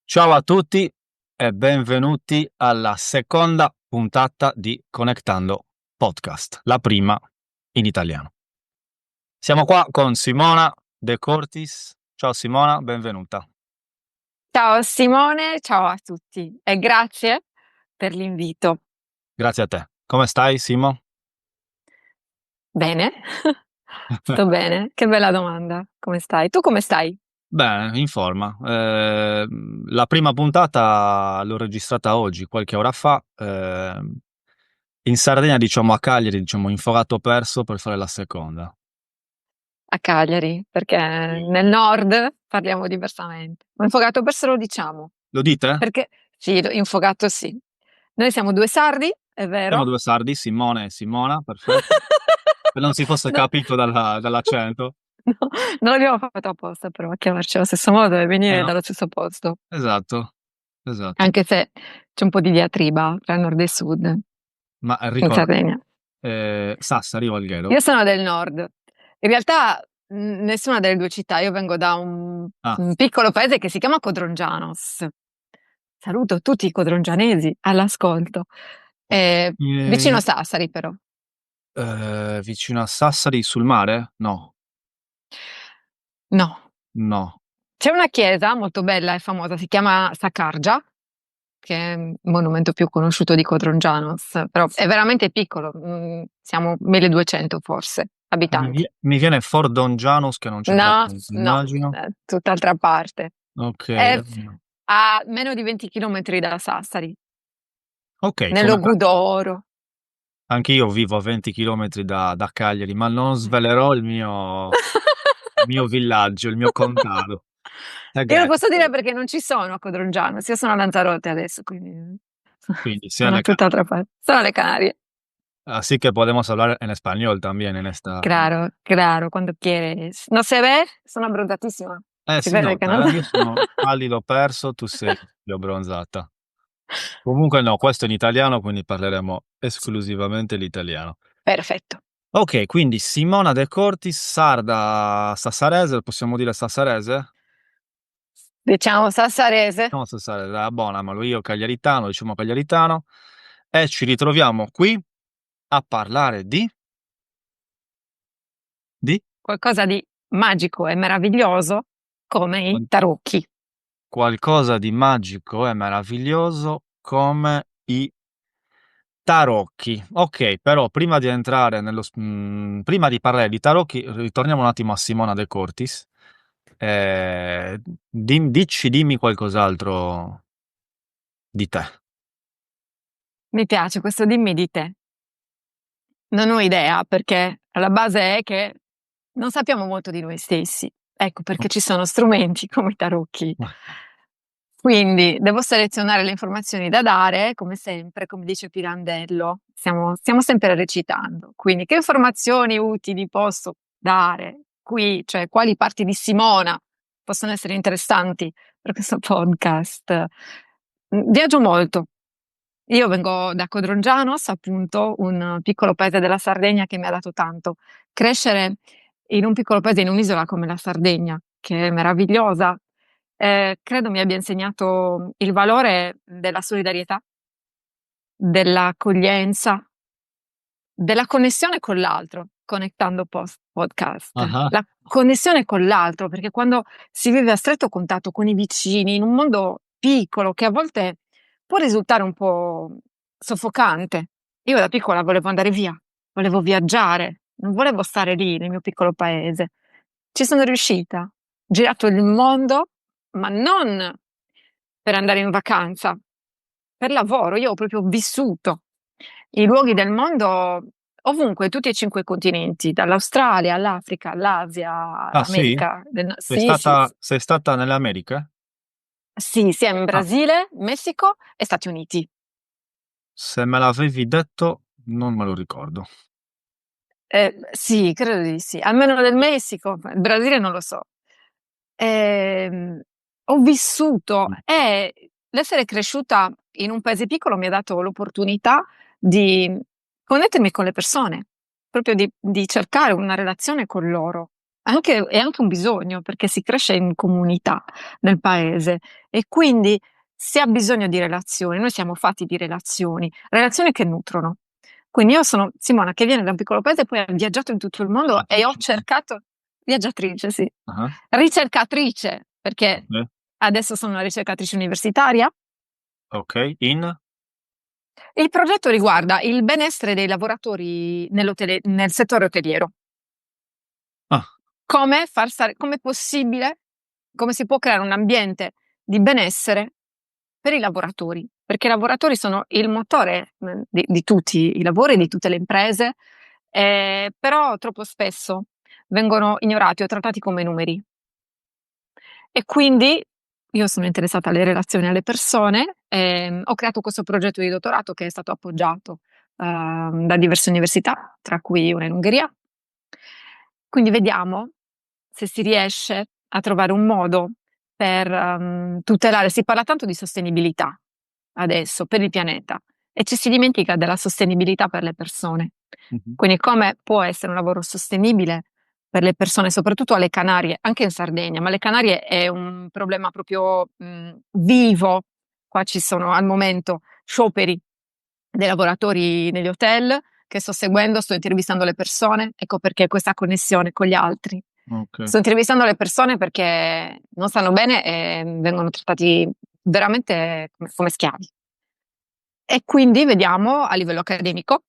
Ciao a tutti e benvenuti alla seconda puntata di Connectando Podcast, la prima in italiano. Siamo qua con Simona De Cortis. Ciao Simona, benvenuta. Ciao Simone, ciao a tutti e grazie per l'invito. Grazie a te. Come stai, Simo? Bene, sto bene, che bella domanda. Come stai? Tu come stai? Bene, in forma. La prima puntata l'ho registrata oggi, qualche ora fa. In Sardegna, diciamo a Cagliari, diciamo infogato perso per fare la seconda. A Cagliari, perché nel nord parliamo diversamente. Ma infogato perso lo diciamo, Lo dite? perché sì, infogato sì. Noi siamo due sardi, è Siamo vero? due sardi, Simone e Simona, perfetto. Se non si fosse No. capito dall'accento. No, non l'abbiamo fatto apposta però a chiamarci allo stesso modo e venire No, dallo stesso posto, esatto, esatto. anche se c'è un po' di diatriba tra nord e sud Ma in ricorda, Sardegna. Sassari o Alghero? Io sono del nord. In realtà nessuna delle due città. Io vengo da Ah, un piccolo paese che si chiama Codrongianos. Saluto tutti i codrongianesi all'ascolto. Vicino a eh, Sassari, però. vicino a Sassari sul mare? No, No. no. C'è una chiesa molto bella e famosa, si chiama Sakargia, che è il monumento più conosciuto di Codrongianos, però è veramente piccolo, siamo 1200 forse abitanti. Mi viene Fordongianus che non c'entra No, niente, no, immagino. tutt'altra parte. Ok, È a meno di 20 chilometri da Sassari, ok, nello Gudoro. anche io vivo a 20 km da Cagliari, ma non svelerò il mio villaggio, il mio contado. Io lo posso dire Segreto. perché non ci sono a Codrongiano, io sono a Lanzarote adesso, quindi Quindi, sia sono a tutt'altra parte. Sono alle Canarie. así que podemos hablar en español también en esta. Claro, claro, cuando quieres. No se ve, sono abbronzatissima. Si Si vede che nota, non... io sono pallido perso, tu sei più bronzata. Comunque no, questo è in italiano, quindi parleremo esclusivamente l'italiano. Perfetto. Ok, quindi Simona De Cortis, sarda sassarese, possiamo dire sassarese? Diciamo sassarese. No, sassarese, buona, ma io cagliaritano, diciamo cagliaritano, e ci ritroviamo qui a parlare di Qualcosa di magico e meraviglioso come i tarocchi. qualcosa di magico e meraviglioso come i tarocchi. Ok, però prima di entrare prima di parlare di tarocchi, ritorniamo un attimo a Simona De Cortis. Dimmi qualcos'altro di te. Mi piace questo dimmi di te. Non ho idea perché alla base è che non sappiamo molto di noi stessi. Ecco perché ci sono strumenti come i tarocchi. Quindi devo selezionare le informazioni da dare, come sempre, come dice Pirandello. Stiamo sempre recitando. Quindi che informazioni utili posso dare qui? Cioè quali parti di Simona possono essere interessanti per questo podcast? Viaggio molto. Io vengo da Codrongianos, appunto, un piccolo paese della Sardegna che mi ha dato tanto. Crescere in un piccolo paese, in un'isola come la Sardegna, che è meravigliosa, credo mi abbia insegnato il valore della solidarietà, dell'accoglienza, della connessione con l'altro, connectando podcast. Ah, La connessione con l'altro, perché quando si vive a stretto contatto con i vicini, in un mondo piccolo che a volte può risultare un po' soffocante. Io da piccola volevo andare via, volevo viaggiare, non volevo stare lì nel mio piccolo paese. Ci sono riuscita, ho girato il mondo, ma non per andare in vacanza, per lavoro. Io ho proprio vissuto i luoghi del mondo ovunque, tutti e cinque i continenti, dall'Australia all'Africa, all'Asia, ah, sì? all'America. Sei Sì, sì, stata, sei stata nelle Americhe? sì, sia in Ah, Brasile, Messico e Stati Uniti. se me l'avevi detto, non me lo ricordo. Sì, credo di sì, almeno nel Messico, il Brasile non lo so. Ehm, Ho vissuto e l'essere cresciuta in un paese piccolo mi ha dato l'opportunità di connettermi con le persone, proprio di cercare una relazione con loro. è anche un bisogno, perché si cresce in comunità nel paese e quindi si ha bisogno di relazioni. Noi siamo fatti di relazioni che nutrono. Quindi io sono Simona che viene da un piccolo paese, poi ha viaggiato in tutto il mondo e ho cercato, viaggiatrice, sì, Ah, ricercatrice, perché ok. adesso sono una ricercatrice universitaria. Ok, Il progetto riguarda il benessere dei lavoratori nel settore hoteliero. Ah, Come far stare, come è possibile, come si può creare un ambiente di benessere per i lavoratori, perché i lavoratori sono il motore di tutti i lavori, di tutte le imprese, però troppo spesso vengono ignorati o trattati come numeri. E quindi io sono interessata alle relazioni alle persone, ho creato questo progetto di dottorato che è stato appoggiato da diverse università, tra cui una in Ungheria. Quindi vediamo se si riesce a trovare un modo per tutelare. Si parla tanto di sostenibilità adesso per il pianeta e ci si dimentica della sostenibilità per le persone. mhm, Quindi come può essere un lavoro sostenibile per le persone, soprattutto alle Canarie, anche in Sardegna, ma le Canarie è un problema proprio vivo. Qua ci sono al momento scioperi dei lavoratori negli hotel che sto seguendo, sto intervistando le persone, ecco perché questa connessione con gli altri. ok. Sto intervistando le persone perché non stanno bene e vengono trattati veramente come schiavi. E quindi vediamo a livello accademico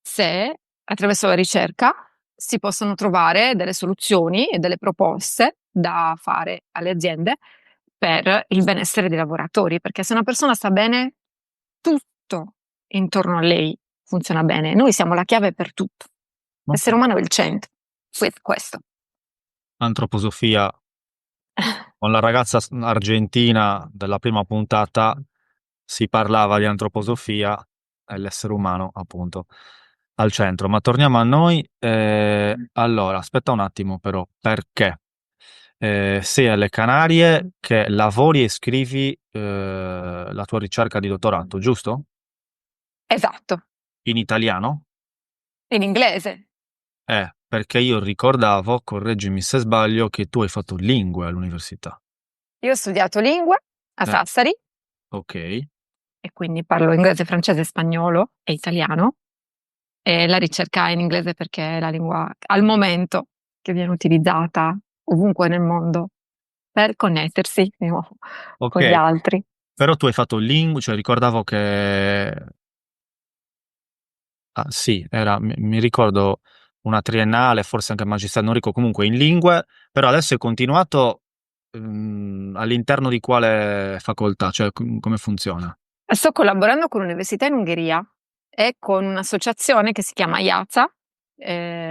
se attraverso la ricerca si possono trovare delle soluzioni e delle proposte da fare alle aziende per il benessere dei lavoratori, perché se una persona sta bene, tutto intorno a lei funziona bene. Noi siamo la chiave per tutto. Ok. L'essere umano è il centro. Questo. Antroposofia. Con la ragazza argentina della prima puntata si parlava di antroposofia e l'essere umano, appunto, al centro. Ma torniamo a noi. Allora, aspetta un attimo, però, perché sei alle Canarie che lavori e scrivi la tua ricerca di dottorato, giusto? Esatto. In italiano? In inglese. Perché io ricordavo, correggimi se sbaglio, che tu hai fatto lingue all'università. Io ho studiato lingue a Eh, Sassari ok. e quindi parlo inglese, francese, spagnolo e italiano. E la ricerca è in inglese perché è la lingua al momento che viene utilizzata ovunque nel mondo per connettersi di nuovo con gli Ok, altri. però tu hai fatto lingue, cioè ricordavo che... Ah, sì, mi ricordo una triennale, forse anche magistrale, non ricordo, comunque in lingue, però adesso hai continuato all'interno di quale facoltà, cioè come funziona? Sto collaborando con un'università in Ungheria e con un'associazione che si chiama IAZA,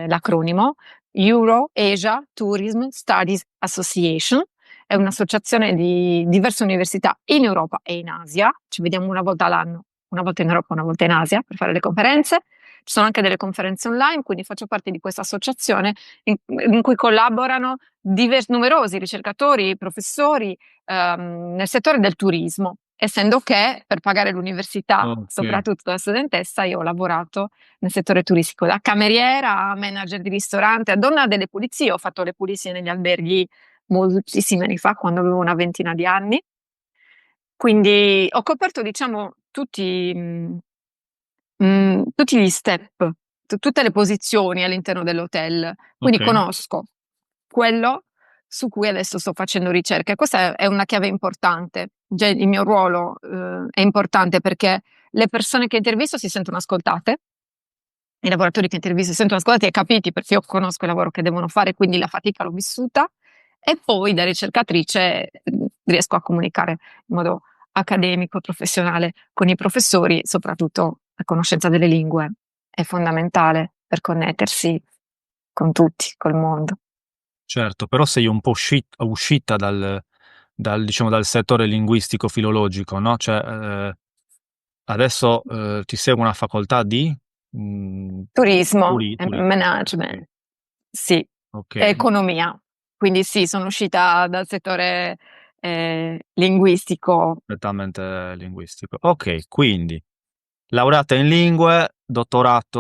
l'acronimo Euro Asia Tourism Studies Association. È un'associazione di diverse università in Europa e in Asia. Ci vediamo una volta all'anno, una volta in Europa, una volta in Asia per fare le conferenze. Ci sono anche delle conferenze online, quindi faccio parte di questa associazione in cui collaborano numerosi ricercatori, professori nel settore del turismo, essendo che per pagare l'università, Ok, soprattutto da studentessa, io ho lavorato nel settore turistico, da cameriera a manager di ristorante, a donna delle pulizie, ho fatto le pulizie negli alberghi moltissimi anni fa, quando avevo una ventina di anni. Quindi ho coperto, diciamo, tutti gli step, tutte le posizioni all'interno dell'hotel. Quindi ok, conosco quello su cui adesso sto facendo ricerca. E questa è una chiave importante. Già il mio ruolo, è importante perché le persone che intervisto si sentono ascoltate, i lavoratori che intervisto si sentono ascoltati e capiti perché io conosco il lavoro che devono fare, quindi la fatica l'ho vissuta. E poi da ricercatrice riesco a comunicare in modo accademico e professionale con i professori, soprattutto la conoscenza delle lingue è fondamentale per connettersi con tutti, col mondo. certo, però sei un po' uscita diciamo, dal settore linguistico-filologico, no? Cioè, adesso ti segue una facoltà di mm, Turismo, ok, management, sì, ok, e economia. Quindi sì, sono uscita dal settore linguistico. prettamente linguistico. Ok, quindi. Laureata in lingue, dottorato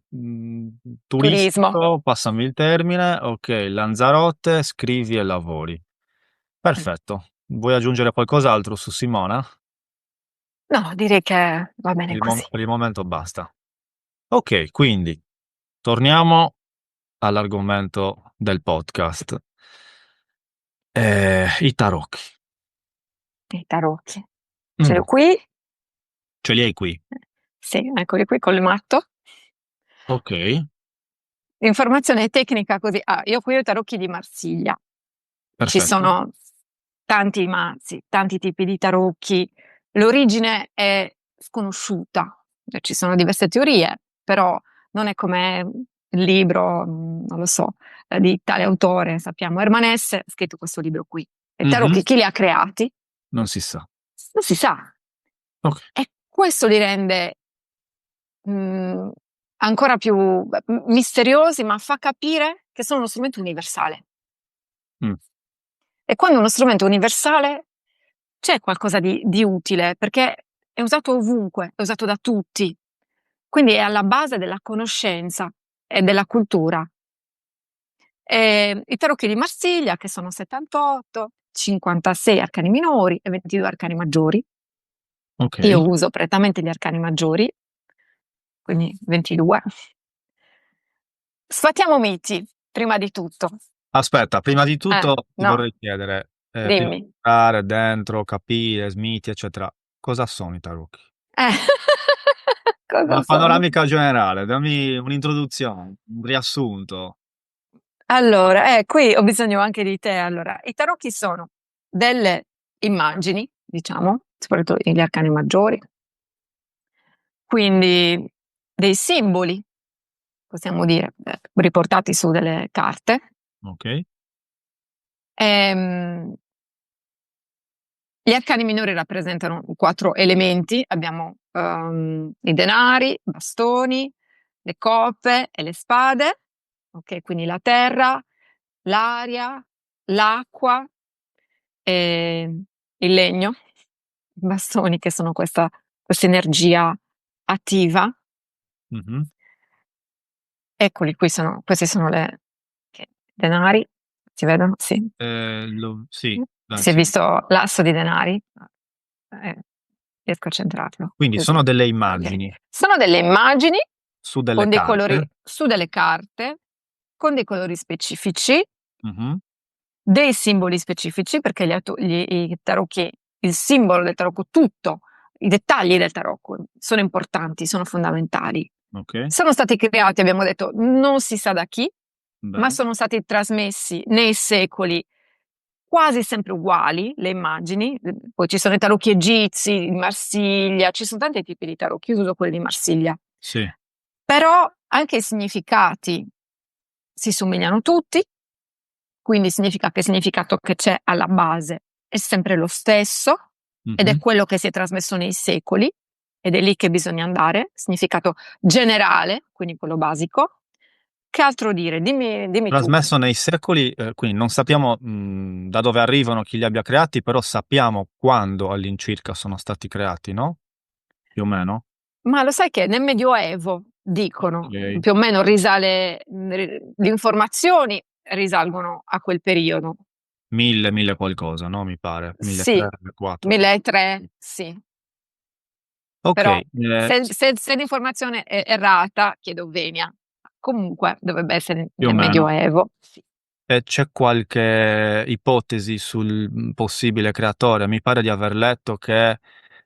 Turismo. turistico, passami il termine, ok, Lanzarote, scrivi e lavori. Perfetto. Vuoi aggiungere qualcos'altro su Simona? No, direi che va bene così. Per il momento basta. Ok, quindi torniamo all'argomento del podcast. I tarocchi. I tarocchi. Ce l'ho Mm, qui? ce li hai qui. Sì, eccoli qui col matto. Ok, Informazione tecnica così. Ah, io qui ho i tarocchi di Marsiglia. Ci perfetto. sono tanti mazzi, tanti tipi di tarocchi. L'origine è sconosciuta. Ci sono diverse teorie, però non è come il libro, non lo so, di tale autore, sappiamo. Hermanesse ha scritto questo libro qui. E i Mhm, tarocchi chi li ha creati? non si sa. Non si sa. Ok. E questo li rende mh, ancora più misteriosi, ma fa capire che sono uno strumento universale. Mm, E quando uno strumento è universale c'è qualcosa di utile, perché è usato ovunque, è usato da tutti. Quindi è alla base della conoscenza e della cultura. E i tarocchi di Marsiglia, che sono 78, 56 arcani minori e 22 arcani maggiori. ok. Io uso prettamente gli arcani maggiori, quindi 22. Sfatiamo miti, prima di tutto. Aspetta, prima di tutto ti No, vorrei chiedere, prima di dimmi. entrare dentro, capire, smiti, eccetera, cosa sono i tarocchi? Eh, Una cosa sono? panoramica generale, dammi un'introduzione, un riassunto. Allora, qui ho bisogno anche di te. Allora, i tarocchi sono delle immagini, diciamo, soprattutto gli arcani maggiori, quindi dei simboli, possiamo dire, riportati su delle carte. Ok? Ehm, Gli arcani minori rappresentano 4 elementi, abbiamo i denari, i bastoni, le coppe e le spade, ok? Quindi la terra, l'aria, l'acqua e il legno, i bastoni che sono questa energia attiva. Mhm. Eccoli, questi sono denari, si vedono? Sì. Sì, Si è sì. visto l'asso di denari? Riesco a centrarlo. Quindi Così. sono delle Ok. immagini Sono delle immagini su delle con dei colori carte. su delle carte, con dei colori specifici, Mhm. dei simboli specifici, perché i tarocchi, il simbolo del tarocco, tutto, i dettagli del tarocco sono importanti, sono fondamentali. Ok, Sono stati creati, abbiamo detto, non si sa da chi, ma bene. sono stati trasmessi nei secoli quasi sempre uguali, le immagini. Poi ci sono i tarocchi egizi, di Marsiglia, ci sono tanti tipi di tarocchi, io uso quelli di Marsiglia. Sì. Però anche i significati si somigliano tutti, quindi significa che il significato che c'è alla base è sempre lo stesso ed è Mhm. quello che si è trasmesso nei secoli ed è lì che bisogna andare, significato generale, quindi quello basico. Che altro dire? Dimmi tu. Trasmesso nei secoli, quindi non sappiamo da dove arrivano, chi li abbia creati, però sappiamo quando all'incirca sono stati creati, no? Più o meno. Ma lo sai che nel Medioevo, dicono, Ok. più o meno le informazioni risalgono a quel periodo. Mille qualcosa, no? Mi pare. Sì, 1300, 1300, sì. ok, Però se l'informazione è errata, chiedo venia. Comunque dovrebbe essere più o nel meno. Medioevo. Sì. E c'è qualche ipotesi sul possibile creatore? Mi pare di aver letto che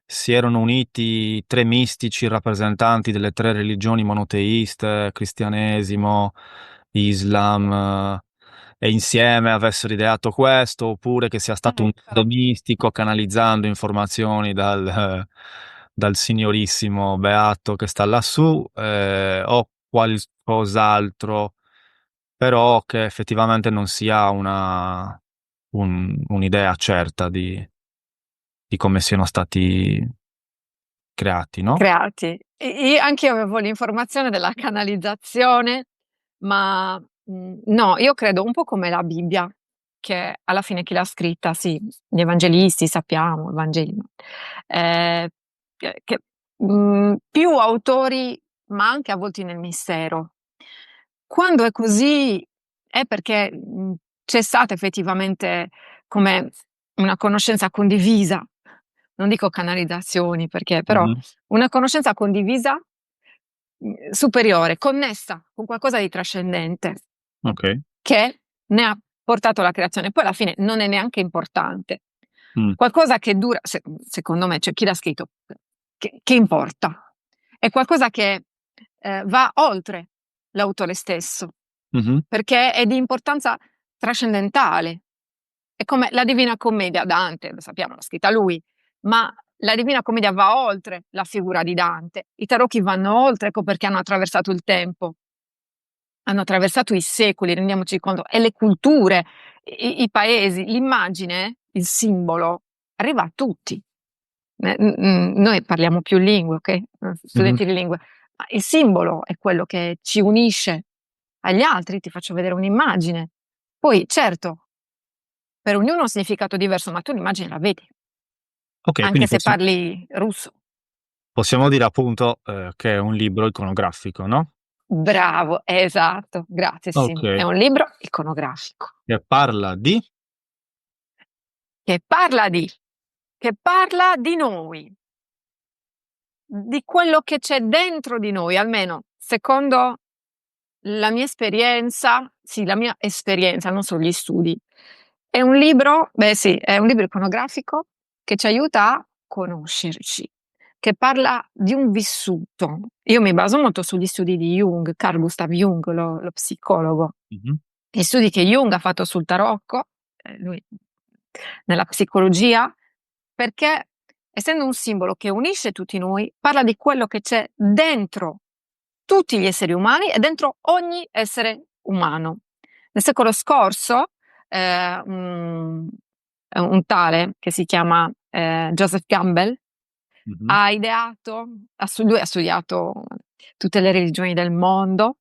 si erano uniti tre mistici rappresentanti delle tre religioni monoteiste, cristianesimo, Islam, e insieme avessero ideato questo, oppure che sia stato un credo mistico canalizzando informazioni dal signorissimo Beato che sta lassù, o qualcos'altro, però che effettivamente non si ha un'idea certa di come siano stati creati, no? Creati. Anche io avevo l'informazione della canalizzazione, ma no, io credo un po' come la Bibbia, che alla fine chi l'ha scritta, sì, gli evangelisti sappiamo, il Vangelo, eh, che più autori, ma anche avvolti nel mistero. Quando è così è perché c'è stata effettivamente come una conoscenza condivisa, non dico canalizzazioni perché, però Mhm. una conoscenza condivisa superiore, connessa con qualcosa di trascendente Ok. che ne ha portato alla creazione. Poi alla fine non è neanche importante. Mm. Qualcosa che dura, secondo me, cioè chi l'ha scritto, che importa? È qualcosa che va oltre l'autore stesso, Mhm. perché è di importanza trascendentale. È come la Divina Commedia, Dante, lo sappiamo, l'ha scritta lui, ma la Divina Commedia va oltre la figura di Dante. I tarocchi vanno oltre, ecco perché hanno attraversato il tempo, hanno attraversato i secoli, rendiamoci conto, e le culture, i paesi, l'immagine, il simbolo, arriva a tutti. Noi parliamo più lingue, ok? Mhm. Studenti di lingue, ma il simbolo è quello che ci unisce agli altri. Ti faccio vedere un'immagine. Poi, certo, per ognuno ha un significato diverso, ma tu l'immagine la vedi, Ok, anche quindi se parli russo. possiamo dire appunto che è un libro iconografico, no? Bravo, esatto, grazie Ok, Simo. È un libro iconografico che parla di... che parla di, che parla di noi, di quello che c'è dentro di noi, almeno secondo la mia esperienza, sì, la mia esperienza, non solo gli studi. È un libro, beh sì, è un libro iconografico che ci aiuta a conoscerci, che parla di un vissuto. Io mi baso molto sugli studi di Jung, Carl Gustav Jung, lo psicologo. Mhm. Gli studi che Jung ha fatto sul tarocco, lui nella psicologia, perché essendo un simbolo che unisce tutti noi, parla di quello che c'è dentro tutti gli esseri umani e dentro ogni essere umano. Nel secolo scorso, un tale che si chiama Joseph Campbell Mhm. ha ideato, lui ha studiato tutte le religioni del mondo,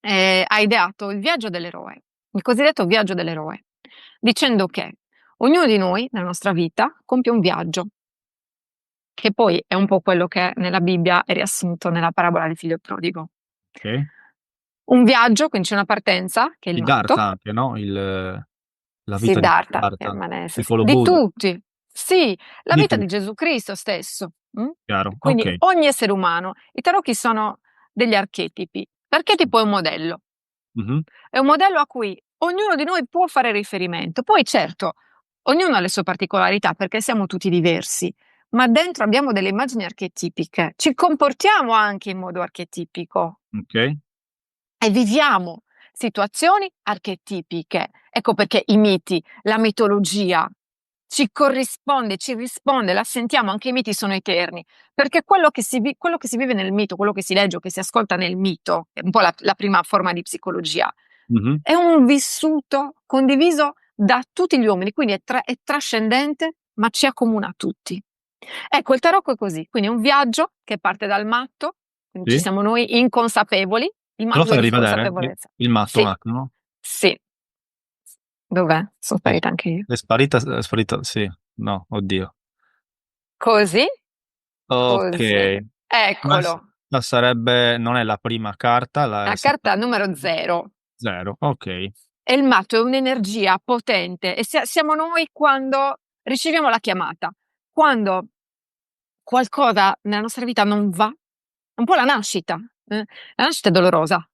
ha ideato il viaggio dell'eroe, il cosiddetto viaggio dell'eroe, dicendo che ognuno di noi nella nostra vita compie un viaggio, che poi è un po' quello che nella Bibbia è riassunto nella parabola del figlio prodigo. Ok. Un viaggio, quindi c'è una partenza, che è il Siddhartha matto, anche, no? La vita di Siddhartha, che Siddhartha, permanesse, piccolo di Buddha, tutti, sì, la di vita di tutti, Gesù Cristo stesso. chiaro? Ok. Quindi ogni essere umano, i tarocchi sono degli archetipi. L'archetipo Mhm. è un modello a cui ognuno di noi può fare riferimento. Poi certo, ognuno ha le sue particolarità perché siamo tutti diversi, ma dentro abbiamo delle immagini archetipiche, ci comportiamo anche in modo archetipico Ok. e viviamo situazioni archetipiche. Ecco perché i miti, la mitologia ci corrisponde, ci risponde, la sentiamo, anche i miti sono eterni, perché quello che si vive nel mito, quello che si legge o che si ascolta nel mito, è un po' la prima forma di psicologia, Mhm. è un vissuto condiviso da tutti gli uomini, quindi è trascendente, ma ci accomuna tutti. Ecco, il tarocco è così, quindi è un viaggio che parte dal matto, quindi ci Sì. siamo noi inconsapevoli, il Me lo matto fai è rivedere? l'inconsapevolezza. Il matto un Sì, attimo? sì. Dov'è? Sono Sì. sparita anche io. È sparita, sì. No, oddio. Così, così. Ok. Eccolo, Questa sarebbe, non è la prima carta, la la carta numero 0. zero. Ok. E il matto è un'energia potente e siamo noi quando riceviamo la chiamata, quando qualcosa nella nostra vita non va, un po' la nascita. La nascita è dolorosa,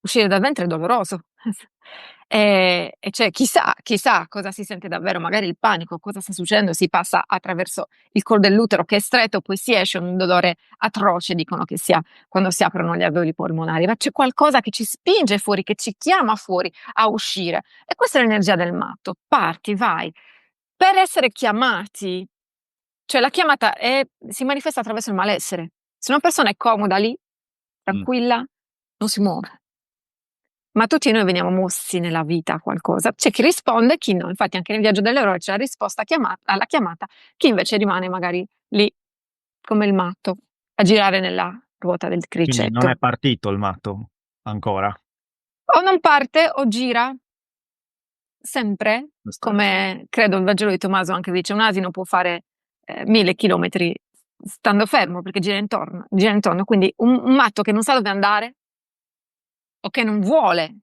uscire dal ventre è doloroso. E cioè, chissà cosa si sente davvero, magari il panico, cosa sta succedendo, si passa attraverso il col dell'utero che è stretto, poi si esce un dolore atroce, dicono che sia quando si aprono gli alveoli polmonari, ma c'è qualcosa che ci spinge fuori, che ci chiama fuori a uscire. E questa è l'energia del matto, parti, vai. Per essere chiamati, cioè la chiamata si manifesta attraverso il malessere. Se una persona è comoda lì, Mm. tranquilla, non si muove. Ma tutti noi veniamo mossi nella vita a qualcosa. C'è chi risponde, chi no. Infatti anche nel viaggio dell'eroe c'è la risposta alla chiamata, chi invece rimane magari lì come il matto a girare nella ruota del Quindi non è criceto. partito il matto ancora. O non parte o gira sempre, Lo stesso. come credo il Vangelo di Tommaso anche dice, un asino può fare 1000 chilometri stando fermo perché gira intorno, quindi un matto che non sa dove andare o che non vuole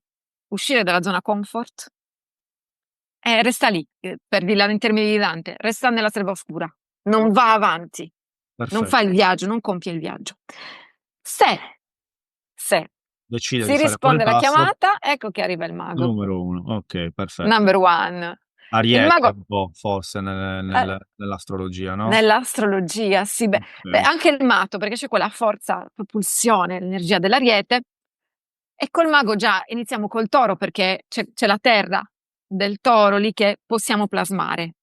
uscire dalla zona comfort, resta lì, per dirla in termini di Dante, resta nella selva oscura, non va avanti, non fa Perfetto. il viaggio, non compie il viaggio. Se Decide si di fare quel risponde alla passo. chiamata, ecco che arriva il mago. Numero uno. Ok, perfetto. Number one. Il Ariete mago un po', forse, eh, nell'astrologia, no? nell'astrologia, sì, beh, Ok. anche il matto, perché c'è quella forza, propulsione, l'energia dell'ariete. E col mago già iniziamo col toro, perché c'è la terra del toro lì che possiamo plasmare.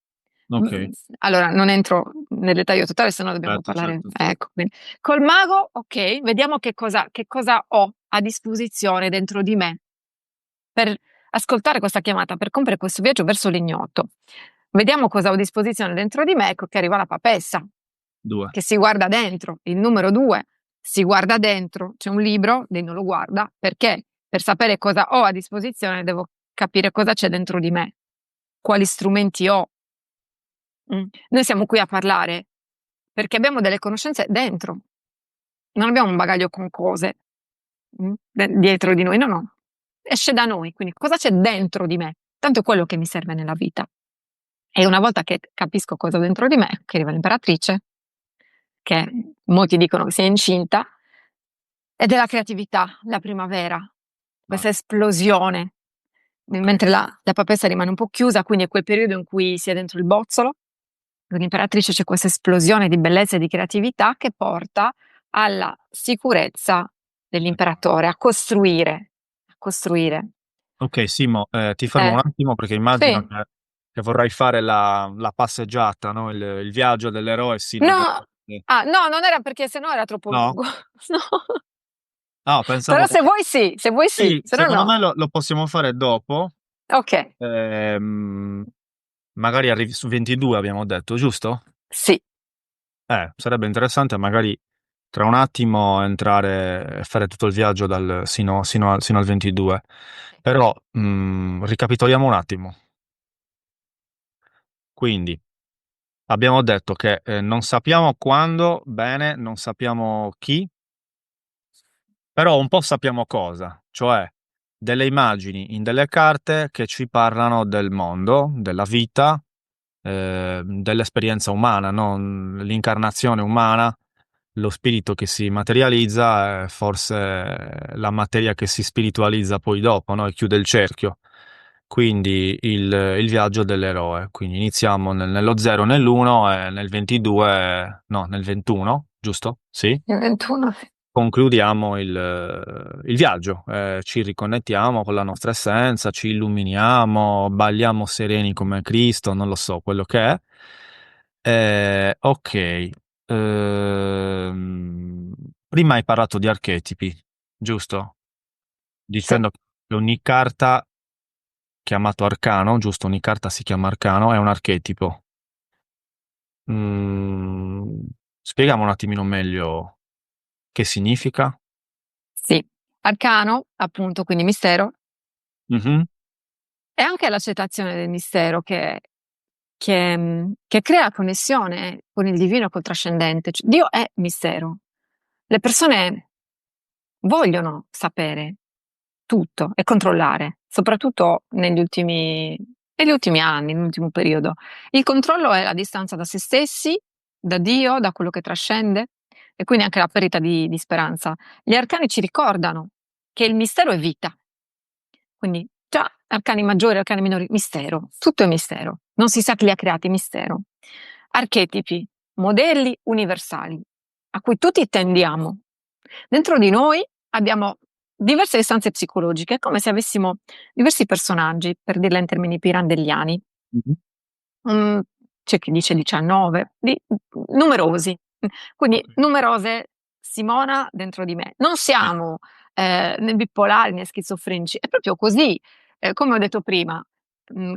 Ok. Allora, non entro nel dettaglio totale, se no dobbiamo Certo, parlare. certo. Ecco, quindi. Col mago, ok, vediamo che cosa ho a disposizione dentro di me per ascoltare questa chiamata, per compiere questo viaggio verso l'ignoto. Vediamo cosa ho a disposizione dentro di me, ecco che arriva la papessa, 2. che si guarda dentro, il numero 2 si guarda dentro, c'è un libro, lei non lo guarda, perché per sapere cosa ho a disposizione devo capire cosa c'è dentro di me, quali strumenti ho. Noi siamo qui a parlare perché abbiamo delle conoscenze dentro, non abbiamo un bagaglio con cose dietro di noi, no, no, esce da noi, quindi cosa c'è dentro di me? Tanto è quello che mi serve nella vita. E una volta che capisco cosa ho dentro di me, che arriva l'imperatrice, che molti dicono che sia incinta, ed è la creatività, la primavera, Vai. questa esplosione, mentre la papessa rimane un po' chiusa, quindi è quel periodo in cui si è dentro il bozzolo. Con l'imperatrice c'è questa esplosione di bellezza e di creatività che porta alla sicurezza dell'imperatore, a costruire, a costruire. Ok, Simo, ti fermo un attimo perché immagino Sì. che vorrai fare la passeggiata, no? Il viaggio dell'eroe sino a... No, no, non era perché sennò era troppo No? lungo. No. No, Però pensavo... se vuoi sì, Sì, se no secondo no. me lo possiamo fare dopo. Ok, Ehm, magari arrivi su 22, abbiamo detto, giusto? sì. Sarebbe interessante magari tra un attimo entrare e fare tutto il viaggio sino al 22. Però ricapitoliamo un attimo. Quindi abbiamo detto che non sappiamo quando, bene, non sappiamo chi, però un po' sappiamo cosa, cioè delle immagini in delle carte che ci parlano del mondo, della vita, dell'esperienza umana, no? L'incarnazione umana, lo spirito che si materializza, è forse la materia che si spiritualizza poi dopo, no? E chiude il cerchio. Quindi il viaggio dell'eroe. Quindi iniziamo nello 0, nell'1 e nel 22, no, nel 21, giusto? Sì? Il 21. Concludiamo il viaggio, ci riconnettiamo con la nostra essenza, ci illuminiamo, balliamo sereni come Cristo, non lo so, quello che è. Ok, prima hai parlato di archetipi, giusto? Sì. Dicendo che ogni carta, chiamato arcano, giusto? Ogni carta si chiama arcano, è un archetipo. Mm, spieghiamo un attimino meglio che significa. Sì. Arcano, appunto, quindi mistero, Mhm. e anche l'accettazione del mistero che crea connessione con il divino, col trascendente. Cioè, Dio è mistero. Le persone vogliono sapere tutto e controllare, soprattutto negli ultimi anni, nell'ultimo periodo. Il controllo è la distanza da se stessi, da Dio, da quello che trascende, e quindi anche la perdita di speranza. Gli arcani ci ricordano che il mistero è vita. Quindi già arcani maggiori, arcani minori, mistero, tutto è mistero. Non si sa chi li ha creati, mistero. Archetipi, modelli universali, a cui tutti tendiamo. Dentro di noi abbiamo diverse istanze psicologiche, come se avessimo diversi personaggi, per dirla in termini pirandelliani. Mhm. Mm, c'è chi dice 19, numerosi. Quindi Ok. numerose Simona dentro di me. Non siamo né bipolari né schizofrenici, è proprio così. Come ho detto prima,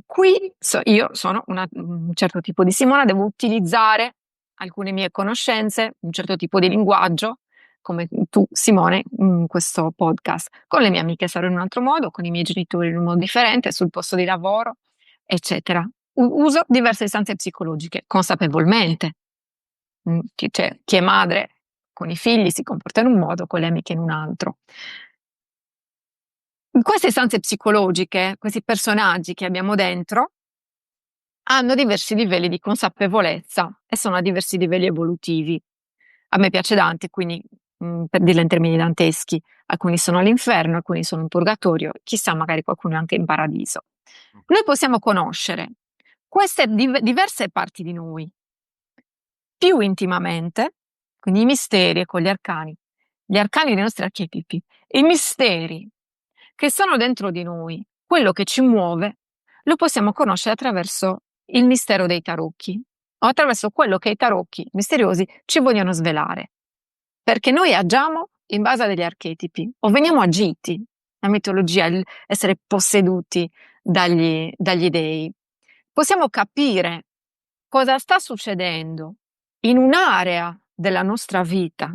qui io sono un certo tipo di Simona, devo utilizzare alcune mie conoscenze, un certo tipo di linguaggio, come tu, Simone, in questo podcast. Con le mie amiche sarò in un altro modo, con i miei genitori in un modo differente, sul posto di lavoro, eccetera. Uso diverse istanze psicologiche consapevolmente. cioè, chi è madre con i figli si comporta in un modo, con le amiche in un altro. Queste istanze psicologiche, questi personaggi che abbiamo dentro, hanno diversi livelli di consapevolezza e sono a diversi livelli evolutivi. A me piace Dante, quindi per dirla in termini danteschi, alcuni sono all'inferno, alcuni sono in purgatorio, chissà, magari qualcuno è anche in paradiso. Noi possiamo conoscere queste diverse parti di noi più intimamente, quindi i misteri con gli arcani dei nostri archetipi, i misteri che sono dentro di noi, quello che ci muove, lo possiamo conoscere attraverso il mistero dei tarocchi o attraverso quello che i tarocchi misteriosi ci vogliono svelare. Perché noi agiamo in base a degli archetipi o veniamo agiti, la mitologia, essere posseduti dagli dei. Possiamo capire cosa sta succedendo in un'area della nostra vita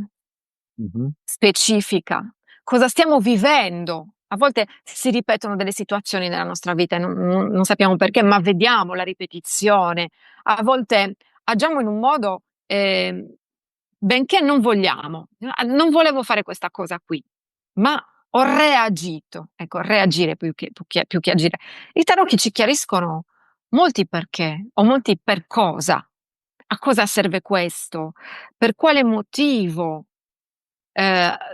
specifica, cosa stiamo vivendo. A volte si ripetono delle situazioni nella nostra vita e non sappiamo perché, ma vediamo la ripetizione. A volte agiamo in un modo benché non vogliamo. Non volevo fare questa cosa qui, ma ho reagito. Ecco, reagire più che agire. I tarocchi ci chiariscono molti perché o molti per cosa. A cosa serve questo? Per quale motivo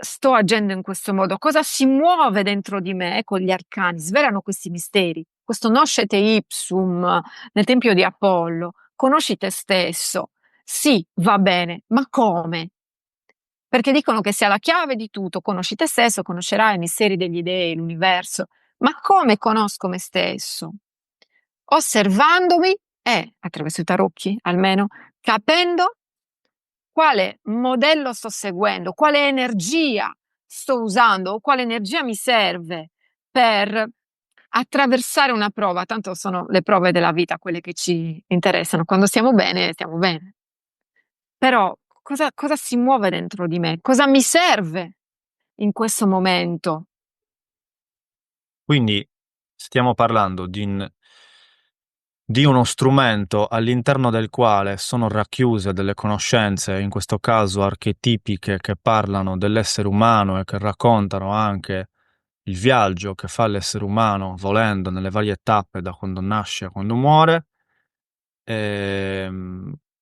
sto agendo in questo modo? Cosa si muove dentro di me? Ecco, gli arcani svelano questi misteri. Questo noscete ipsum nel tempio di Apollo. Conosci te stesso. Sì, va bene, ma come? Perché dicono che sia la chiave di tutto. Conosci te stesso, conoscerai i misteri degli dei, l'universo. Ma come conosco me stesso? Osservandomi e, attraverso i tarocchi almeno, capendo quale modello sto seguendo, quale energia sto usando o quale energia mi serve per attraversare una prova. Tanto sono le prove della vita quelle che ci interessano. Quando stiamo bene, stiamo bene. Però cosa si muove dentro di me? Cosa mi serve in questo momento? Quindi stiamo parlando di uno strumento all'interno del quale sono racchiuse delle conoscenze, in questo caso archetipiche, che parlano dell'essere umano e che raccontano anche il viaggio che fa l'essere umano volendo nelle varie tappe da quando nasce a quando muore,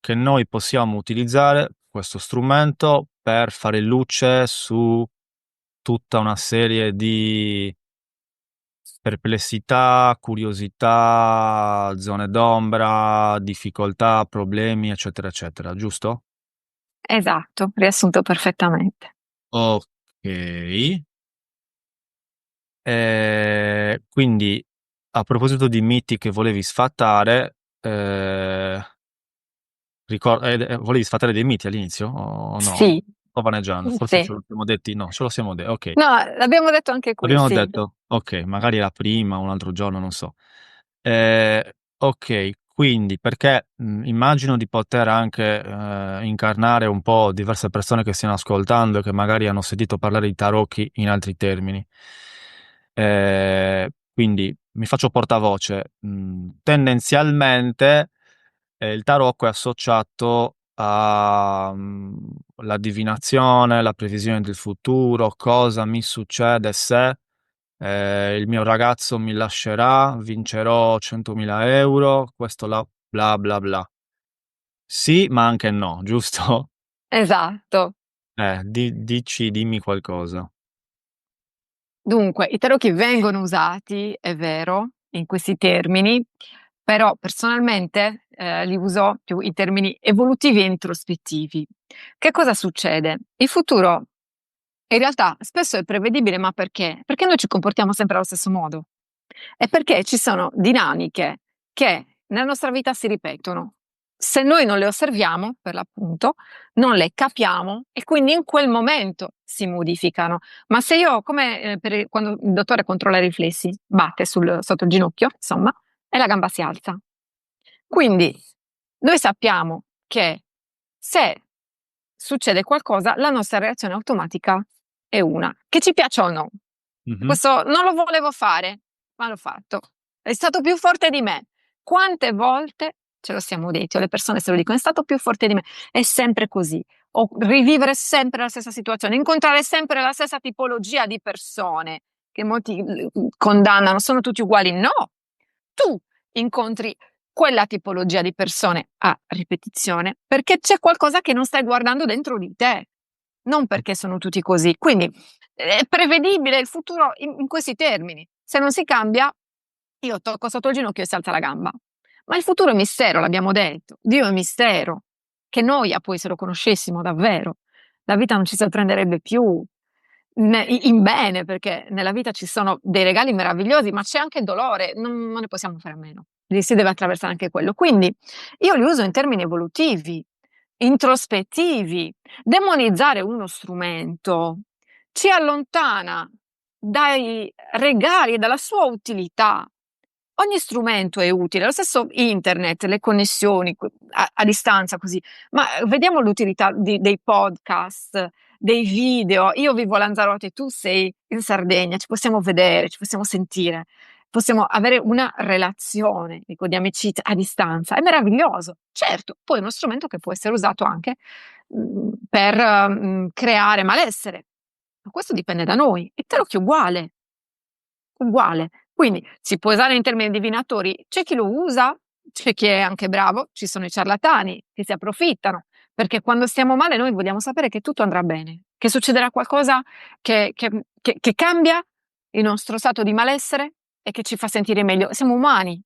che noi possiamo utilizzare questo strumento per fare luce su tutta una serie di perplessità, curiosità, zone d'ombra, difficoltà, problemi, eccetera, eccetera, giusto? Esatto, riassunto perfettamente. Ok. Quindi, a proposito di miti che volevi sfatare, volevi sfatare dei miti all'inizio o no? Sì, Sto vaneggiando, forse ce sì. lo siamo detti, no, ce lo siamo detti, ok. No, l'abbiamo detto anche qui, L'abbiamo sì. detto? Ok, magari la prima, un altro giorno, non so. Ok, quindi perché immagino di poter anche incarnare un po' diverse persone che stiano ascoltando e che magari hanno sentito parlare di tarocchi in altri termini. Quindi mi faccio portavoce. Tendenzialmente il tarocco è associato alla divinazione, la previsione del futuro, cosa mi succede se il mio ragazzo mi lascerà, vincerò 100.000 euro, questo là, bla bla bla. Sì, ma anche no, giusto? Esatto. Dimmi qualcosa. Dunque, i tarocchi vengono usati, è vero, in questi termini, però personalmente li uso più in termini evolutivi e introspettivi. Che cosa succede? Il futuro in realtà spesso è prevedibile, ma perché? Perché noi ci comportiamo sempre allo stesso modo. E perché ci sono dinamiche che nella nostra vita si ripetono. Se noi non le osserviamo, per l'appunto, non le capiamo e quindi in quel momento si modificano. Ma se io, come quando il dottore controlla i riflessi, batte sotto il ginocchio, insomma, e la gamba si alza. Quindi noi sappiamo che se succede qualcosa, la nostra reazione automatica è una, che ci piaccia o no. Mhm. Questo non lo volevo fare, ma l'ho fatto. È stato più forte di me. Quante volte ce lo siamo detti, o le persone se lo dicono, è stato più forte di me, è sempre così, o rivivere sempre la stessa situazione, incontrare sempre la stessa tipologia di persone che molti condannano, sono tutti uguali. No, tu incontri quella tipologia di persone a ripetizione perché c'è qualcosa che non stai guardando dentro di te, non perché sono tutti così. Quindi è prevedibile il futuro in questi termini. Se non si cambia, io tocco sotto il ginocchio e si alza la gamba. Ma il futuro è mistero, l'abbiamo detto. Dio è mistero. Che noia poi se lo conoscessimo davvero. La vita non ci sorprenderebbe più in bene, perché nella vita ci sono dei regali meravigliosi, ma c'è anche il dolore, non ne possiamo fare a meno. Si deve attraversare anche quello. Quindi io li uso in termini evolutivi, introspettivi. Demonizzare uno strumento ci allontana dai regali e dalla sua utilità. Ogni strumento è utile, lo stesso internet, le connessioni a distanza così, ma vediamo l'utilità dei podcast, dei video. Io vivo a Lanzarote e tu sei in Sardegna, ci possiamo vedere, ci possiamo sentire, possiamo avere una relazione, dico, di amicizia a distanza. È meraviglioso. Certo, poi è uno strumento che può essere usato anche per creare malessere, ma questo dipende da noi. E te lo che è uguale. Uguale. Quindi si può usare in termini divinatori, c'è chi lo usa, c'è chi è anche bravo, ci sono i ciarlatani che si approfittano, perché quando stiamo male noi vogliamo sapere che tutto andrà bene, che succederà qualcosa che cambia il nostro stato di malessere e che ci fa sentire meglio. Siamo umani,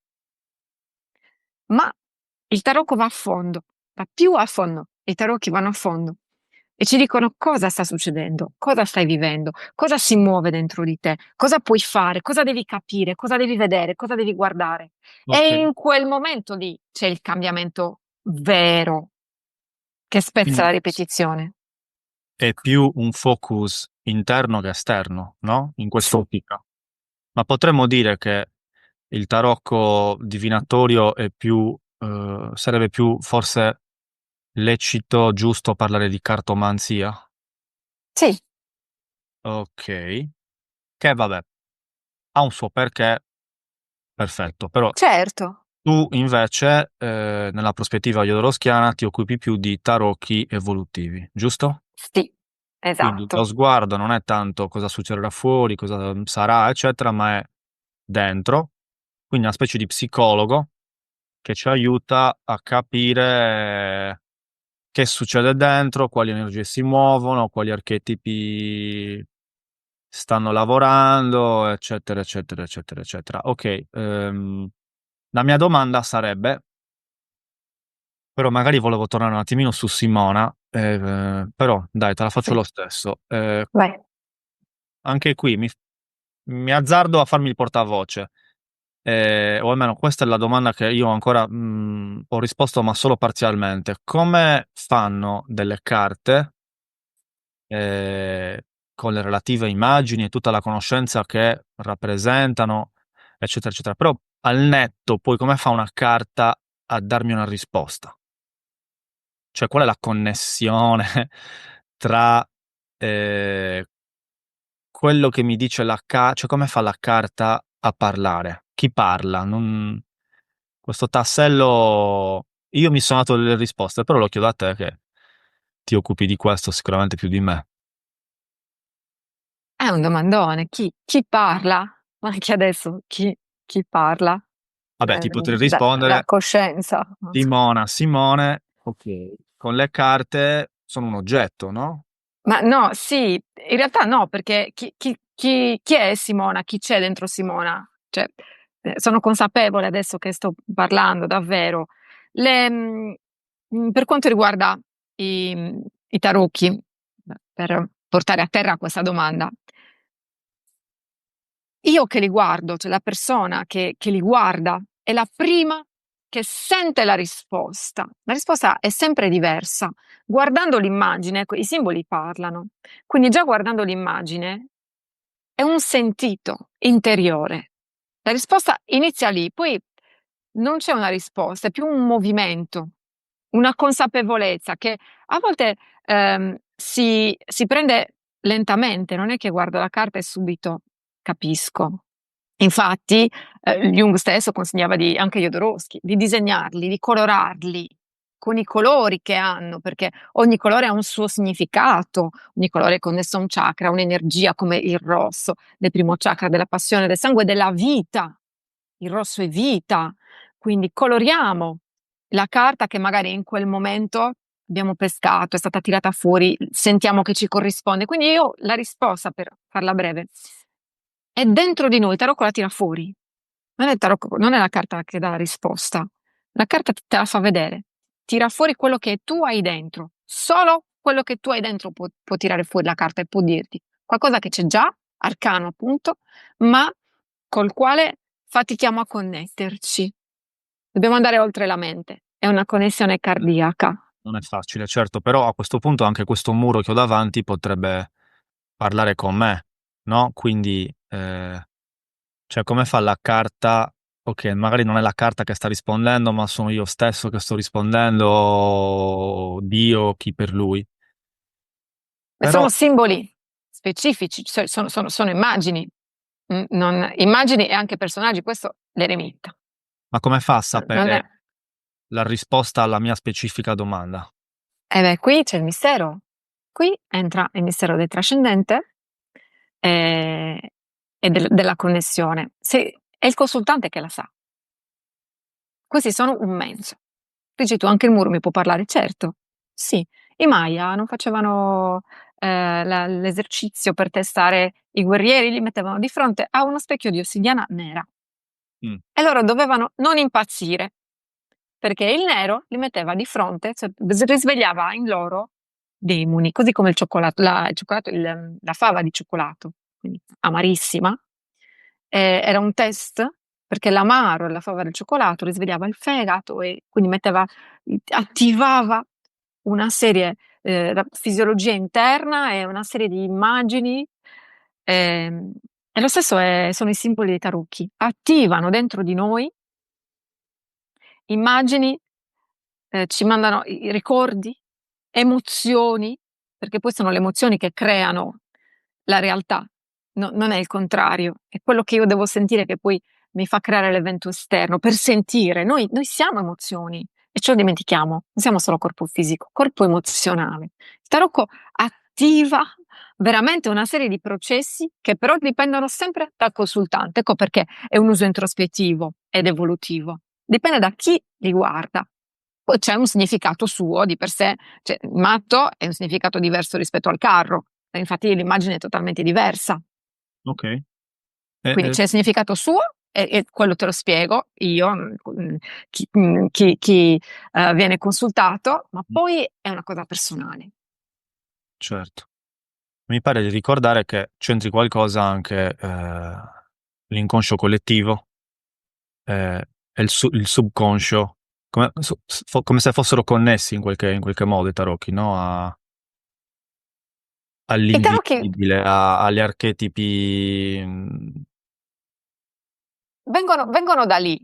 ma il tarocco va a fondo, va più a fondo, i tarocchi vanno a fondo e ci dicono cosa sta succedendo, cosa stai vivendo, cosa si muove dentro di te, cosa puoi fare, cosa devi capire, cosa devi vedere, cosa devi guardare. Ok. E in quel momento lì c'è il cambiamento vero che spezza la Quindi ripetizione. è più un focus interno che esterno, no? In quest'ottica. Ma potremmo dire che il tarocco divinatorio è più, sarebbe più forse lecito, giusto parlare di cartomanzia? Sì, Ok. Che vabbè, ha un suo perché, perfetto. Però certo, tu invece, nella prospettiva jodorowskiana, ti occupi più di tarocchi evolutivi, giusto? sì, Quindi lo esatto. sguardo non è tanto cosa succederà fuori, cosa sarà, eccetera, ma è dentro. Quindi una specie di psicologo che ci aiuta a capire che succede dentro, quali energie si muovono, quali archetipi stanno lavorando, eccetera, eccetera, eccetera, eccetera. Ok, la mia domanda sarebbe, però magari volevo tornare un attimino su Simona, però dai, te la faccio Sì, lo stesso. vai. Anche qui mi azzardo a farmi il portavoce. O almeno questa è la domanda che io ancora ho risposto, ma solo parzialmente. Come fanno delle carte con le relative immagini e tutta la conoscenza che rappresentano, eccetera, eccetera? Però al netto, poi come fa una carta a darmi una risposta? Cioè, qual è la connessione tra eh, quello che mi dice la carta, cioè come fa la carta a parlare? Chi parla? Questo tassello, io mi sono dato delle risposte, però lo chiedo a te che ti occupi di questo sicuramente più di me. È un domandone. Chi parla? Ma anche adesso, chi parla? Vabbè, ti potrei La rispondere, coscienza. Non so. Simone, ok, con le carte sono un oggetto, no? Ma no, sì, in realtà no, perché chi è Simona? Chi c'è dentro Simona? Cioè, sono consapevole adesso che sto parlando davvero. Per quanto riguarda i tarocchi, per portare a terra questa domanda, io che li guardo, cioè la persona che li guarda, è la prima che sente la risposta. La risposta è sempre diversa. Guardando l'immagine, ecco, i simboli parlano. Quindi già guardando l'immagine è un sentito interiore. La risposta inizia lì, poi non c'è una risposta, è più un movimento, una consapevolezza che a volte si prende lentamente, non è che guardo la carta e subito capisco. Infatti, Jung stesso consigliava anche Jodorowsky, di disegnarli, di colorarli con i colori che hanno, perché ogni colore ha un suo significato, ogni colore è connesso a un chakra, un'energia, come il rosso, del primo chakra della passione, del sangue, della vita. Il rosso è vita, quindi coloriamo la carta che magari in quel momento abbiamo pescato, è stata tirata fuori, sentiamo che ci corrisponde. Quindi io la risposta, per farla breve, è dentro di noi, il tarocco la tira fuori. Non è il tarocco, non è la carta che dà la risposta. La carta te la fa vedere, tira fuori quello che tu hai dentro. Solo quello che tu hai dentro può tirare fuori la carta e può dirti qualcosa che c'è già, arcano appunto, ma col quale fatichiamo a connetterci. Dobbiamo andare oltre la mente. È una connessione cardiaca. Non è facile, certo, però a questo punto anche questo muro che ho davanti potrebbe parlare con me, no? Quindi, cioè, come fa la carta? Ok, magari non è la carta che sta rispondendo, ma sono io stesso che sto rispondendo, o Dio, chi per lui. Però, Sono simboli specifici, cioè sono immagini, immagini e anche personaggi, questo l'eremita. ma come fa a Non è. sapere la risposta alla mia specifica domanda? Qui c'è il mistero. Qui entra il mistero del trascendente e della connessione. È il consultante che la sa. Questi sono un mezzo. Dici tu, anche il muro mi può parlare? Certo, sì. I Maya non facevano l'esercizio per testare i guerrieri, li mettevano di fronte a uno specchio di ossidiana nera Mm. e loro dovevano non impazzire perché il nero li metteva di fronte, cioè, risvegliava in loro demoni, così come il cioccolato, la fava di cioccolato, quindi amarissima. Era un test perché l'amaro e la fava del cioccolato risvegliava il fegato e quindi attivava una serie, la fisiologia interna e una serie di immagini. E lo stesso sono i simboli dei tarocchi, attivano dentro di noi immagini, ci mandano i ricordi, emozioni, perché poi sono le emozioni che creano la realtà, non è il contrario, è quello che io devo sentire che poi mi fa creare l'evento esterno. Per sentire, noi siamo emozioni e ce lo dimentichiamo, non siamo solo corpo fisico, corpo emozionale. Il tarocco attiva veramente una serie di processi che però dipendono sempre dal consultante. Ecco perché è un uso introspettivo ed evolutivo. Dipende da chi li guarda. Poi c'è un significato suo di per sé, cioè il matto è un significato diverso rispetto al carro, infatti l'immagine è totalmente diversa. Ok. Quindi c'è il significato suo e quello te lo spiego io, chi viene consultato, ma poi è una cosa personale. Certo. Mi pare di ricordare che c'entri qualcosa anche l'inconscio collettivo e il subconscio, come se fossero connessi in qualche modo i tarocchi, no? I tarocchi All'invisibile, agli archetipi. vengono da lì.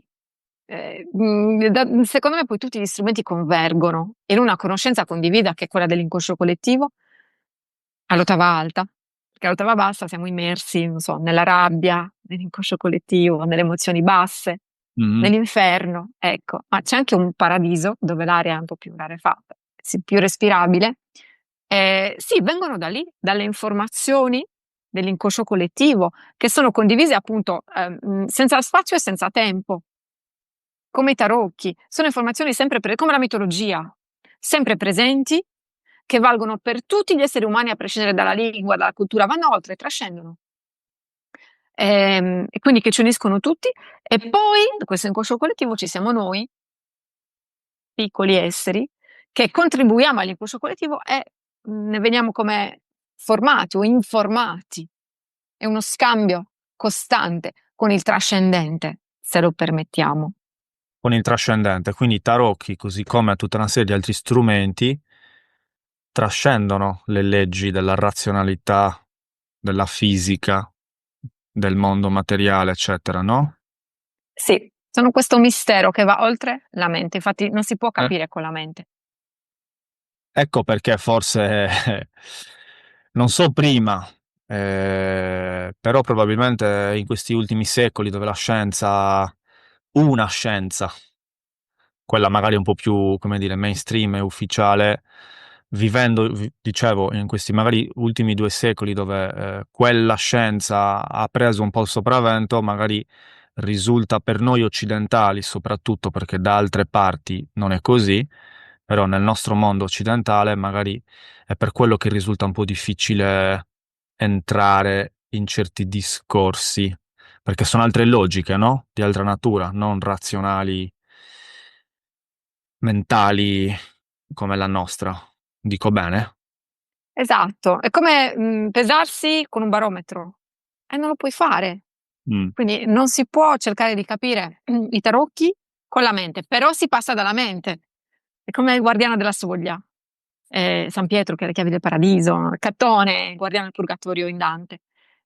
Secondo me poi tutti gli strumenti convergono in una conoscenza condivisa che è quella dell'inconscio collettivo all'ottava alta, perché all'ottava bassa siamo immersi, non so, nella rabbia, nell'inconscio collettivo, nelle emozioni basse, Mhm. nell'inferno, ecco, ma c'è anche un paradiso dove l'aria è un po' più rarefatta, sì, più respirabile. Sì, vengono da lì, dalle informazioni dell'inconscio collettivo, che sono condivise appunto senza spazio e senza tempo, come i tarocchi. Sono informazioni sempre come la mitologia, sempre presenti, che valgono per tutti gli esseri umani, a prescindere dalla lingua, dalla cultura, vanno oltre, trascendono. E quindi che ci uniscono tutti, e poi in questo inconscio collettivo ci siamo noi, piccoli esseri, che contribuiamo all'inconscio collettivo e ne veniamo come formati o informati. È uno scambio costante con il trascendente, se lo permettiamo. Con il trascendente, quindi i tarocchi, così come tutta una serie di altri strumenti, trascendono le leggi della razionalità, della fisica, del mondo materiale, eccetera, no? Sì, sono questo mistero che va oltre la mente, infatti non si può Eh, capire con la mente. Ecco perché forse, non so prima, Però probabilmente in questi ultimi secoli dove una scienza, quella magari un po' più, come dire, mainstream e ufficiale, dicevo, in questi magari ultimi 2 secoli dove quella scienza ha preso un po' il sopravvento, magari risulta per noi occidentali, soprattutto perché da altre parti non è così, però nel nostro mondo occidentale magari è per quello che risulta un po' difficile entrare in certi discorsi, perché sono altre logiche, no? Di altra natura, non razionali, mentali come la nostra. Dico bene? Esatto, è come pesarsi con un barometro e non lo puoi fare. Mm. Quindi non si può cercare di capire i tarocchi con la mente, però si passa dalla mente. È come il guardiano della soglia, San Pietro che ha le chiavi del paradiso, Cattone, il guardiano del purgatorio in Dante.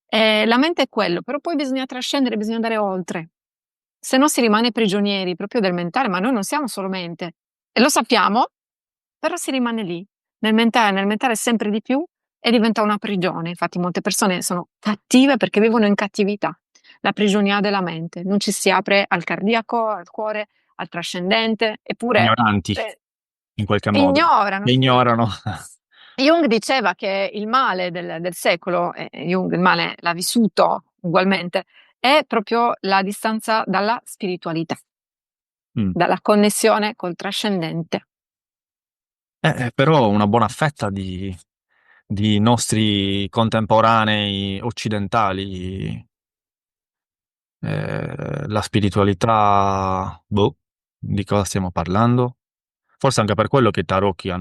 La mente è quello, però poi bisogna trascendere, bisogna andare oltre. Se no si rimane prigionieri proprio del mentale, ma noi non siamo solo mente. E lo sappiamo, però si rimane lì, nel mentale sempre di più e diventa una prigione. Infatti molte persone sono cattive perché vivono in cattività, la prigionia della mente, non ci si apre al cardiaco, al cuore, al trascendente, eppure Ignoranti, eh, in qualche modo. ignorano. E ignorano. Jung diceva che il male del secolo, e Jung il male l'ha vissuto ugualmente, è proprio la distanza dalla spiritualità, Mm. dalla connessione col trascendente. Però una buona fetta di nostri contemporanei occidentali, la spiritualità, boh, di cosa stiamo parlando? Forse anche per quello che i tarocchi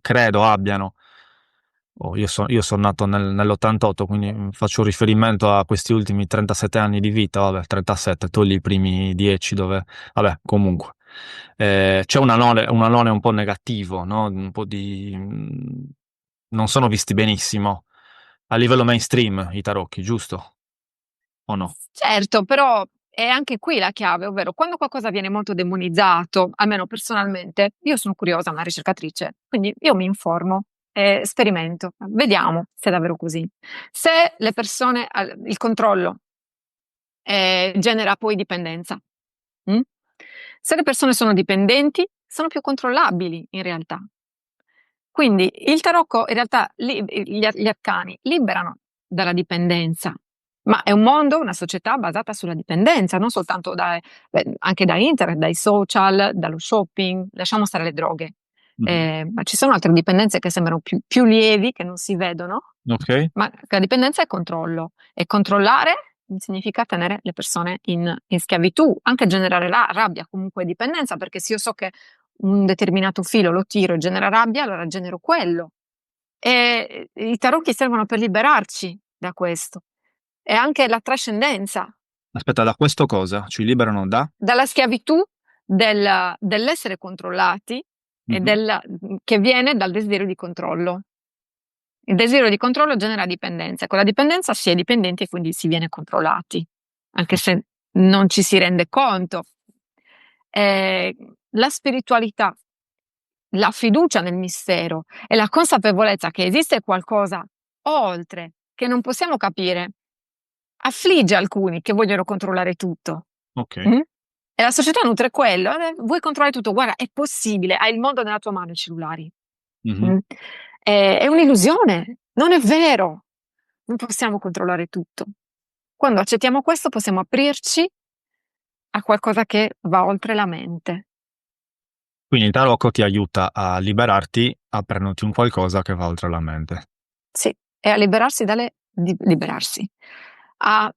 credo abbiano. Io sono nato nell'88, quindi faccio riferimento a questi ultimi 37 anni di vita, vabbè, 37, togli i primi 10 dove, vabbè, comunque. C'è un alone un po' negativo, no? Un po' non sono visti benissimo a livello mainstream i tarocchi, giusto? O no? Certo, però è anche qui la chiave, ovvero quando qualcosa viene molto demonizzato, almeno personalmente, io sono curiosa, una ricercatrice, quindi io mi informo e sperimento, vediamo se è davvero così. Se le persone, il controllo genera poi dipendenza. Mm? Se le persone sono dipendenti, sono più controllabili in realtà. Quindi il tarocco, in realtà, gli arcani liberano dalla dipendenza, ma è un mondo, una società basata sulla dipendenza, non soltanto anche da internet, dai social, dallo shopping, lasciamo stare le droghe. Mhm. Ma ci sono altre dipendenze che sembrano più lievi, che non si vedono, Ok? ma la dipendenza è controllo. E controllare significa tenere le persone in schiavitù, anche generare la rabbia, comunque dipendenza, perché se io so che un determinato filo lo tiro e genera rabbia, allora genero quello. E i tarocchi servono per liberarci da questo. E anche la trascendenza, Aspetta, da questo cosa? Ci liberano da? dalla schiavitù dell'essere controllati e Mhm. che viene dal desiderio di controllo. Il desiderio di controllo genera dipendenza. Con la dipendenza si è dipendenti e quindi si viene controllati, anche se non ci si rende conto. La spiritualità, la fiducia nel mistero e la consapevolezza che esiste qualcosa oltre che non possiamo capire, affligge alcuni che vogliono controllare tutto. Ok. Mm? E la società nutre quello. Vuoi controllare tutto? Guarda, è possibile, hai il mondo nella tua mano, i cellulari. Mhm. Mm? È un'illusione, non è vero. Non possiamo controllare tutto. Quando accettiamo questo, possiamo aprirci a qualcosa che va oltre la mente. Quindi il tarocco ti aiuta a liberarti aprendoti un qualcosa che va oltre la mente. Sì, e a liberarsi liberarsi, a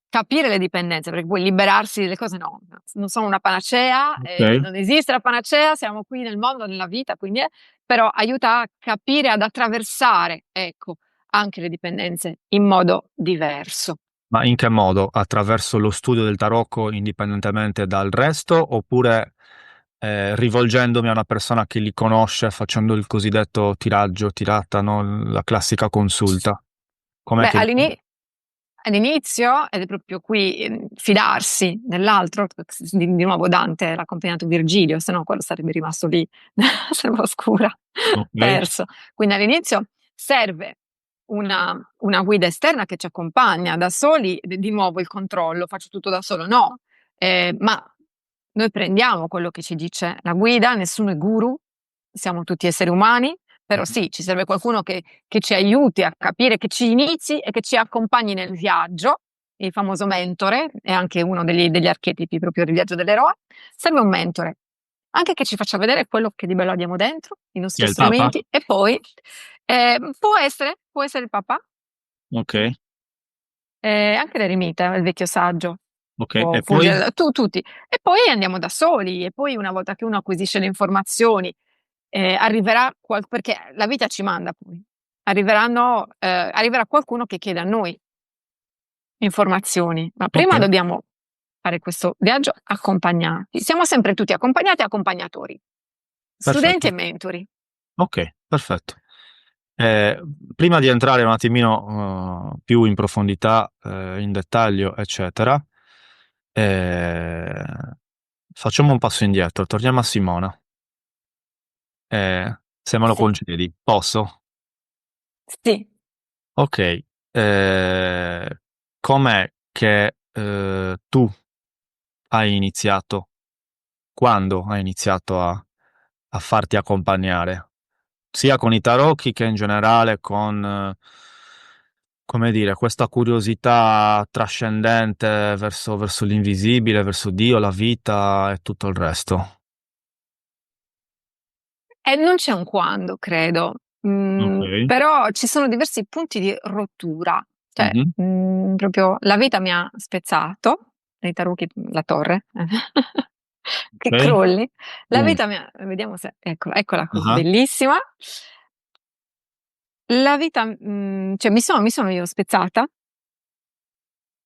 capire le dipendenze, perché poi liberarsi dalle cose no, non sono una panacea, Ok. non esiste la panacea, siamo qui nel mondo, nella vita, quindi però aiuta a capire, ad attraversare, ecco, anche le dipendenze in modo diverso. Ma in che modo? Attraverso lo studio del tarocco indipendentemente dal resto, oppure rivolgendomi a una persona che li conosce, facendo il cosiddetto tiraggio, tirata, no? La classica consulta. Com'è Beh, che... all'inizio, ed è proprio qui, fidarsi dell'altro, di nuovo Dante l'ha accompagnato Virgilio, se no quello sarebbe rimasto lì, selva oscura, Ok. perso. Quindi all'inizio serve una guida esterna che ci accompagna. Da soli, di nuovo il controllo, faccio tutto da solo, no. Ma noi prendiamo quello che ci dice la guida, nessuno è guru, siamo tutti esseri umani, però sì, ci serve qualcuno che ci aiuti a capire, che ci inizi e che ci accompagni nel viaggio. Il famoso mentore è anche uno degli archetipi proprio del viaggio dell'eroe. Serve un mentore, anche che ci faccia vedere quello che di bello abbiamo dentro, i Chi è nostri il Papa? strumenti, e poi può essere il Papa, Ok, anche l'eremita, il vecchio saggio, ok. può E poi? fungere, tutti. E poi andiamo da soli, e poi una volta che uno acquisisce le informazioni, arriverà perché la vita ci manda poi. Arriverà qualcuno che chiede a noi informazioni, ma Ok, prima dobbiamo fare questo viaggio accompagnati. Siamo sempre tutti accompagnati e accompagnatori, studenti perfetto. e mentori. Ok, perfetto. Eh, Prima di entrare un attimino più in profondità, in dettaglio, eccetera, eh, facciamo un passo indietro, torniamo a Simona. Se me lo Sì, concedi, posso? sì. Ok, com'è che tu hai iniziato? Quando hai iniziato a farti accompagnare? Sia con i tarocchi che in generale con, come dire, questa curiosità trascendente verso l'invisibile, verso Dio, la vita e tutto il resto. E non c'è un quando, credo. Ok. Però ci sono diversi punti di rottura. Cioè, Mhm. proprio la vita mi ha spezzato, nei tarocchi la torre, che Ok. crolli. La Boom. vita vediamo se, eccola qui, Ah. bellissima. La vita, cioè mi sono io spezzata,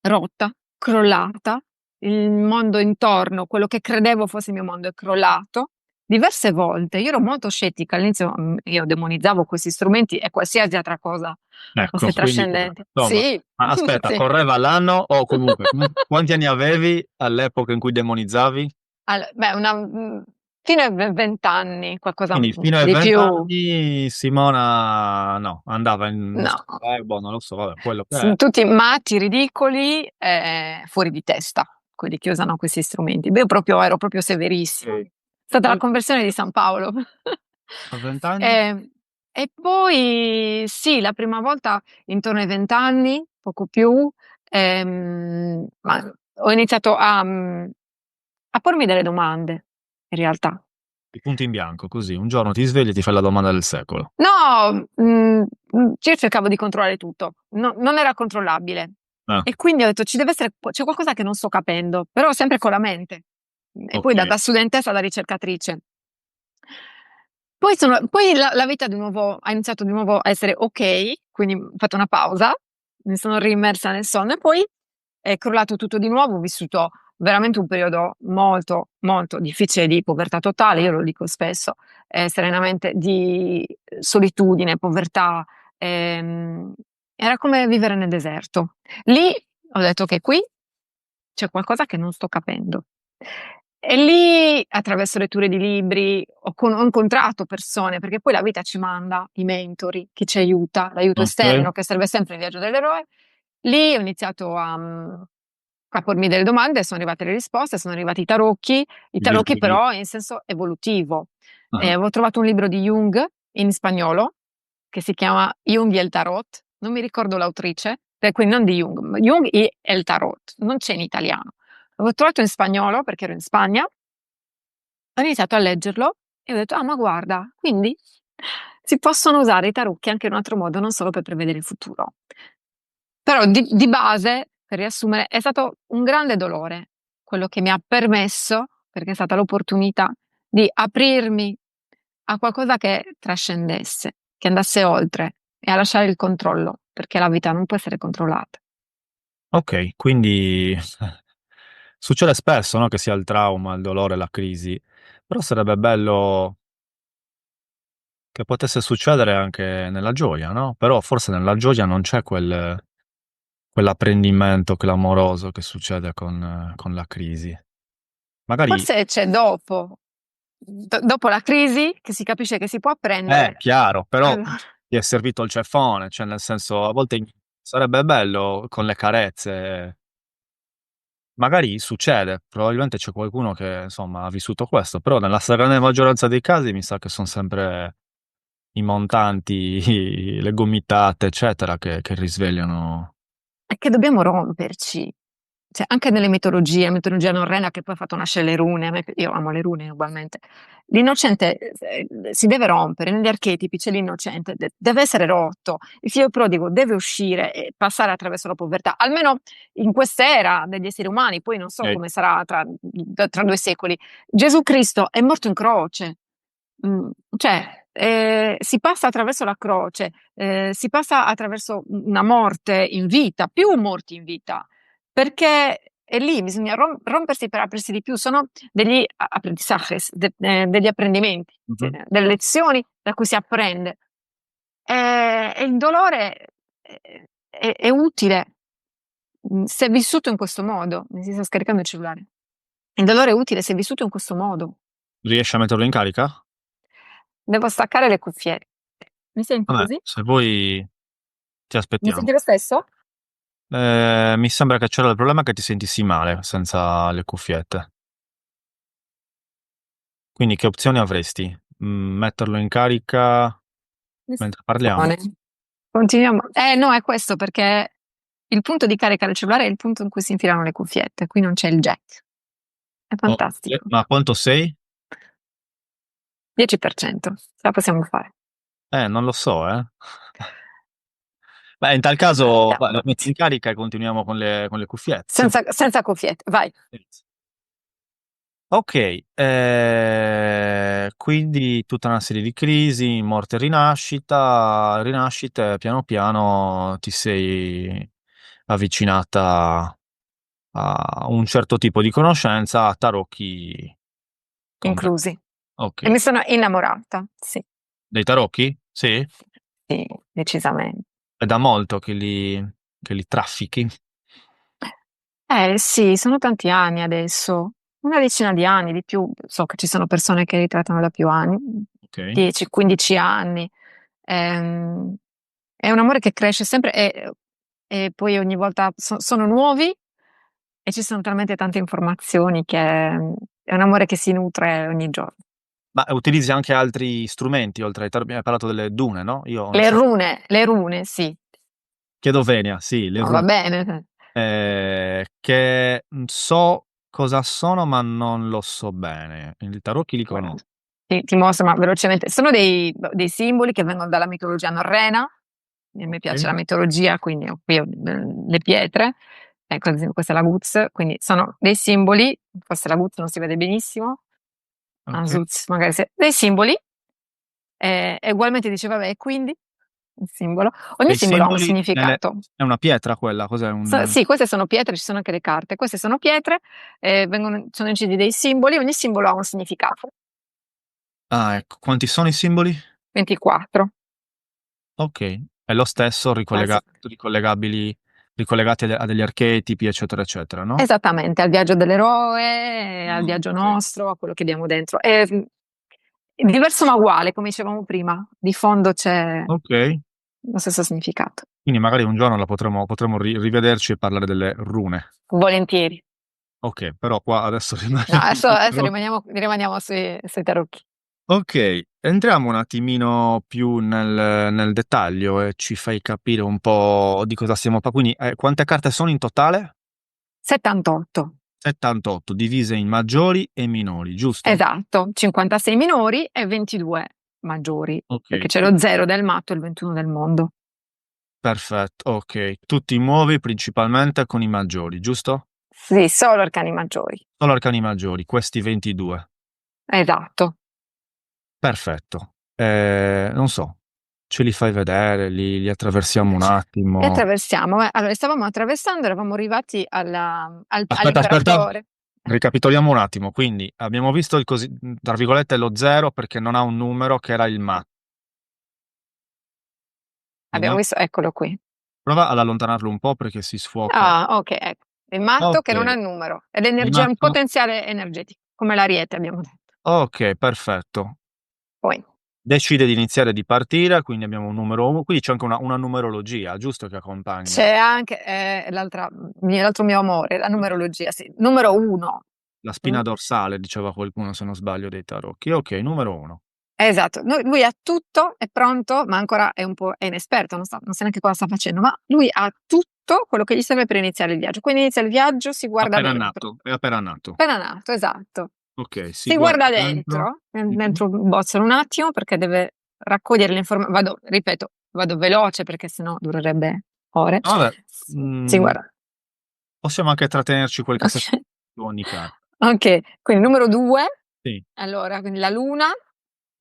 rotta, crollata, il mondo intorno, quello che credevo fosse il mio mondo è crollato. Diverse volte, io ero molto scettica, all'inizio io demonizzavo questi strumenti e qualsiasi altra cosa Ecco, fosse quindi, trascendente. insomma, Sì, ma aspetta, sì. correva l'anno o comunque, quanti anni avevi all'epoca in cui demonizzavi? Beh, fino ai 20 anni, qualcosa Quindi fino ai di 20 più, anni Simona, no, andava in no. boh, non lo so, vabbè, quello che è. Tutti matti, ridicoli, fuori di testa, quelli che usano questi strumenti. Beh, io ero proprio severissima. Ok. È stata la Poi conversione di San Paolo. a 20 anni? E poi sì, la prima volta intorno ai 20 anni, poco più, ma ho iniziato a pormi delle domande, in realtà. I punti in bianco, così, un giorno ti svegli e ti fai la domanda del secolo. No, io cercavo di controllare tutto, non era controllabile. Ah, E quindi ho detto c'è qualcosa che non sto capendo, però sempre con la mente. E poi ok. da studentessa, da ricercatrice. Poi la vita di nuovo ha iniziato di nuovo a essere ok, quindi ho fatto una pausa, mi sono riimmersa nel sonno e poi è crollato tutto di nuovo, ho vissuto veramente un periodo molto, molto difficile di povertà totale, io lo dico spesso, serenamente, di solitudine, povertà, era come vivere nel deserto. Lì ho detto che qui c'è qualcosa che non sto capendo. E lì, attraverso letture di libri, ho incontrato persone, perché poi la vita ci manda i mentori, chi ci aiuta, l'aiuto Ok. esterno che serve sempre nel viaggio dell'eroe. Lì ho iniziato a pormi delle domande, sono arrivate le risposte, sono arrivati i I libri tarocchi di... però in senso evolutivo. Ah, Avevo trovato un libro di Jung in spagnolo che si chiama Jung e il Tarot, non mi ricordo l'autrice, quindi non di Jung, ma Jung e il Tarot, non c'è in italiano. L'avevo trovato in spagnolo perché ero in Spagna, ho iniziato a leggerlo e ho detto, ah ma guarda, quindi si possono usare i tarocchi anche in un altro modo, non solo per prevedere il futuro. Però di base, per riassumere, è stato un grande dolore quello che mi ha permesso, perché è stata l'opportunità, di aprirmi a qualcosa che trascendesse, che andasse oltre e a lasciare il controllo, perché la vita non può essere controllata. ok, quindi succede spesso, no, che sia il trauma, il dolore, la crisi, però sarebbe bello che potesse succedere anche nella gioia, no? Però forse nella gioia non c'è quell'apprendimento clamoroso che succede con la crisi. Magari Forse c'è dopo, dopo la crisi, che si capisce che si può è apprendere. chiaro, però Allora. ti è servito il ceffone, cioè nel senso, a volte sarebbe bello con le carezze. Magari succede, probabilmente c'è qualcuno che insomma ha vissuto questo, però nella stragrande maggioranza dei casi mi sa che sono sempre i montanti, le gomitate, eccetera, che risvegliano. È che dobbiamo romperci. Cioè, anche nelle mitologie, la mitologia norrena che poi ha fatto nascere le rune, io amo le rune ugualmente. L'innocente si deve rompere, negli archetipi c'è l'innocente, deve essere rotto, il figlio prodigo deve uscire e passare attraverso la povertà, almeno in quest'era degli esseri umani, poi non so Ok. come sarà tra 2 secoli. Gesù Cristo è morto in croce. Cioè, si passa attraverso la croce, si passa attraverso una morte in vita, più morti in vita, perché è lì, bisogna rompersi per aprirsi di più, sono degli aprendizajes, degli apprendimenti, Mhm. delle lezioni da cui si apprende. E il dolore è utile, se vissuto in questo modo. Mi si sta scaricando il cellulare. Il dolore è utile se vissuto in questo modo. Riesci a metterlo in carica? Devo staccare le cuffiette. Mi senti Vabbè, così? se vuoi ti Mi aspettiamo. senti lo stesso? Mi sembra che c'era il problema che ti sentissi male senza le cuffiette. Quindi che opzioni avresti? Metterlo in carica mentre parliamo? Buone. Continuiamo. No, è questo perché il punto di carica del cellulare è il punto in cui si infilano le cuffiette, qui non c'è il jack. È Ok. fantastico. Ma quanto sei? 10%, ce la possiamo fare. Non lo so, eh. Beh, in tal caso, Andiamo lo metti avanti. in carica e continuiamo con le cuffiette. Senza cuffiette, vai. Ok, quindi tutta una serie di crisi, morte e rinascita, rinascite, piano piano ti sei avvicinata a un certo tipo di conoscenza, tarocchi compresi. Inclusi. Ok, E mi sono innamorata, sì, dei tarocchi? Sì? sì, decisamente. È da molto che li traffichi. Sì, sono tanti anni adesso, una decina di anni di più. So che ci sono persone che li trattano da più anni, Ok, 10, 15 anni. Ehm, è un amore che cresce sempre e poi ogni volta sono nuovi e ci sono talmente tante informazioni che è un amore che si nutre ogni giorno. ma utilizzi anche altri strumenti oltre ai tarocchi? Hai parlato delle dune, no? Io onestamente Le rune, sì, chiedo venia, sì, le no, va rune. bene. Che so cosa sono, ma non lo so bene. I tarocchi li Guarda, conosco. ti mostro ma velocemente. Sono dei simboli che vengono dalla mitologia norrena. A me piace Ok, la mitologia, quindi qui ho le pietre. Ecco, ad esempio, questa è la Guz, quindi sono dei simboli. Forse la Guz non si vede benissimo. ok. Azuz, magari dei simboli. E ugualmente dice, vabbè, e quindi il simbolo. Ogni Dei simbolo ha un simboli significato. è una pietra quella, cos'è un... Sì, queste sono pietre, ci sono anche le carte. Queste sono pietre, sono incisi dei simboli, ogni simbolo ha un significato. Ah, ecco, quanti sono i simboli? 24. Ok, è lo stesso, Quasi. ricollegabili, ricollegati a degli archetipi, eccetera, eccetera, no? Esattamente, al viaggio dell'eroe, al Ah, viaggio ok. nostro, a quello che abbiamo dentro. È diverso ma uguale, come dicevamo prima. Di fondo c'è Ok, lo stesso significato. quindi magari un giorno potremo rivederci e parlare delle rune. Volentieri. Ok, però qua adesso No, rimaniamo adesso rimaniamo sui tarocchi. Ok, entriamo un attimino più nel dettaglio e ci fai capire un po' di cosa stiamo parlando. Quindi, quante carte sono in totale? 78. 78, divise in maggiori e minori, giusto? Esatto, 56 minori e 22 maggiori, Ok, perché c'è lo 0 del matto e il 21 del mondo. perfetto, ok. Tutti muovi principalmente con i maggiori, giusto? Sì, solo arcani maggiori. Solo arcani maggiori, questi 22. Esatto. Perfetto. Non so, ce li fai vedere, li attraversiamo un E attimo. attraversiamo. Allora, stavamo attraversando, eravamo arrivati Aspetta, aspetta, all'imperatore. ricapitoliamo un attimo. Quindi abbiamo visto il così, tra virgolette, lo zero perché non ha un numero che era il ma. Abbiamo Vediamo. visto, eccolo qui. Prova ad allontanarlo un po' perché si sfuoca. Ah, ok, ecco. Il matto Ok, che non ha il numero, è il l'energia, un matto. potenziale energetico, come l'ariete abbiamo detto. Ok, perfetto. Poi. decide di iniziare di partire, quindi abbiamo un numero 1, quindi c'è anche una numerologia, giusto, che accompagna? C'è anche l'altro mio amore, la numerologia, sì. Numero 1. La spina dorsale, diceva qualcuno, se non sbaglio, dei tarocchi. Ok, numero 1. Esatto, lui ha tutto, è pronto, ma ancora è inesperto, non sa neanche cosa sta facendo, ma lui ha tutto quello che gli serve per iniziare il viaggio. Quindi inizia il viaggio, si guarda Appena dentro. nato, è appena nato. Appena nato, esatto. Ok, si Si guarda guarda dentro. dentro, Mhm. dentro il bozzolo un attimo perché deve raccogliere le informazioni. Ripeto, vado veloce perché sennò durerebbe ore. Vabbè, Si guarda. possiamo anche trattenerci qualche secondo Ok. su ogni carta. Ok, quindi numero 2, Sì. allora, quindi la luna,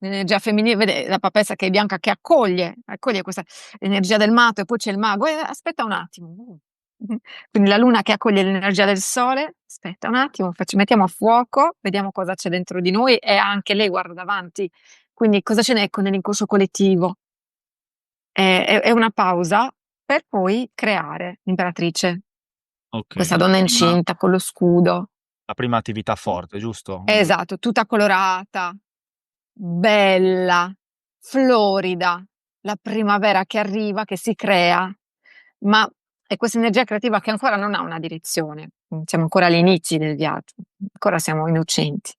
l'energia femminile, vede la papessa che è bianca che accoglie questa energia del mato e poi c'è il mago. Aspetta un attimo. Quindi la luna che accoglie l'energia del sole, aspetta un attimo, mettiamo a fuoco, vediamo cosa c'è dentro di noi e anche lei guarda davanti. Quindi cosa ce n'è nell'inconscio collettivo? È una pausa per poi creare l'imperatrice, Ok, questa donna incinta con lo scudo. la prima attività forte, giusto? Esatto, tutta colorata, bella, florida, la primavera che arriva, che si crea, ma è questa energia creativa che ancora non ha una direzione. Siamo ancora agli inizi del viaggio, ancora siamo innocenti.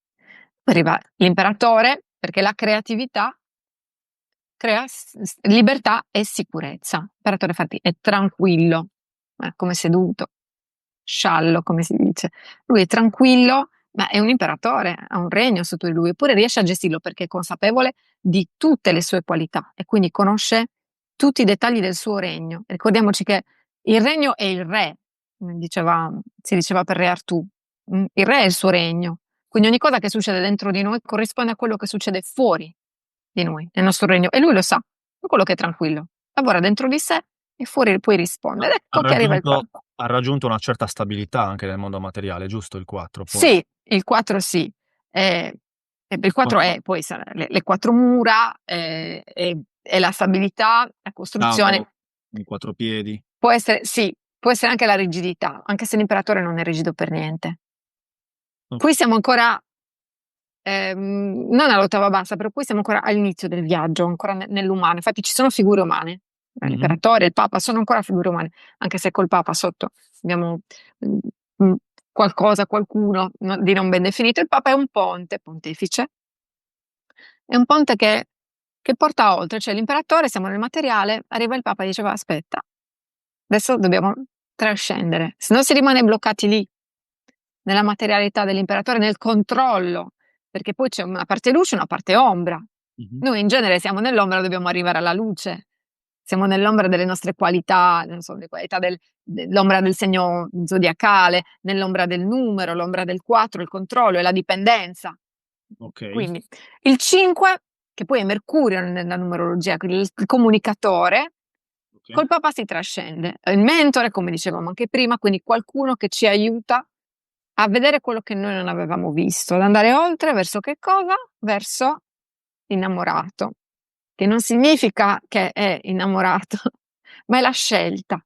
Poi arriva l'imperatore, perché la creatività crea libertà e sicurezza. L'imperatore infatti è tranquillo, come seduto, sciallo, come si dice. Lui è tranquillo, ma è un imperatore, ha un regno sotto di lui, eppure riesce a gestirlo perché è consapevole di tutte le sue qualità e quindi conosce tutti i dettagli del suo regno. Ricordiamoci che il regno è il re, si diceva per Re Artù. Il re è il suo regno, quindi ogni cosa che succede dentro di noi corrisponde a quello che succede fuori di noi, nel nostro regno, e lui lo sa, è quello che è tranquillo, lavora dentro di sé e fuori poi risponde. Ed Ha ecco che arriva il raggiunto, Papa. ha raggiunto una certa stabilità anche nel mondo materiale, giusto il 4 poi? Sì, il 4 sì. Il 4 Ok. è poi le quattro mura, è la stabilità, la Tavolo, costruzione. in 4 piedi. Può essere, sì, può essere anche la rigidità, anche se l'imperatore non è rigido per niente. Ok. Qui siamo ancora, non all'ottava bassa, però qui siamo ancora all'inizio del viaggio, ancora nell'umano. Infatti ci sono figure umane. Mhm. L'imperatore, il Papa sono ancora figure umane, anche se col Papa sotto abbiamo mm, mm, qualcuno di non ben definito. Il Papa è un pontefice, è un ponte che porta oltre, cioè l'imperatore, siamo nel materiale, arriva il Papa e diceva aspetta, adesso dobbiamo trascendere, se no si rimane bloccati lì, nella materialità dell'imperatore, nel controllo, perché poi c'è una parte luce e una parte ombra. Mhm. Noi in genere siamo nell'ombra, dobbiamo arrivare alla luce, siamo nell'ombra delle nostre qualità, non so, le qualità dell'ombra del segno zodiacale, nell'ombra del numero, l'ombra del 4, il controllo e la dipendenza. Ok. Quindi il 5, che poi è Mercurio nella numerologia, quindi il comunicatore, Ok. col Papa si trascende. Il mentore, come dicevamo anche prima, quindi qualcuno che ci aiuta a vedere quello che noi non avevamo visto, ad andare oltre verso che cosa? Verso l'innamorato, che non significa che è innamorato, ma è la scelta.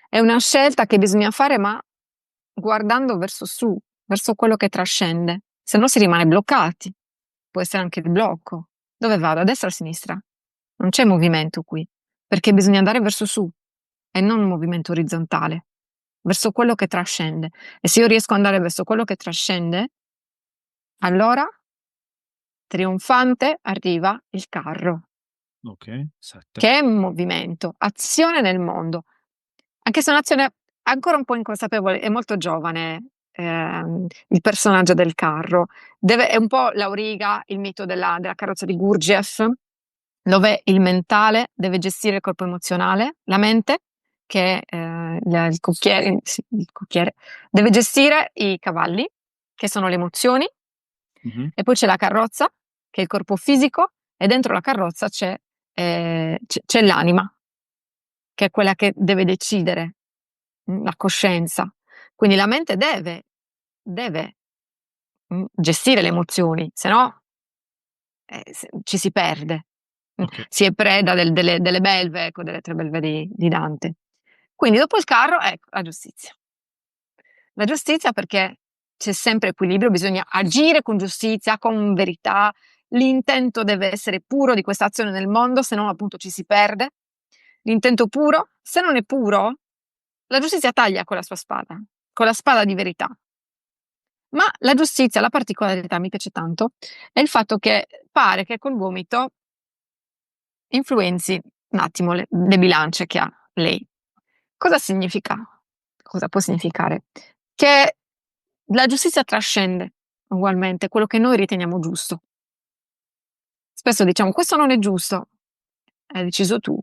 È una scelta che bisogna fare, ma guardando verso su, verso quello che trascende, se no si rimane bloccati. Può essere anche il blocco. Dove vado? A destra o a sinistra? Non c'è movimento qui, perché bisogna andare verso su e non un movimento orizzontale, verso quello che trascende. E se io riesco ad andare verso quello che trascende, allora trionfante arriva il carro, Ok. 7. che è movimento, azione nel mondo. Anche se è un'azione ancora un po' inconsapevole, è molto giovane il personaggio del carro. È un po' l'Auriga, il mito della carrozza di Gurdjieff, dove il mentale deve gestire il corpo emozionale, la mente, che è il cocchiere, sì, il cocchiere, deve gestire i cavalli, che sono le emozioni, Mhm. e poi c'è la carrozza, che è il corpo fisico, e dentro la carrozza c'è l'anima, che è quella che deve decidere, la coscienza. Quindi la mente deve gestire le emozioni, se no ci si perde. Ok. Si è preda delle belve, ecco, delle tre belve di Dante. Quindi dopo il carro, ecco, la giustizia. La giustizia perché c'è sempre equilibrio, bisogna agire con giustizia, con verità. l'intento deve essere puro di questa azione nel mondo, se no appunto ci si perde. L'intento puro, se non è puro, la giustizia taglia con la sua spada, con la spada di verità. Ma la giustizia, la particolarità, mi piace tanto, è il fatto che pare che col gomito influenzi un attimo le bilance che ha lei. Cosa significa? Cosa può significare? Che la giustizia trascende ugualmente quello che noi riteniamo giusto. Spesso diciamo questo non è giusto, hai deciso tu.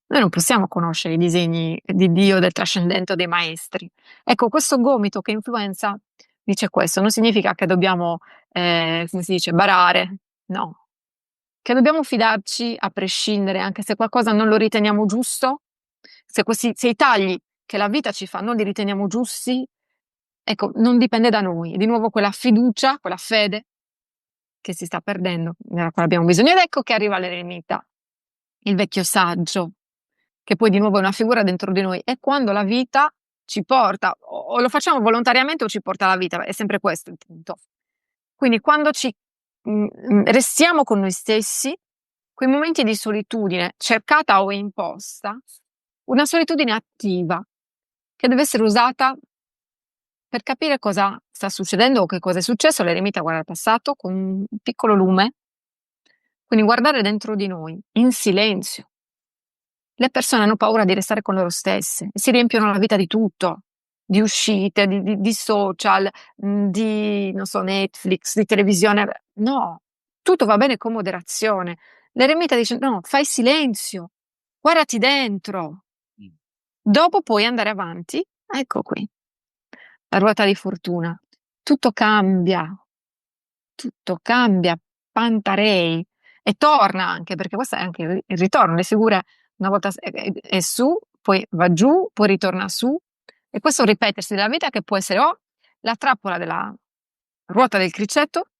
Noi non possiamo conoscere i disegni di Dio, del trascendente o dei maestri. Ecco, questo gomito che influenza dice questo, non significa che dobbiamo, come si dice, barare, no. Che dobbiamo fidarci a prescindere, anche se qualcosa non lo riteniamo giusto, se i tagli che la vita ci fa non li riteniamo giusti, ecco, non dipende da noi. Di nuovo quella fiducia, quella fede che si sta perdendo, nella quale abbiamo bisogno. Ed ecco che arriva l'eremita, il vecchio saggio, che poi di nuovo è una figura dentro di noi. È quando la vita ci porta, o lo facciamo volontariamente o ci porta la vita, è sempre questo il punto. Quindi quando restiamo con noi stessi, quei momenti di solitudine, cercata o imposta, una solitudine attiva, che deve essere usata per capire cosa sta succedendo o che cosa è successo. L'eremita guarda il passato con un piccolo lume, quindi guardare dentro di noi, in silenzio. Le persone hanno paura di restare con loro stesse e si riempiono la vita di tutto, di uscite, di social, di, non so, Netflix, di televisione. No, tutto va bene con moderazione. L'eremita dice, no, fai silenzio, guardati dentro. Dopo puoi andare avanti. Ecco qui, la ruota di fortuna. Tutto cambia, Pantarei. E torna anche, perché questo è anche il ritorno. Le figure una volta è su, poi va giù, poi ritorna su. E questo ripetersi della vita che può essere o la trappola della ruota del criceto,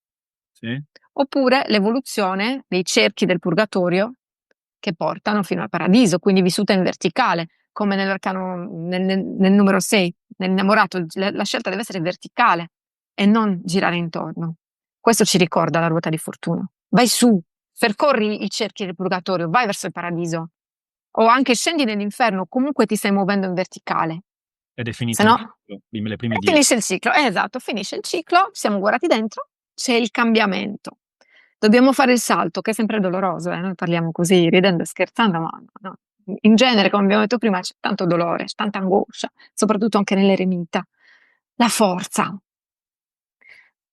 Sì. oppure l'evoluzione dei cerchi del purgatorio che portano fino al paradiso, quindi vissuta in verticale, come nell'arcano, nel numero 6, nell'innamorato, la scelta deve essere verticale e non girare intorno. Questo ci ricorda la ruota di fortuna. Vai su, percorri i cerchi del purgatorio, vai verso il paradiso. O anche scendi nell'inferno, comunque ti stai muovendo in verticale. Ed è finito Se il no, ciclo, le prime e 10. finisce il ciclo. Esatto, finisce il ciclo, siamo guardati dentro, c'è il cambiamento. Dobbiamo fare il salto, che è sempre doloroso, noi parliamo così, ridendo e scherzando, ma no. In genere, come abbiamo detto prima, c'è tanto dolore, c'è tanta angoscia, soprattutto anche nell'eremita. La forza.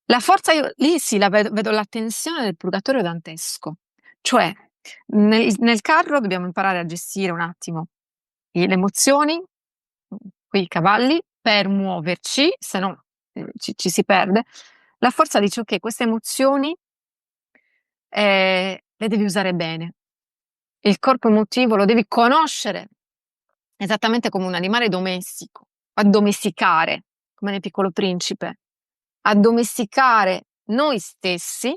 La forza, io lì sì, vedo la tensione del purgatorio dantesco. Cioè, nel carro dobbiamo imparare a gestire un attimo le emozioni, quei cavalli, per muoverci, se no ci si perde. La forza dice, ok, queste emozioni le devi usare bene. Il corpo emotivo lo devi conoscere, esattamente come un animale domestico, addomesticare, come nel Piccolo Principe, addomesticare noi stessi,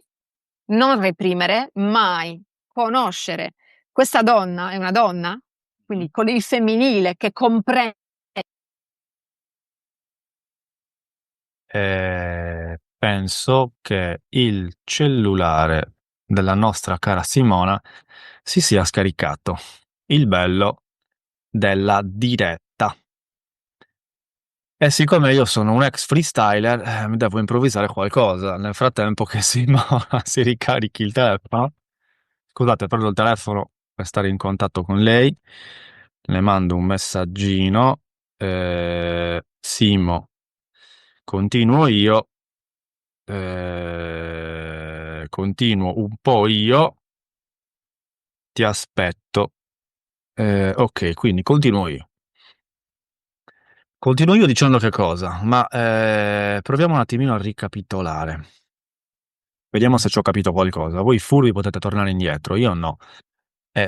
non reprimere mai, conoscere. Questa donna è una donna, quindi con il femminile che comprende. Penso che il cellulare della nostra cara Simona si sia scaricato. Il bello della diretta. E siccome io sono un ex freestyler, mi devo improvvisare qualcosa. Nel frattempo che Simona si ricarichi il telefono. Scusate, prendo il telefono per stare in contatto con lei. Le mando un messaggino. Simo, continuo io. Continuo un po' io. Ti aspetto. Ok, quindi continuo io. Continuo io dicendo che cosa? Ma proviamo un attimino a ricapitolare. Vediamo se ci ho capito qualcosa. Voi furbi potete tornare indietro, io no.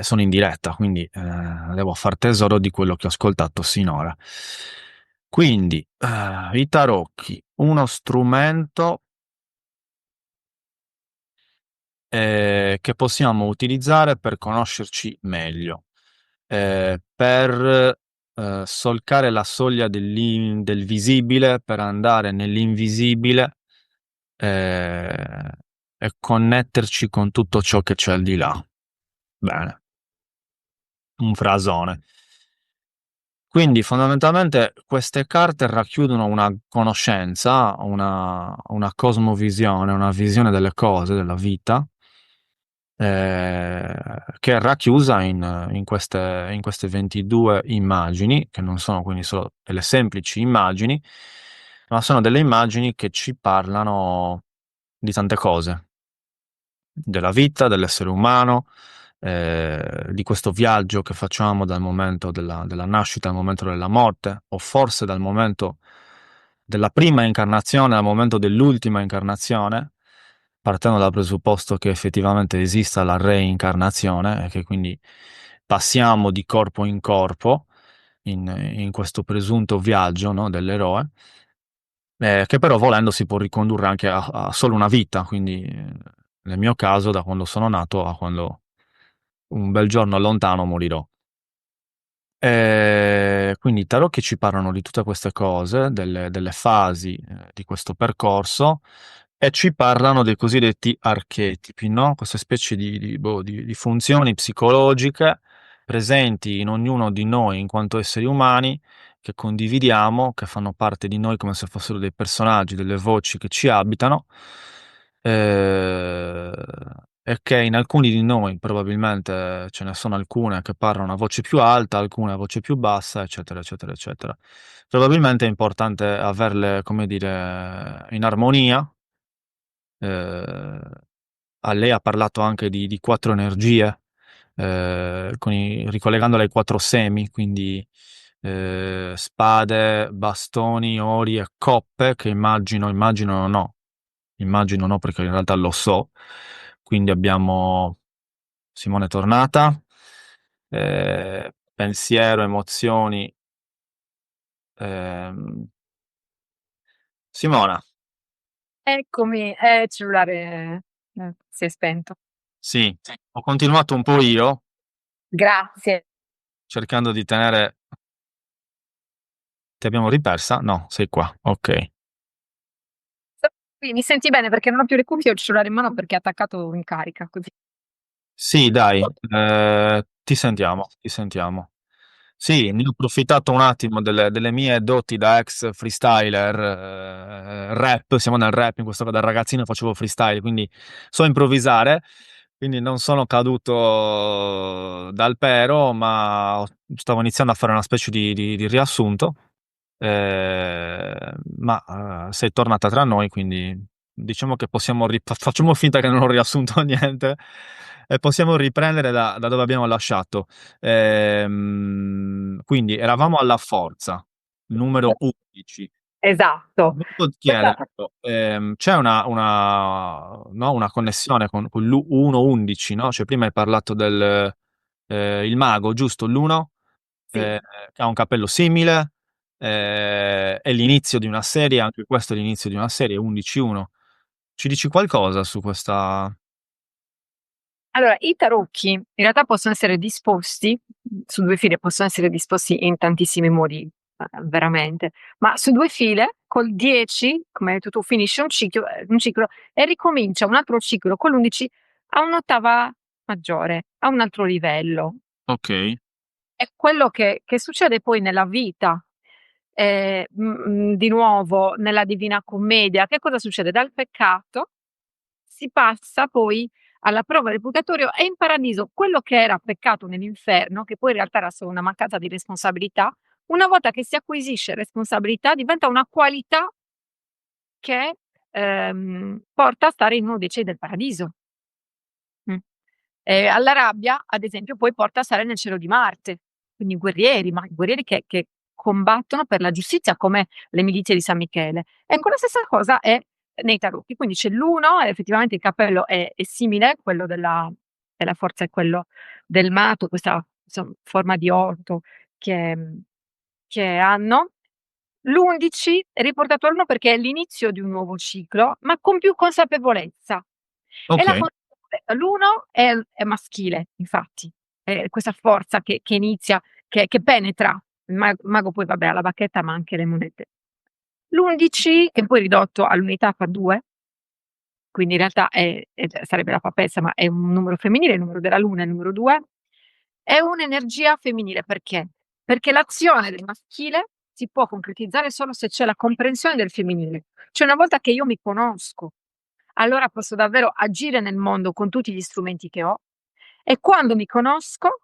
Sono in diretta, quindi devo far tesoro di quello che ho ascoltato sinora. Quindi, i tarocchi, uno strumento che possiamo utilizzare per conoscerci meglio, per solcare la soglia del visibile, per andare nell'invisibile, e connetterci con tutto ciò che c'è al di là. Bene, un frasone. Quindi fondamentalmente queste carte racchiudono una conoscenza, una cosmovisione, una visione delle cose, della vita, che è racchiusa in queste 22 immagini, che non sono quindi solo delle semplici immagini, ma sono delle immagini che ci parlano di tante cose, della vita, dell'essere umano, di questo viaggio che facciamo dal momento della nascita al momento della morte, o forse dal momento della prima incarnazione al momento dell'ultima incarnazione, partendo dal presupposto che effettivamente esista la reincarnazione e che quindi passiamo di corpo in corpo in questo presunto viaggio, no, dell'eroe, che però volendo si può ricondurre anche a solo una vita, quindi nel mio caso da quando sono nato a quando un bel giorno lontano morirò. Quindi i tarocchi ci parlano di tutte queste cose, delle fasi di questo percorso, e ci parlano dei cosiddetti archetipi, no? Queste specie di funzioni psicologiche presenti in ognuno di noi in quanto esseri umani, che condividiamo, che fanno parte di noi come se fossero dei personaggi, delle voci che ci abitano, eh, e che in alcuni di noi probabilmente ce ne sono alcune che parlano a voce più alta, alcune a voce più bassa, eccetera, eccetera, eccetera. Probabilmente è importante averle, come dire, in armonia. Eh, a lei ha parlato anche di quattro energie, ricollegandole ai quattro semi, quindi spade, bastoni, ori e coppe, che immagino no perché in realtà lo so. Quindi abbiamo Simone Tornata, pensiero, emozioni. ehm, Simona, Eccomi, il cellulare si è spento. sì, ho continuato un po' io, Grazie. cercando di tenere. Ti abbiamo ripersa? No, sei qua, ok. Qui mi senti bene perché non ho più le cuffie, ho il cellulare in mano perché è attaccato in carica, così. Sì, dai, ti sentiamo, ti sentiamo. Sì, ne ho approfittato un attimo delle mie doti da ex freestyler, rap, siamo nel rap, in questo caso da ragazzino facevo freestyle, quindi so improvvisare, quindi non sono caduto dal pero, ma stavo iniziando a fare una specie di riassunto, ma sei tornata tra noi, quindi diciamo che facciamo finta che non ho riassunto niente e possiamo riprendere da dove abbiamo lasciato. Quindi eravamo alla forza, numero 11. Esatto. Volevo Questa- chiederti, c'è no, una connessione con l'1-11, no? Cioè prima hai parlato del il mago, giusto? L'1 Sì. che ha un cappello simile, è l'inizio di una serie, anche questo è l'inizio di una serie, 11-1. Ci dici qualcosa su questa? Allora, i tarocchi in realtà possono essere disposti su due file, possono essere disposti in tantissimi modi, veramente, ma su due file col 10, come hai detto tu, finisce un ciclo e ricomincia un altro ciclo con l'11 a un'ottava maggiore, a un altro livello. Ok, È quello che succede poi nella vita. Di nuovo nella Divina Commedia, che cosa succede? Dal peccato si passa poi alla prova del purgatorio e in paradiso quello che era peccato nell'inferno, che poi in realtà era solo una mancanza di responsabilità, una volta che si acquisisce responsabilità diventa una qualità che, porta a stare in uno dei cieli del paradiso. Mh. Alla rabbia, ad esempio, poi porta a stare nel cielo di Marte, quindi guerrieri, ma guerrieri che combattono per la giustizia come le milizie di San Michele. Ecco, la stessa cosa è nei tarocchi, quindi c'è l'uno e effettivamente il cappello è simile, quello della forza è quello del mato, questa forma di orto che che hanno. L'11 è riportato all'1 perché è l'inizio di un nuovo ciclo, ma con più consapevolezza. E ok, la consapevolezza l'1 è maschile, infatti, è questa forza che inizia, che penetra. Il mago poi vabbè ha la bacchetta, ma anche le monete. L'11, che poi ridotto all'unità fa 2, quindi in realtà sarebbe la papessa, ma è un numero femminile, il numero della luna è il numero 2, è un'energia femminile. Perché? Perché l'azione del maschile si può concretizzare solo se c'è la comprensione del femminile. Cioè, una volta che io mi conosco, allora posso davvero agire nel mondo con tutti gli strumenti che ho, e quando mi conosco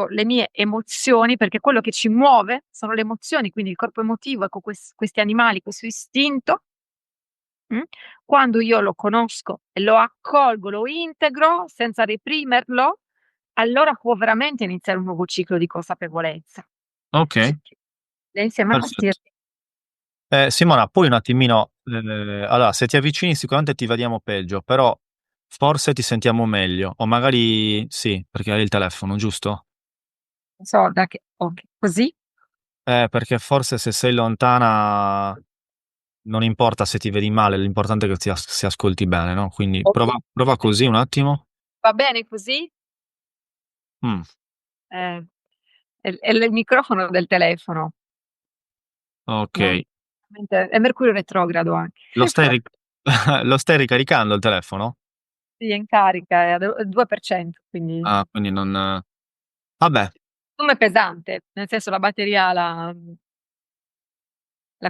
le mie emozioni, perché quello che ci muove sono le emozioni, quindi il corpo emotivo, ecco, questi animali, questo istinto. Quando io lo conosco e lo accolgo, lo integro senza reprimerlo, allora può veramente iniziare un nuovo ciclo di consapevolezza. Ok, E insieme a perfetto. gestirti. Simona, poi un attimino, allora, se ti avvicini sicuramente ti vediamo peggio, però forse ti sentiamo meglio, o magari sì, perché hai il telefono, giusto? Non so, da che okay, così? Perché forse se sei lontana non importa se ti vedi male, l'importante è che si ascolti bene, no? Quindi Okay. prova così un attimo. Va bene così? Mm, Eh, è il microfono del telefono, no, ok. mente è Mercurio retrogrado anche. Lo stai, ri- lo stai ricaricando il telefono? Sì, è in carica, è al 2%, quindi Ah, quindi non. Vabbè, insomma è pesante, nel senso la batteria la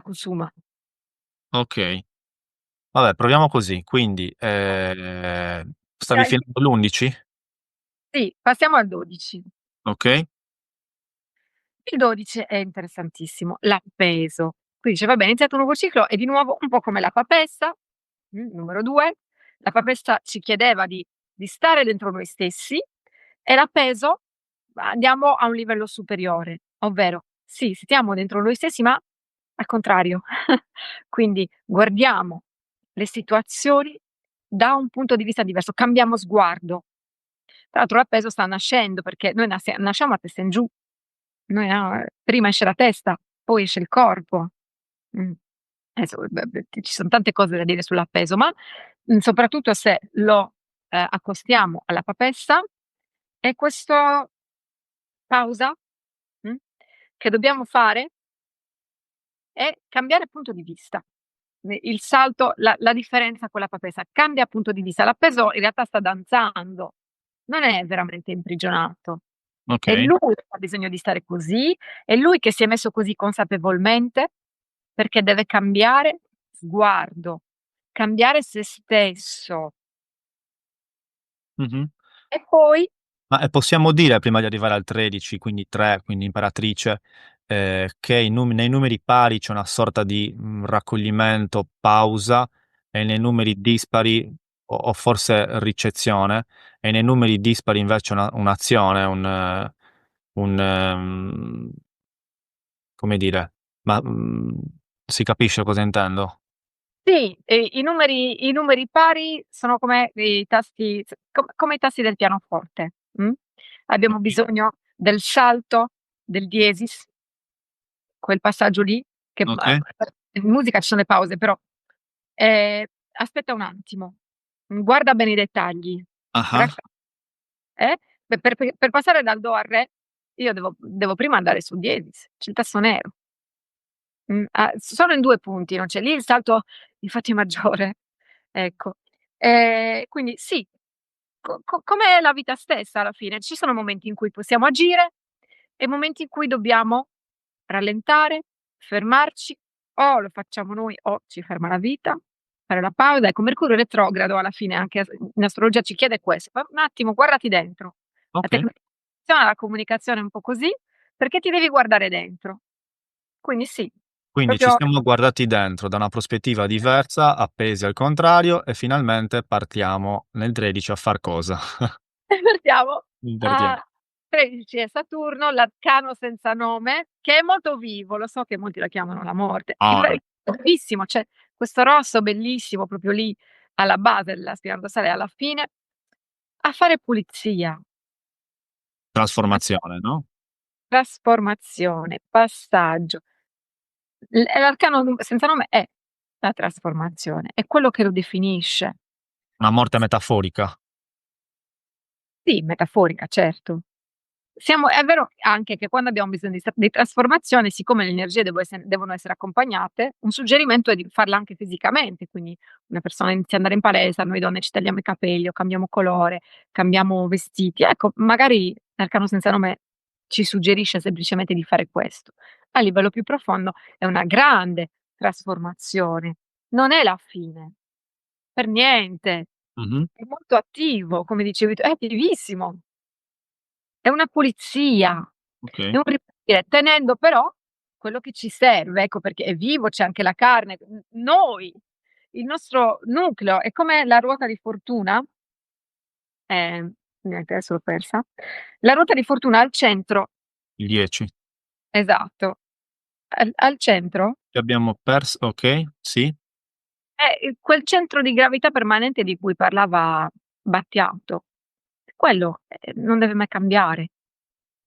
consuma. ok. Vabbè, proviamo così. Quindi, stavi Okay. finendo l'11? Sì, passiamo al 12. Ok? Il 12 è interessantissimo, l'appeso. Qui dice: "Vabbè, è iniziato un nuovo ciclo", e di nuovo un po' come la papessa, numero 2, la papessa ci chiedeva di stare dentro noi stessi, e l'appeso andiamo a un livello superiore, ovvero sì, stiamo dentro noi stessi, ma al contrario. Quindi guardiamo le situazioni da un punto di vista diverso, cambiamo sguardo. Tra l'altro l'appeso sta nascendo, perché noi nasciamo a testa in giù. Noi prima esce la testa, poi esce il corpo. Mh. Adesso ci son tante cose da dire sull'appeso, ma, soprattutto se lo, accostiamo alla papessa, è questo pausa, mh, che dobbiamo fare, è cambiare punto di vista. Il salto, la differenza con la papessa, cambia punto di vista. L'appeso in realtà sta danzando, non è veramente imprigionato. È Ok. lui che ha bisogno di stare così, è lui che si è messo così consapevolmente, perché deve cambiare sguardo, cambiare se stesso. Mhm. E poi Ma possiamo dire, prima di arrivare al 13, quindi 3, quindi imperatrice, che nei numeri pari c'è una sorta di raccoglimento, pausa, e nei numeri dispari, o forse ricezione, e nei numeri dispari invece un'azione, come dire, ma si capisce cosa intendo? sì, i numeri pari sono come i tasti, come i tasti del pianoforte, abbiamo Ok. bisogno del salto, del diesis, quel passaggio lì che Ok. in musica ci sono le pause, però, aspetta un attimo, guarda bene i dettagli, Ah, racca eh? Per passare dal do al re, io devo prima andare su diesis, c'è il tasto nero. Solo in 2 punti, non c'è lì il salto in fa maggiore, ecco. Quindi sì, come la vita stessa alla fine, ci sono momenti in cui possiamo agire e momenti in cui dobbiamo rallentare, fermarci, o lo facciamo noi o ci ferma la vita, fare la pausa. Ecco, Mercurio retrogrado alla fine anche in astrologia ci chiede questo: "Fa un attimo, guardati dentro". La ok. tecnificazione, la comunicazione è un po' così, perché ti devi guardare dentro. Quindi sì, Quindi ci proprio siamo guardati dentro da una prospettiva diversa, appesi al contrario, e finalmente partiamo nel 13 a far cosa? partiamo Partiamo. a 13 è Saturno, l'arcano senza nome, che è molto vivo, lo so che molti la chiamano la morte. In Ah, verità è bellissimo, c'è questo rosso bellissimo proprio lì alla base della spina dorsale, alla fine, a fare pulizia, a trasformazione, no? trasformazione, passaggio. L'arcano senza nome è la trasformazione, è quello che lo definisce. Una morte metaforica. Sì, metaforica, certo. è vero anche che quando abbiamo bisogno di trasformazione, siccome le energie devono essere accompagnate, un suggerimento è di farla anche fisicamente, quindi una persona inizia ad andare in palestra, noi donne ci tagliamo i capelli o cambiamo colore, cambiamo vestiti. Ecco, magari l'arcano senza nome ci suggerisce semplicemente di fare questo. A livello più profondo è una grande trasformazione, non è la fine, per niente. Mh-mh. È molto attivo, come dicevi tu, è attivissimo. È una pulizia, è Okay. un ripulire, tenendo però quello che ci serve, ecco, perché è vivo, c'è anche la carne, noi, il nostro nucleo è come la ruota di fortuna, niente adesso l'ho persa. La ruota di fortuna al centro, Il 10. esatto, al centro Che abbiamo okay, sì. è quel centro di gravità permanente di cui parlava Battiato. Quello, non deve mai cambiare.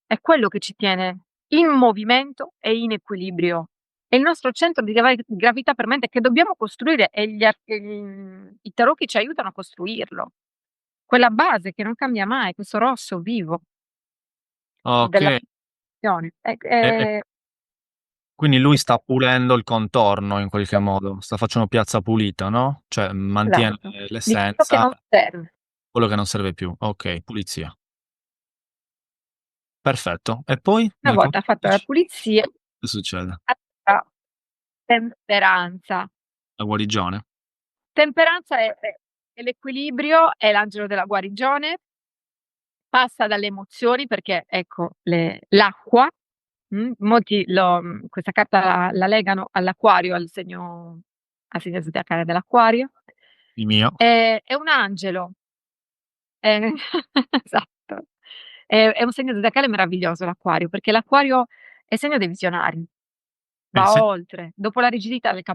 È quello che ci tiene in movimento e in equilibrio. È il nostro centro di gravità permanente che dobbiamo costruire e i tarocchi ci aiutano a costruirlo. Quella base che non cambia mai, questo rosso vivo della Okay. posizione. E quindi lui sta pulendo il contorno in qualche modo, sta facendo piazza pulita, no, cioè mantiene Esatto, di quello che l'essenza, non serve. quello che non serve più. Okay, pulizia. Perfetto. E poi Una nel volta fatta la 14 pulizia, che succede? arriva temperanza. La guarigione? Temperanza è l'equilibrio, è l'angelo della guarigione. Passa dalle emozioni perché ecco l'acqua, molti questa carta la legano all'Acquario, al segno zodiacale dell'Acquario. Il mio? È un angelo, ehm, esatto. È un segno zodiacale meraviglioso l'Acquario, perché l'Acquario è segno dei visionari, È il va segno oltre. Dopo la rigidità del è il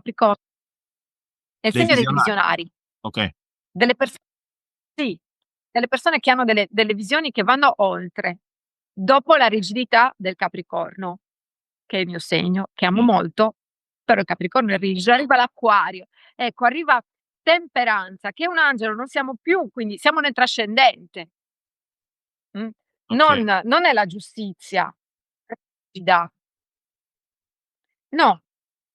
dei segno dei visionari. visionari, Okay. delle pers sì, delle persone che hanno delle visioni che vanno oltre, dopo la rigidità del Capricorno, che è il mio segno, che amo Mh. molto, però il Capricorno è rigido, arriva l'Acquario. Ecco, arriva Temperanza, che è un angelo, non siamo più quindi siamo nel trascendente, mh, Okay. non è la giustizia rigida, no.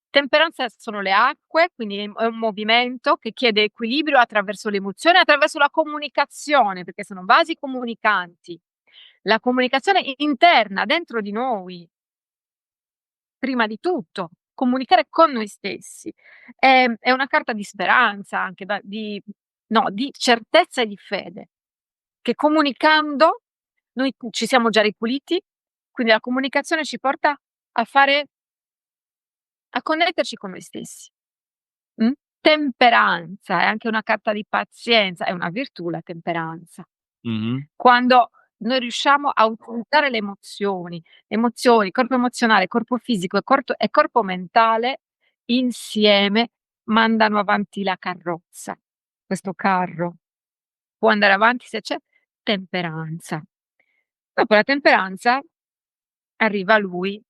Temperanza sono le acque, quindi è un movimento che chiede equilibrio attraverso l'emozione, attraverso la comunicazione, perché sono vasi comunicanti. La comunicazione interna dentro di noi, prima di tutto, comunicare con noi stessi. È una carta di speranza anche da di no, di certezza e di fede, che comunicando noi ci siamo già ripuliti, quindi la comunicazione ci porta a connetterci con noi stessi. Mh? Temperanza è anche una carta di pazienza, è una virtù la temperanza. Mh-mh. Quando noi riusciamo a utilizzare le emozioni, corpo emozionale, corpo fisico e corpo mentale insieme mandano avanti la carrozza. Questo carro può andare avanti se c'è temperanza. Dopo la temperanza arriva lui,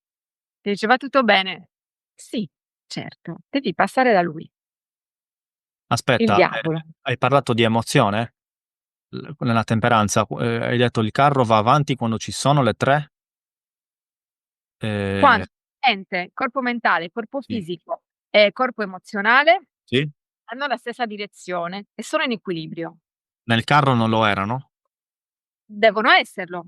ti dice: "Va tutto bene?" "Sì, certo, devi passare da lui." Il Aspetta, diavolo. hai parlato di emozione? Nella temperanza, hai detto il carro va avanti quando ci sono le 3? Ehm, Quando mente, corpo mentale, corpo sì. fisico e corpo emozionale Sì? hanno la stessa direzione e sono in equilibrio. Nel carro non lo erano? Devono esserlo.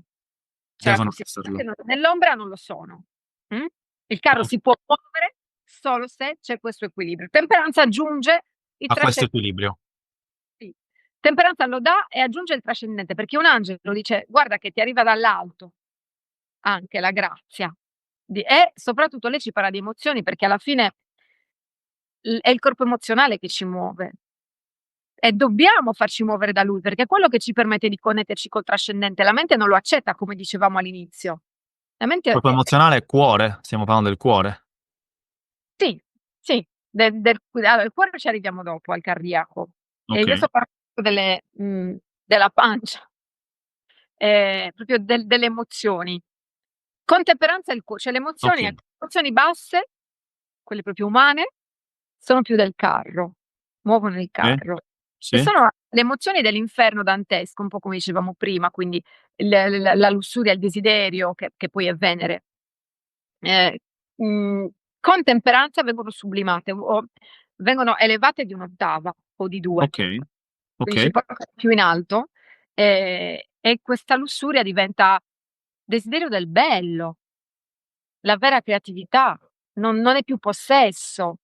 C'è la Devono possibilità che esserlo. nell'ombra non lo sono. Mh? Il carro O si può muovere solo se c'è questo equilibrio. Temperanza aggiunge il a questo trascendente. equilibrio. Sì. Temperanza lo dà e aggiunge il trascendente, perché un angelo dice: "Guarda che ti arriva dall'alto anche la grazia." E soprattutto lei ci parla di emozioni, perché alla fine è il corpo emozionale che ci muove e dobbiamo farci muovere da lui, perché è quello che ci permette di connetterci col trascendente. La mente non lo accetta, come dicevamo all'inizio. La mente Corpo emozionale e cuore, stiamo parlando del cuore? sì, sì, allora il cuore ci arriviamo dopo, al cardiaco. E io Okay, sto parlando della pancia, proprio delle emozioni. Con temperanza cioè okay, le emozioni basse, quelle proprio umane, sono più del carro, muovono il sì, carro e sì, sono le emozioni dell'inferno dantesco, un po' come dicevamo prima, quindi la lussuria, il desiderio, che poi è Venere, eh, mh, con temperanza vengono sublimate o vengono elevate di un'ottava o di due, Ok, ok. quindi si porta più in alto, e questa lussuria diventa desiderio del bello, la vera creatività, non è più possesso,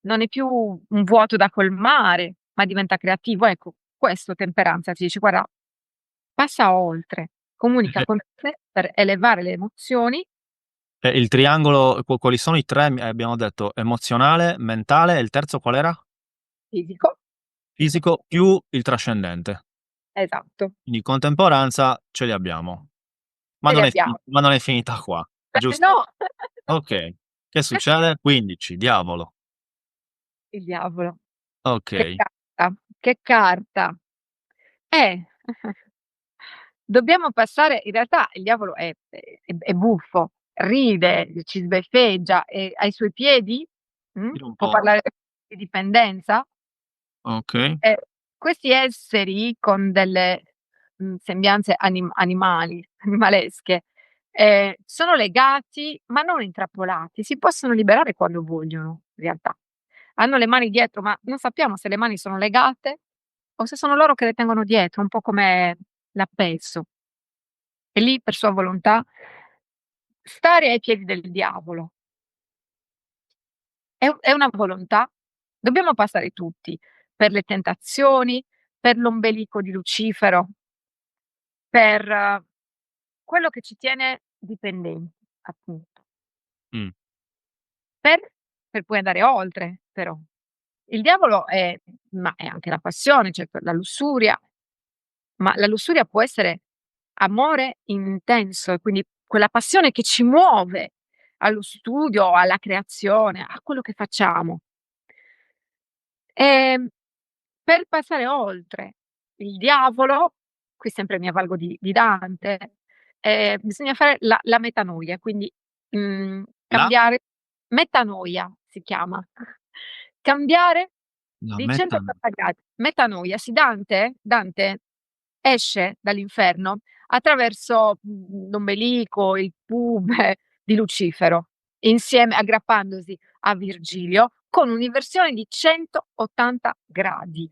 non è più un vuoto da colmare, ma diventa creativo. Ecco, questo temperanza ti dice: "Guarda, passa oltre, comunica Eh, con te per elevare le emozioni." il triangolo, quali sono i tre? Abbiamo detto emozionale, mentale, e il terzo qual era? Fisico, Fisico più il trascendente. esatto, Quindi contemporanza ce li abbiamo. Ma ce li non è, abbiamo. ma non è finita qua, giusto? No! Ok. Che succede? 15, diavolo. Il diavolo. Che Ok. carta, che carta. Eh, dobbiamo passare, in realtà il diavolo è buffo, ride, ci sbeffeggia e ai suoi piedi, Tira un può po'. parlare di dipendenza. Ok. E questi esseri con delle, sembianze animalesche, sono legati, ma non intrappolati, si possono liberare quando vogliono, in realtà. Hanno le mani dietro, ma non sappiamo se le mani sono legate o se sono loro che le tengono dietro, un po' come l'appeso. E lì, per sua volontà, stare ai piedi del diavolo. È una volontà. Dobbiamo passare tutti per le tentazioni, per l'ombelico di Lucifero, per quello che ci tiene dipendenti, appunto, Mm. per poi andare oltre però. Il diavolo è anche la passione, cioè per la lussuria, ma la lussuria può essere amore intenso, e quindi quella passione che ci muove allo studio, alla creazione, a quello che facciamo. Ehm, per passare oltre il diavolo, qui sempre mi avvalgo di Dante, bisogna fare la metanoia, quindi, La? cambiare, metanoia si chiama, cambiare La di meta. 180 gradi. Metanoia, sì, Dante esce dall'inferno attraverso, l'ombelico, il pube di Lucifero, insieme aggrappandosi a Virgilio con un'inversione di 180 gradi.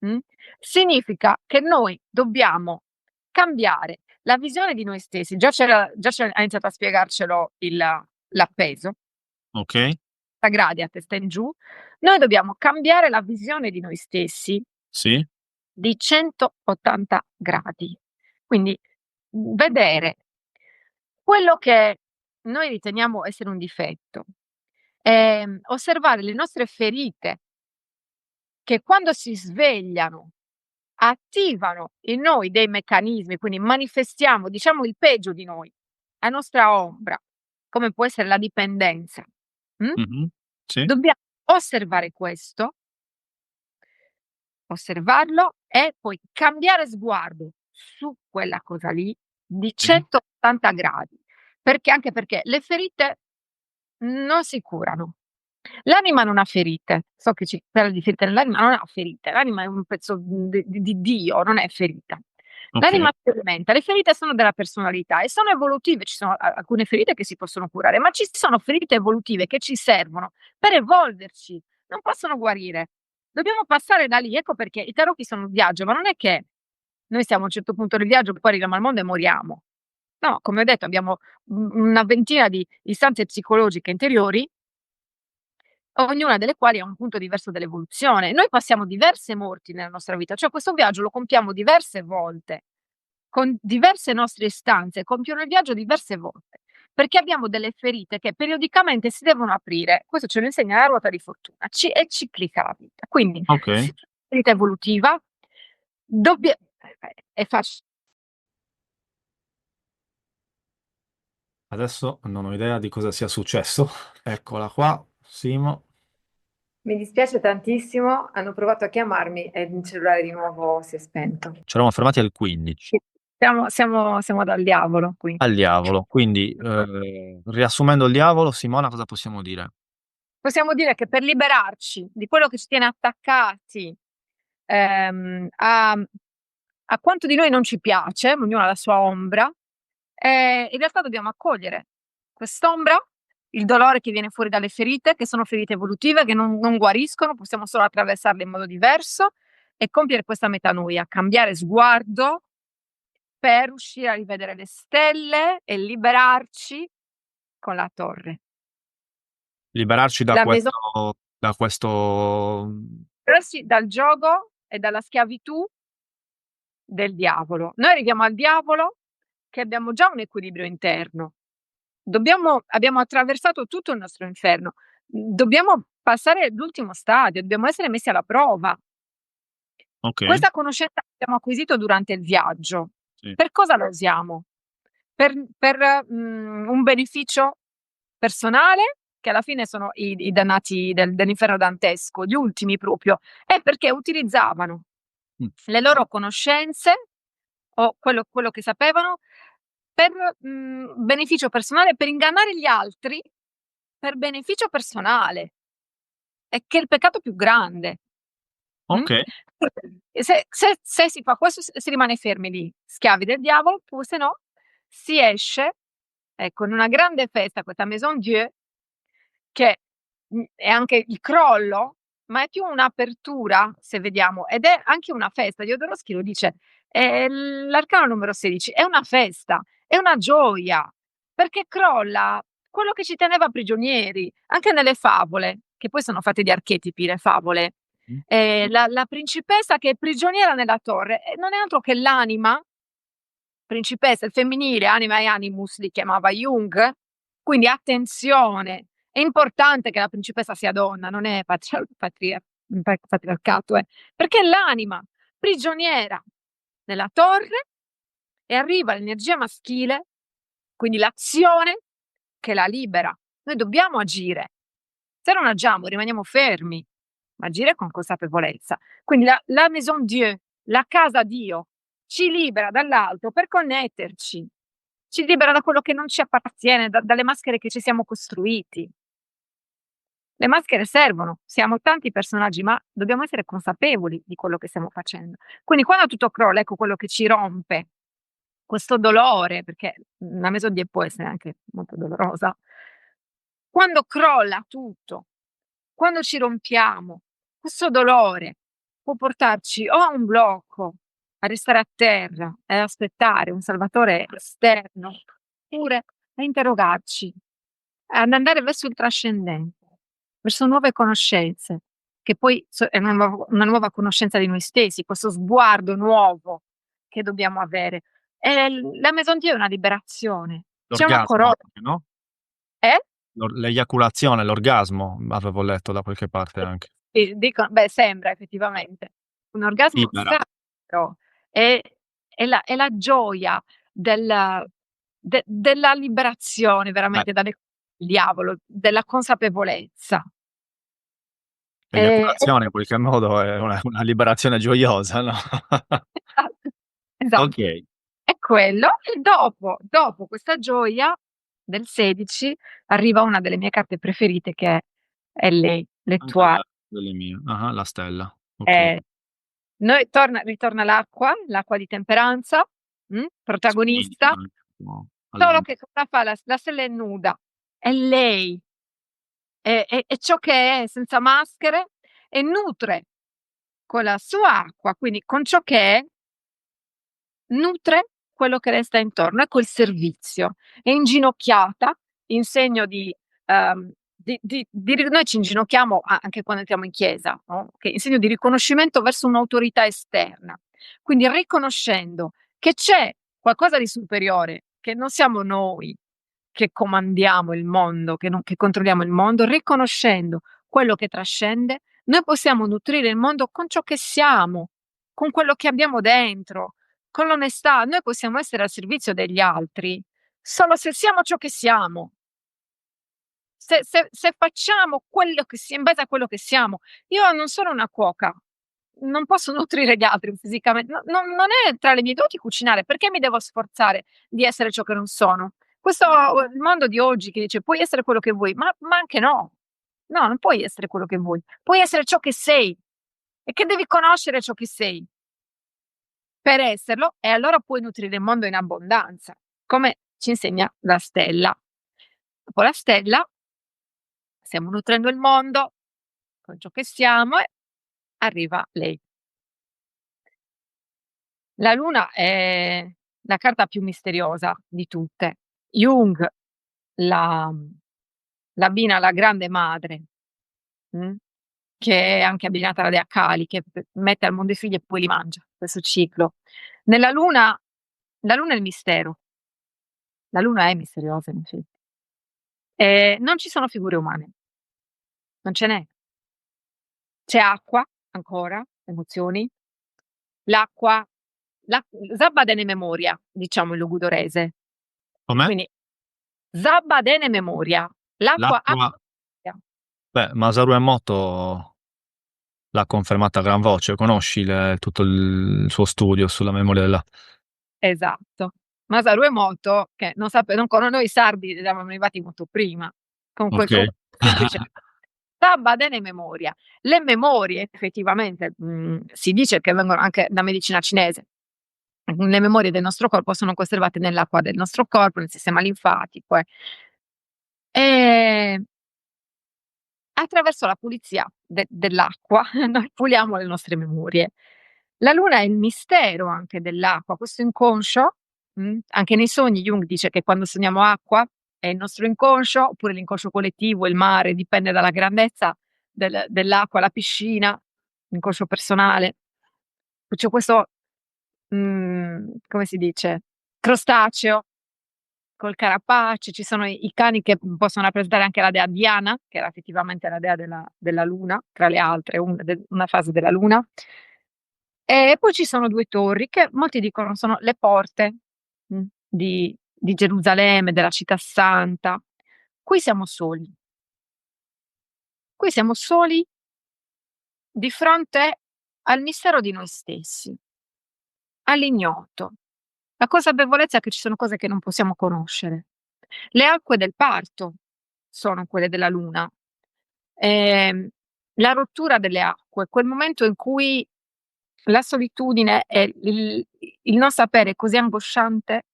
Mh? Significa che noi dobbiamo cambiare la visione di noi stessi. Già ha iniziato a spiegarcelo l'appeso, Ok. 30 gradi a testa in giù. Noi dobbiamo cambiare la visione di noi stessi Sì. di 180 gradi. Quindi, vedere quello che noi riteniamo essere un difetto, osservare le nostre ferite che quando si svegliano attivano in noi dei meccanismi, quindi manifestiamo, diciamo, il peggio di noi, la nostra ombra, come può essere la dipendenza. Mh? Mhm. Sì. Dobbiamo osservare questo, osservarlo e poi cambiare sguardo su quella cosa lì di Sì. 180 gradi, anche perché le ferite non si curano. L'anima non ha ferite. So che ci parla di ferite nell'anima, non ha ferite. L'anima è un pezzo, di Dio, non è ferita. Ok. L'anima sperimenta, le ferite sono della personalità e sono evolutive. Ci sono alcune ferite che si possono curare, ma ci sono ferite evolutive che ci servono per evolverci, non possono guarire. Dobbiamo passare da lì. Ecco perché i tarocchi sono un viaggio, ma non è che noi siamo a un certo punto del viaggio, poi arriviamo al mondo e moriamo. No, come ho detto abbiamo, una ventina di istanze psicologiche interiori, ognuna delle quali ha un punto diverso dell'evoluzione. Noi passiamo diverse morti nella nostra vita, cioè questo viaggio lo compiamo diverse volte, con diverse nostre istanze, compiono il viaggio diverse volte, perché abbiamo delle ferite che periodicamente si devono aprire. Questo ce lo insegna la ruota di fortuna, è ciclica la vita. Quindi, Ok. se c'è una ferita evolutiva, dobbia è facile. Adesso non ho idea di cosa sia successo. Eccola qua, Simo. Mi dispiace tantissimo, hanno provato a chiamarmi e il cellulare di nuovo si è spento. Ci eravamo fermati al 15. Sì. Siamo dal diavolo qui. Al diavolo. Quindi, riassumendo il diavolo, Simona, cosa possiamo dire? Possiamo dire che per liberarci di quello che ci tiene attaccati a quanto di noi non ci piace, ognuno ha la sua ombra, e in realtà dobbiamo accogliere quest'ombra, il dolore che viene fuori dalle ferite, che sono ferite evolutive, che non guariscono, possiamo solo attraversarle in modo diverso e compiere questa metanoia, cambiare sguardo per riuscire a rivedere le stelle e liberarci con la torre. Liberarci da La maison, questo. liberarsi dal gioco e dalla schiavitù del diavolo. Noi arriviamo al diavolo che abbiamo già un equilibrio interno. Abbiamo attraversato tutto il nostro inferno. Dobbiamo passare l'ultimo stadio, dobbiamo essere messi alla prova. Ok, Questa conoscenza che abbiamo acquisito durante il viaggio, sì. per cosa la usiamo? Per un beneficio personale, che alla fine sono i dannati dell'inferno dantesco, gli ultimi proprio, è perché utilizzavano Mm. le loro conoscenze o quello che sapevano per beneficio personale, per ingannare gli altri per beneficio personale, e che è il peccato più grande. Ok, Se si fa questo, si rimane fermi lì, schiavi del diavolo, oppure se no si esce, ecco, in una grande festa, questa Maison Dieu, che è anche il crollo, ma è più un'apertura, se vediamo, ed è anche una festa. Jodorowsky lo dice, l'arcano numero 16 è una festa, è una gioia, perché crolla quello che ci teneva prigionieri, anche nelle favole, che poi sono fatte di archetipi, le favole. Mm. La principessa che è prigioniera nella torre, non è altro che l'anima, principessa, il femminile, anima e animus li chiamava Jung, quindi attenzione, è importante che la principessa sia donna, non è patriarcato, perché è l'anima prigioniera nella torre e arriva l'energia maschile, quindi l'azione che la libera. Noi dobbiamo agire, se non agiamo rimaniamo fermi, ma agire con consapevolezza. Quindi la Maison Dieu, la casa Dio, ci libera dall'alto per connetterci, ci libera da quello che non ci appartiene, dalle maschere che ci siamo costruiti. Le maschere servono, siamo tanti personaggi, ma dobbiamo essere consapevoli di quello che stiamo facendo. Quindi quando tutto crolla, ecco quello che ci rompe, questo dolore, perché una Maison Dieu può essere anche molto dolorosa. Quando crolla tutto, quando ci rompiamo, questo dolore può portarci o a un blocco, a restare a terra e aspettare un salvatore esterno, oppure a interrogarci, ad andare verso il trascendente, verso nuove conoscenze, che poi è una nuova conoscenza di noi stessi, questo sguardo nuovo che dobbiamo avere. La Maison Dieu è una liberazione. C'è una L'orgasmo corona, anche, no? eh? L'eiaculazione, l'orgasmo, avevo letto da qualche parte anche. Sì, beh, sembra effettivamente. Un orgasmo Libera. sacro, è è la gioia della liberazione veramente dal diavolo, della consapevolezza. E L'eiaculazione in qualche modo è una liberazione gioiosa, no? esatto, esatto. Ok. È quello e dopo questa gioia del 16 arriva una delle mie carte preferite che è lei, Anche l'Étoile. delle mie. Ah, la stella. Ok. Ehm ritorna l'acqua di temperanza, Spirito protagonista, anche, no? solo che cosa fa? La stella è nuda, è lei, è ciò che è senza maschere e nutre con la sua acqua, quindi con ciò che è, nutre quello che le sta intorno. Ecco il servizio. È inginocchiata in segno di noi ci inginocchiamo anche quando entriamo in chiesa, no, che in segno di riconoscimento verso un'autorità esterna. Quindi riconoscendo che c'è qualcosa di superiore, che non siamo noi che comandiamo il mondo, che controlliamo il mondo, riconoscendo quello che trascende, noi possiamo nutrire il mondo con ciò che siamo, con quello che abbiamo dentro, con l'onestà. Noi possiamo essere al servizio degli altri solo se siamo ciò che siamo. Se facciamo quello che in base a quello che siamo. Io non sono una cuoca, non posso nutrire gli altri fisicamente, non è tra le mie doti cucinare, perché mi devo sforzare di essere ciò che non sono? Questo il mondo di oggi che dice: "Puoi essere quello che vuoi", ma anche no. No, non puoi essere quello che vuoi, puoi essere ciò che sei. e che devi conoscere ciò che sei per esserlo, e allora puoi nutrire il mondo in abbondanza, come ci insegna la stella. Dopo la stella stiamo nutrendo il mondo con ciò che siamo, e arriva lei. La luna è la carta più misteriosa di tutte. Jung la l'abbina alla grande madre, mh, che è anche abbinata alla dea Kali, che mette al mondo i figli e poi li mangia, questo ciclo. Nella luna La luna è il mistero, la luna è misteriosa in effetti. Non ci sono figure umane, non ce n'è. C'è acqua ancora, emozioni. L'acqua l'ac Zabba dene memoria, diciamo in logudorese. Com'è? Quindi Zabba dene memoria, l'acqua ha L'acqua. memoria. Beh, Masaru Emoto l'ha confermata a gran voce. Conosci tutto il suo studio sulla memoria della. Esatto. Masaru Emoto, che noi sardi eravamo arrivati molto prima, con quel Ok. semplice Zabba dene memoria. Le memorie effettivamente, si dice che vengono anche da medicina cinese. Le memorie del nostro corpo sono conservate nell'acqua del nostro corpo, nel sistema linfatico, Ehm, attraverso la pulizia dell'acqua noi puliamo le nostre memorie. La luna è il mistero anche dell'acqua, questo inconscio, anche nei sogni Jung dice che quando sogniamo acqua è il nostro inconscio, oppure l'inconscio collettivo, il mare, dipende dalla grandezza dell'acqua, la piscina, l'inconscio personale. C'è questo, come si dice, crostaceo col carapace, ci sono i cani che, possono rappresentare anche la dea Diana, che era effettivamente la dea della luna, tra le altre, una fase della luna. E poi ci sono 2 torri che molti dicono sono le porte, di Gerusalemme, della città santa. Qui siamo soli. Qui siamo soli di fronte al mistero di noi stessi, all'ignoto. La consapevolezza che ci sono cose che non possiamo conoscere. Le acque del parto sono quelle della luna. Ehm, la rottura delle acque, quel momento in cui la solitudine e il non sapere è così angosciante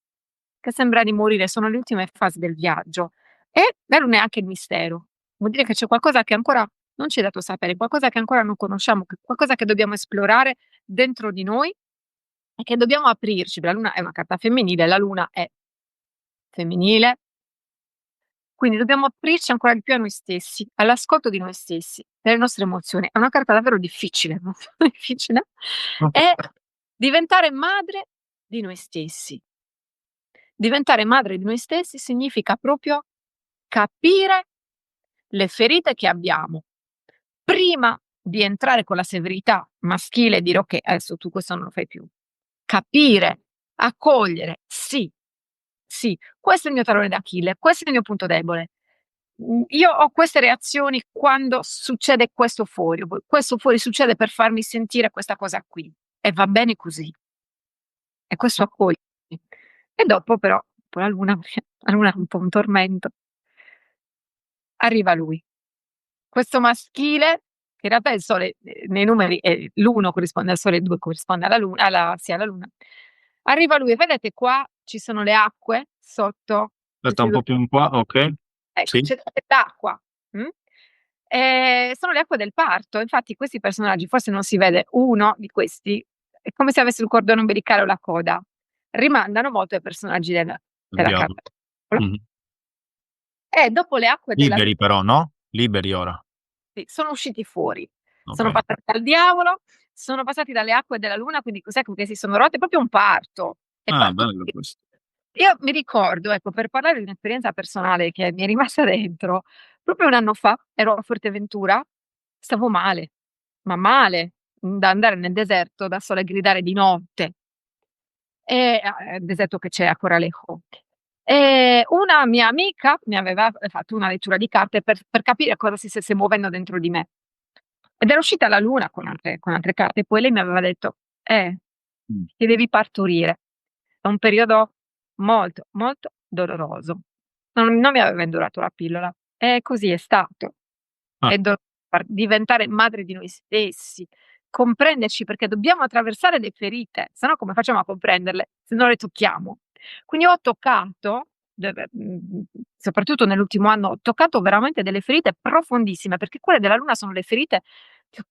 che sembra di morire, sono le ultime fasi del viaggio. E la luna è anche il mistero. Vuol dire che c'è qualcosa che ancora non ci è dato sapere, qualcosa che ancora non conosciamo, qualcosa che dobbiamo esplorare dentro di noi e che dobbiamo aprirci. La luna è una carta femminile, la luna è femminile, quindi dobbiamo aprirci ancora di più a noi stessi, all'ascolto di noi stessi, delle nostre emozioni. È una carta davvero difficile, molto difficile, e diventare madre di noi stessi. Diventare madre di noi stessi significa proprio capire le ferite che abbiamo, prima di entrare con la severità maschile e dire: "Okay, adesso tu questo non lo fai più". Capire, accogliere: "Sì, sì, questo è il mio tallone d'Achille, questo è il mio punto debole. Io ho queste reazioni quando succede questo fuori succede per farmi sentire questa cosa qui e va bene così". E questo accogliersi. E dopo però, dopo la luna la luna è un po' un tormento, arriva lui. Questo maschile, che in realtà è il sole, nei numeri l'1 corrisponde al sole, il 2 corrisponde alla luna, alla luna. Arriva lui e vedete qua ci sono le acque sotto Aspetta questi un 2, po' più in qua, ok. ecco, Sì. c'è dell'acqua, sono le acque del parto. Infatti questi personaggi, forse non si vede uno di questi, è come se avesse il cordone ombelicale o la coda. Rimandano molto ai personaggi della Abbiamo. carta. Mhm. E dopo le acque della Liberi però, no? Liberi ora. sì, sono usciti fuori. Ok. Sono passati dal diavolo, sono passati dalle acque della luna, quindi cos'è che si sono rotte, è proprio un parto. È Ah, parto bello questo. io mi ricordo, ecco, per parlare di un'esperienza personale che mi è rimasta dentro, proprio 1 anno fa ero a Fuerteventura, stavo male, ma male, da andare nel deserto da sola e gridare di notte. Deserto che c'è a Coralejo. Una mia amica mi aveva fatto una lettura di carte per capire cosa si stesse muovendo dentro di me. Ed era uscita la luna con altre carte, poi lei mi aveva detto: Mh. che devi partorire. È un periodo molto, molto doloroso". Non mi aveva indurato la pillola. E così è stato. Ah, E diventare madre di noi stessi, comprenderci, perché dobbiamo attraversare le ferite, se no come facciamo a comprenderle se non le tocchiamo? Quindi ho toccato, soprattutto nell'ultimo anno, ho toccato veramente delle ferite profondissime, perché quelle della luna sono le ferite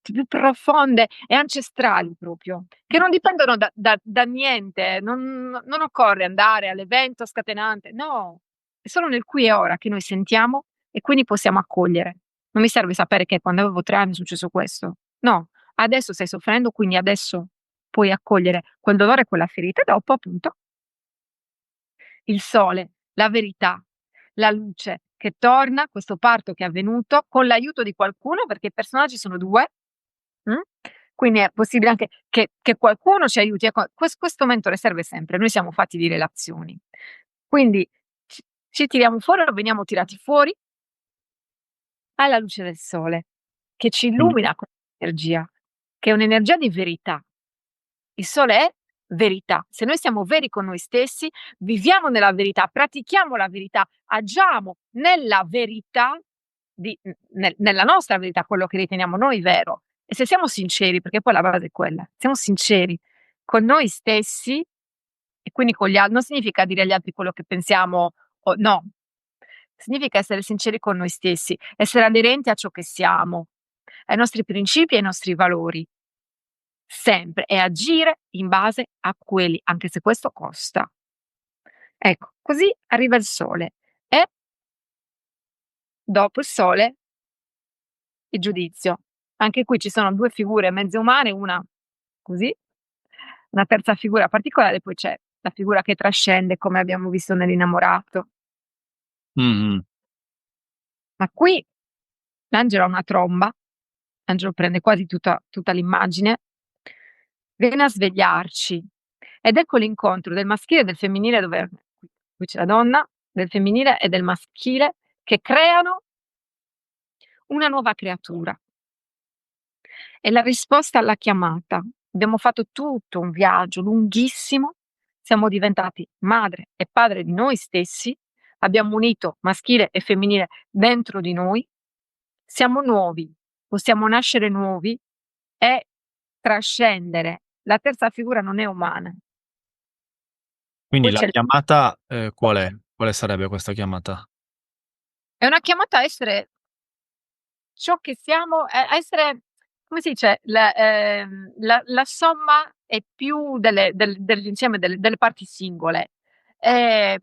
più profonde e ancestrali proprio, che non dipendono da niente, non occorre andare all'evento scatenante, no, è solo nel qui e ora che noi sentiamo e quindi possiamo accogliere. Non mi serve sapere che quando avevo 3 anni è successo questo. No, adesso stai soffrendo, quindi adesso puoi accogliere quel dolore e quella ferita e dopo appunto il sole, la verità, la luce che torna, questo parto che è avvenuto con l'aiuto di qualcuno, perché i personaggi sono 2, mh, quindi è possibile anche che qualcuno ci aiuti. Ecco, questo mentore serve sempre, noi siamo fatti di relazioni. Quindi ci tiriamo fuori o veniamo tirati fuori alla luce del sole, che ci Quindi, illumina con energia, che è un'energia di verità. Il sole è verità. Se noi siamo veri con noi stessi, viviamo nella verità, pratichiamo la verità, agiamo nella verità nella nostra verità, quello che riteniamo noi vero. E se siamo sinceri, perché poi la base è quella, siamo sinceri con noi stessi e quindi con gli altri, non significa dire agli altri quello che pensiamo o no, significa essere sinceri con noi stessi, essere aderenti a ciò che siamo, ai nostri principi e ai nostri valori. Sempre, e agire in base a quelli, anche se questo costa. Ecco, così arriva il sole e dopo il sole il giudizio. Anche qui ci sono 2 figure mezze umane, una così, una terza figura particolare, poi c'è la figura che trascende, come abbiamo visto nell'Innamorato. mh-mh. Ma qui l'angelo ha una tromba, l'angelo prende quasi tutta l'immagine, viene a svegliarci ed ecco l'incontro del maschile e del femminile, dove qui c'è la donna, del femminile e del maschile che creano una nuova creatura. È la risposta alla chiamata. Abbiamo fatto tutto un viaggio lunghissimo, siamo diventati madre e padre di noi stessi, abbiamo unito maschile e femminile dentro di noi, siamo nuovi, possiamo nascere nuovi e trascendere. La terza figura non è umana. Quindi Poi la c'è chiamata, qual è? Quale sarebbe questa chiamata? è una chiamata a essere ciò che siamo, a essere, come si dice, la somma è più dell'insieme delle parti singole. Ehm,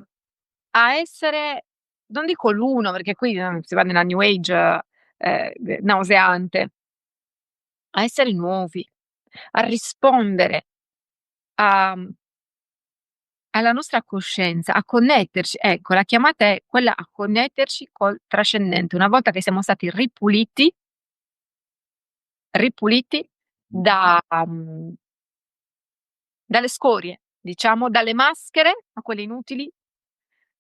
a essere, non dico l'uno, perché qui, si va nella new age, nauseante, a essere nuovi, a rispondere a alla nostra coscienza, a connetterci. Ecco, la chiamata è quella a connetterci col trascendente. Una volta che siamo stati ripuliti da dalle scorie, diciamo, dalle maschere, ma quelle inutili,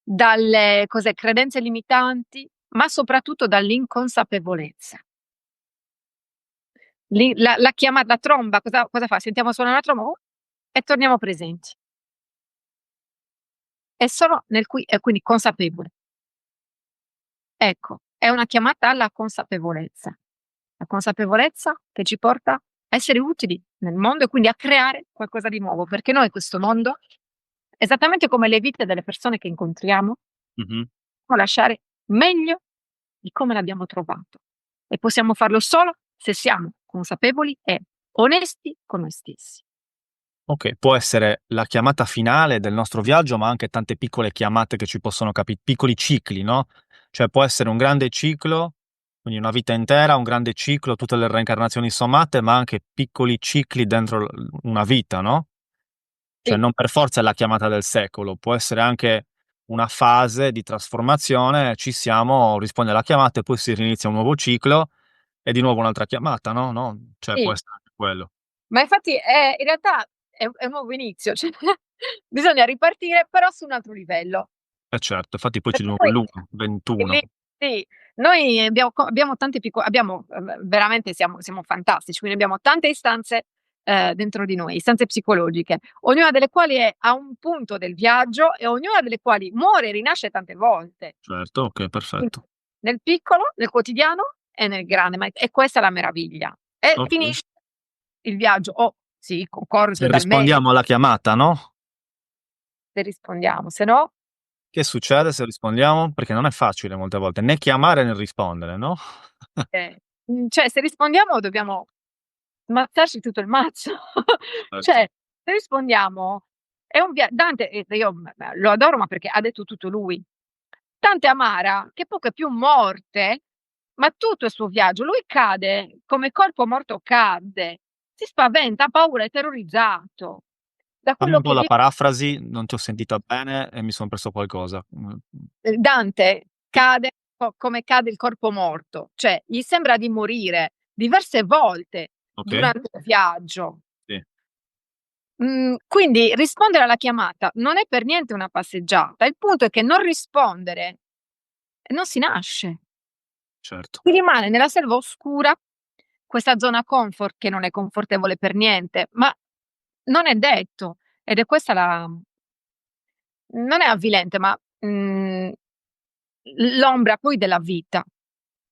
dalle credenze limitanti, ma soprattutto dall'inconsapevolezza. La tromba cosa fa? Sentiamo suonare la tromba, e torniamo presenti. È solo nel qui e quindi consapevole. Ecco, è una chiamata alla consapevolezza. La consapevolezza che ci porta a essere utili nel mondo e quindi a creare qualcosa di nuovo, perché noi questo mondo, esattamente come le vite delle persone che incontriamo, Mh-mh. può lasciare meglio di come l'abbiamo trovato. E possiamo farlo solo se siamo consapevoli e onesti con noi stessi. Okay, può essere la chiamata finale del nostro viaggio, ma anche tante piccole chiamate che ci possono piccoli cicli, no, cioè può essere un grande ciclo, quindi una vita intera, un grande ciclo, tutte le reincarnazioni sommate, ma anche piccoli cicli dentro una vita, no, cioè Sì, non per forza è la chiamata del secolo, può essere anche una fase di trasformazione, ci siamo, rispondi alla chiamata e poi si rinizia un nuovo ciclo e di nuovo un'altra chiamata, no, cioè può sì. essere anche quello. Ma infatti in realtà è un nuovo inizio, cioè bisogna ripartire però su un altro livello. Eh certo, infatti poi c'è di Perché nuovo poi l'1, 21. lì sì, noi abbiamo tante abbiamo, veramente siamo fantastici, quindi abbiamo tante istanze, dentro di noi, istanze psicologiche, ognuna delle quali è a un punto del viaggio e ognuna delle quali muore e rinasce tante volte. Certo, okay, Quindi perfetto. nel piccolo, nel quotidiano e nel grande, ma è questa la meraviglia. E Okay. finisce il viaggio, o sì, concordo Se totalmente, rispondiamo alla chiamata, no? se rispondiamo, se no Che succede se rispondiamo? Perché non è facile molte volte né chiamare né rispondere, no? cioè se rispondiamo dobbiamo smazzarci tutto il mazzo. Certo. Cioè, se rispondiamo è un Dante, io lo adoro, ma perché ha detto tutto lui. Dante amara che poco è più morte, ma tutto il suo viaggio, lui cade come corpo morto cadde, si spaventa, ha paura, è terrorizzato. Da Fammi quello un po' che la dice parafrasi, non ti ho sentita bene e mi son perso qualcosa. Dante cade come cade il corpo morto, cioè gli sembra di morire diverse volte Okay, durante il viaggio. sì, Quindi rispondere alla chiamata non è per niente una passeggiata, il punto è che non rispondere non si nasce. certo. Si rimane nella selva oscura, questa zona comfort che non è confortevole per niente, ma non è detto, ed è questa la non è avvilente, ma, l'ombra poi della vita.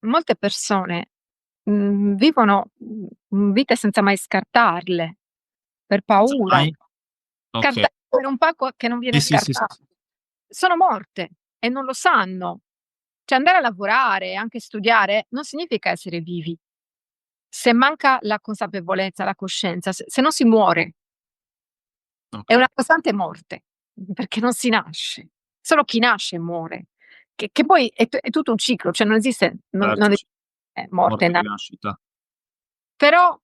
Molte persone, vivono, vite senza mai scartarle, per Senza paura. mai okay. Per un pacco che non Sì, viene sì, sì, sì, scartato. sì. Sono morte e non lo sanno. Cioè andare a lavorare, anche studiare, non significa essere vivi. Se manca la consapevolezza, la coscienza, se non si muore, è Okay, una costante morte, perché non si nasce. Solo chi nasce muore. Che poi è tutto un ciclo, cioè non esiste, non certo, esiste morte e morte e rinascita. però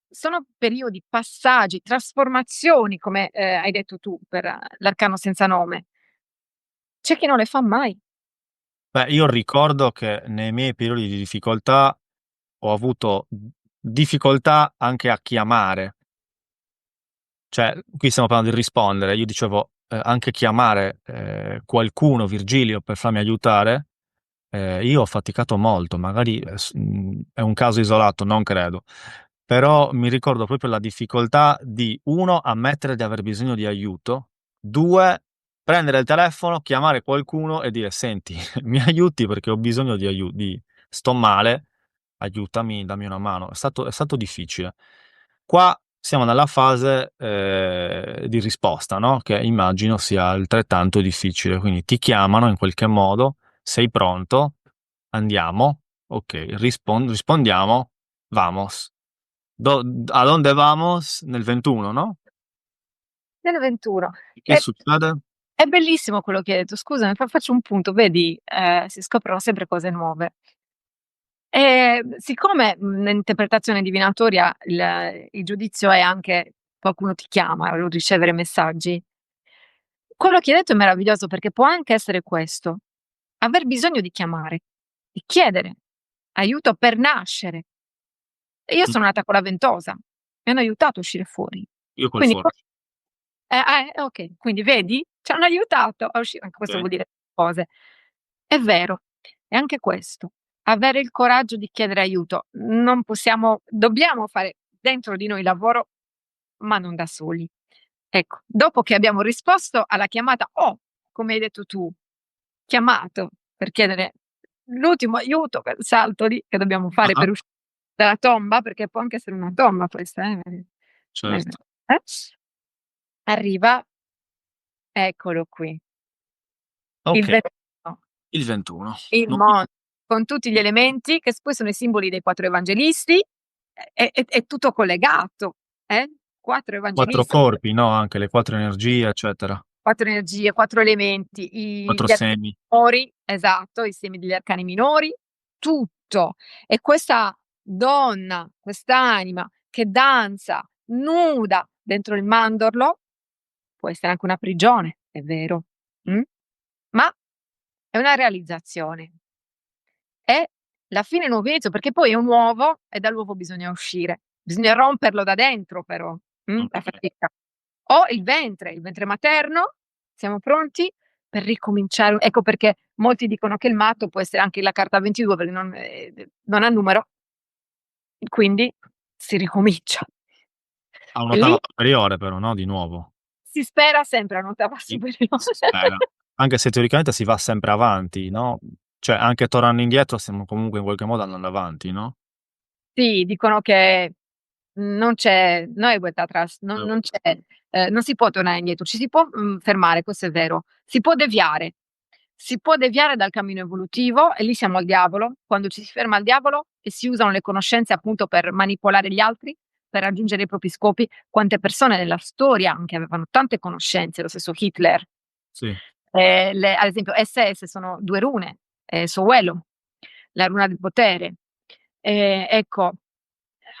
sono periodi, passaggi, trasformazioni, come, hai detto tu per l'arcano senza nome. C'è chi non le fa mai. Beh, io ricordo che nei miei periodi di difficoltà ho avuto difficoltà anche a chiamare. Cioè, qui stiamo parlando di rispondere. Io dicevo, anche chiamare, qualcuno, Virgilio, per farmi aiutare, io ho faticato molto, magari, è un caso isolato, non credo. Però mi ricordo proprio la difficoltà di 1 ammettere di aver bisogno di aiuto, 2 prendere il telefono, chiamare qualcuno e dire: "Senti, mi aiuti perché ho bisogno di sto male, aiutami, dammi una mano." È stato difficile. Qua siamo nella fase, di risposta, no, che immagino sia altrettanto difficile. Quindi ti chiamano in qualche modo, sei pronto, andiamo, okay, rispondiamo, vamos. ¿A dónde vamos? Nel 21, no? Nel 21. E che E succede? è bellissimo quello che hai detto. Scusami, faccio un punto, vedi, si scoprono sempre cose nuove. Siccome, nell'interpretazione divinatoria il giudizio è anche qualcuno ti chiama o ricevere messaggi, quello che hai detto è meraviglioso perché può anche essere questo, aver bisogno di chiamare, di chiedere aiuto per nascere. E io Mh, sono nata con la ventosa, mi hanno aiutato a uscire fuori. io col Quindi forte, okay, quindi vedi? Ci hanno aiutato a anche questo okay. vuol dire cose. È vero, è anche questo, avere il coraggio di chiedere aiuto. Non possiamo dobbiamo fare dentro di noi lavoro, ma non da soli. Ecco, dopo che abbiamo risposto alla chiamata o, come hai detto tu, chiamato per chiedere l'ultimo aiuto, quel salto lì che dobbiamo fare Ah-ah, per uscire dalla tomba, perché può anche essere una tomba questa, certo. eh, arriva, eccolo qui, il Okay, versetto, il 21. il No, mondo, con tutti gli elementi che poi sono i simboli dei 4 evangelisti, è tutto collegato, 4 4 evangelisti, corpi, no, anche le 4 energie, eccetera. 4 energie, 4 elementi, 4 gli arcani semi. minori, esatto, i semi degli arcani minori, tutto. E questa donna, quest'anima che danza nuda dentro il mandorlo, può essere anche una prigione, è vero, Mh, ma è una realizzazione. È la fine è un nuovo inizio, perché poi è un uovo e dall'uovo bisogna uscire. Bisogna romperlo da dentro però, la okay. fatica. O il ventre materno, siamo pronti per ricominciare, ecco perché molti dicono che il matto può essere anche la carta 22 perché non ha numero, quindi si ricomincia. A E lì un'ottava superiore però, no, di nuovo. si spera sempre a un'ottava I superiore. Si spera. Anche se teoricamente si va sempre avanti, no, cioè anche tornando indietro stiamo comunque in qualche modo andando avanti, no? Sì, dicono che non c'è, no è vuelta atrás, non c'è, non si può tornare indietro, ci si può fermare, questo è vero, si può deviare dal cammino evolutivo e lì siamo al diavolo, quando ci si ferma al diavolo e si usano le conoscenze appunto per manipolare gli altri, per raggiungere i propri scopi. Quante persone nella storia anche avevano tante conoscenze, lo stesso Hitler. Sì. Ad esempio SS sono 2 rune, Sowelo, la runa del potere. Ecco,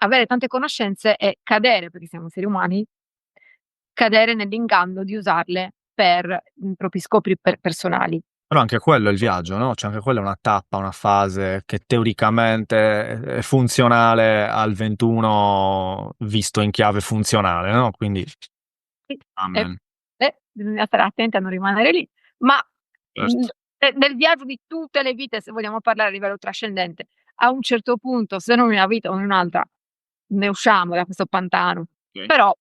avere tante conoscenze e cadere, perché siamo esseri umani, cadere nell'inganno di usarle per i propri scopi personali. Però anche quello è il viaggio, no? Cioè anche quella è una tappa, una fase che teoricamente è funzionale al 21 visto in chiave funzionale, no? Quindi, Sì, e amen. bisogna stare attenti a non rimanere lì, ma, Certo. nel viaggio di tutte le vite, se vogliamo parlare a livello trascendente, a un certo punto, se non in una vita o in un'altra, ne usciamo da questo pantano. Ok. Però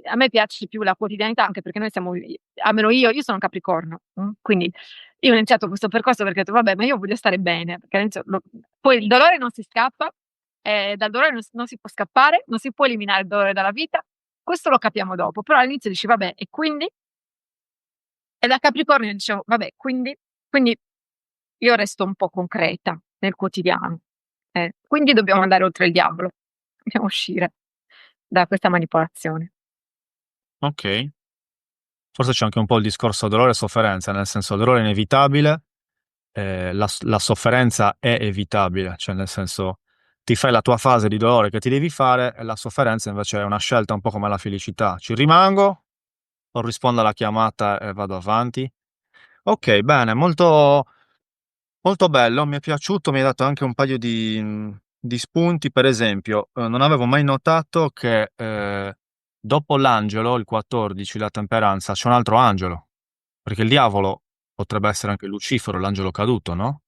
a me piace più la quotidianità, anche perché noi siamo almeno io sono Capricorno, quindi io ho iniziato questo percorso perché ho detto: "Vabbè, ma io voglio stare bene", perché all'inizio poi il dolore non si scappa, dal dolore non si può scappare, non si può eliminare il dolore dalla vita, questo lo capiamo dopo, però all'inizio dici: "Vabbè, e quindi?" E da Capricorno dicevo: "Vabbè, quindi?" Quindi io resto un po' concreta nel quotidiano. Quindi dobbiamo andare oltre il diavolo, dobbiamo uscire da questa manipolazione. Ok. Forse c'è anche un po' il discorso dolore e sofferenza, nel senso il dolore è inevitabile, la sofferenza è evitabile, cioè nel senso ti fai la tua fase di dolore che ti devi fare e la sofferenza invece è una scelta un po' come la felicità. Ci rimango o rispondo alla chiamata e vado avanti? Ok, bene, molto, molto bello, mi è piaciuto, mi hai dato anche un paio di spunti, per esempio, non avevo mai notato che dopo l'angelo, il 14, la temperanza, c'è un altro angelo, perché il diavolo potrebbe essere anche Lucifero, l'angelo caduto, no?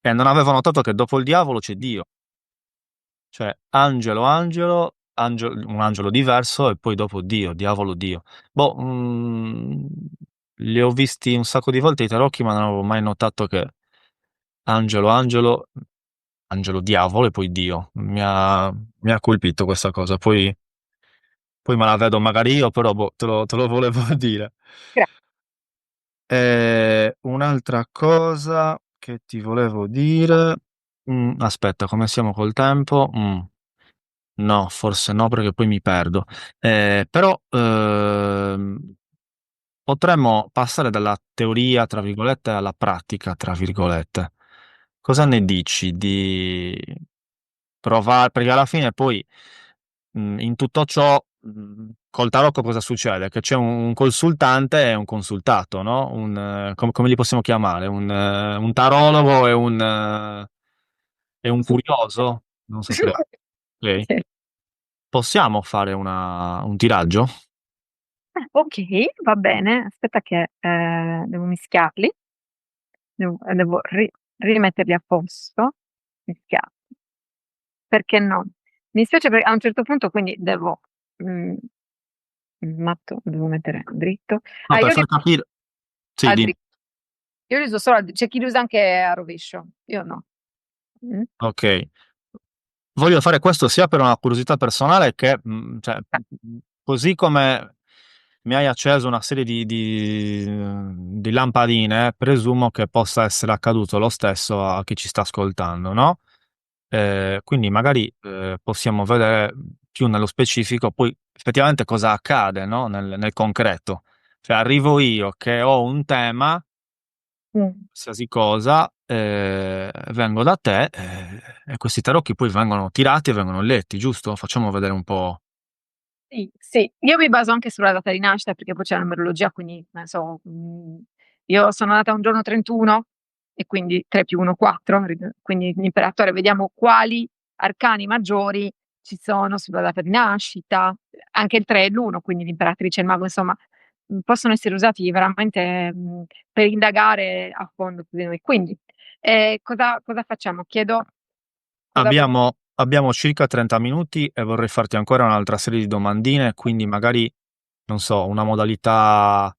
E non avevo notato che dopo il diavolo c'è Dio, cioè angelo, angelo, un angelo diverso e poi dopo Dio, diavolo, Dio. Boh, li ho visti un sacco di volte i tarocchi, ma non avevo mai notato che angelo, angelo, angelo, diavolo e poi Dio. Mi ha colpito questa cosa. Poi me la vedo magari io, però boh, te lo volevo dire. Gra Un'altra cosa che ti volevo dire. Aspetta, come siamo col tempo? No, forse no, perché poi mi perdo. Però potremmo passare dalla teoria, tra virgolette, alla pratica, tra virgolette. Cosa ne dici di provare? Perché alla fine poi in tutto ciò, col tarocco cosa succede? Che c'è un consultante e un consultato, no? Come li possiamo chiamare? Un tarologo e un curioso? Non saprei. Ok. Sì. Possiamo fare un tiraggio? Okay, va bene. Aspetta che, devo mischiarli, devo rimetterli a posto, mischiarli. Perché no? Mi spiace a un certo punto quindi devo mhmm, il matto lo devo mettere dritto. No, per Io li far capire. Sì, a dimmi. dri io li uso solo c'è chi li usa anche a rovescio, io no. Mh. Ok. Voglio fare questo sia per una curiosità personale che, cioè, così come mi hai acceso una serie di lampadine, presumo che possa essere accaduto lo stesso a chi ci sta ascoltando, no? Quindi magari possiamo vedere più nello specifico poi effettivamente cosa accade, no? Nel concreto. Cioè arrivo io che ho un tema, Mh. qualsiasi cosa, vengo da te e questi tarocchi poi vengono tirati e vengono letti, giusto? Facciamo vedere un po'. Sì, sì. Io mi baso anche sulla data di nascita perché poi c'è la numerologia, quindi ne so, io sono nata un giorno 31 e quindi 3 più 1 4, quindi l'imperatore vediamo quali arcani maggiori ci sono sulla data di nascita, anche il 3 e l'1, quindi l'imperatrice e il mago, insomma, possono essere usati veramente, per indagare a fondo su di noi. Quindi, cosa facciamo? Chiedo cosa vuoi. Abbiamo circa 30 minuti e vorrei farti ancora un'altra serie di domandine, quindi magari, non so, una modalità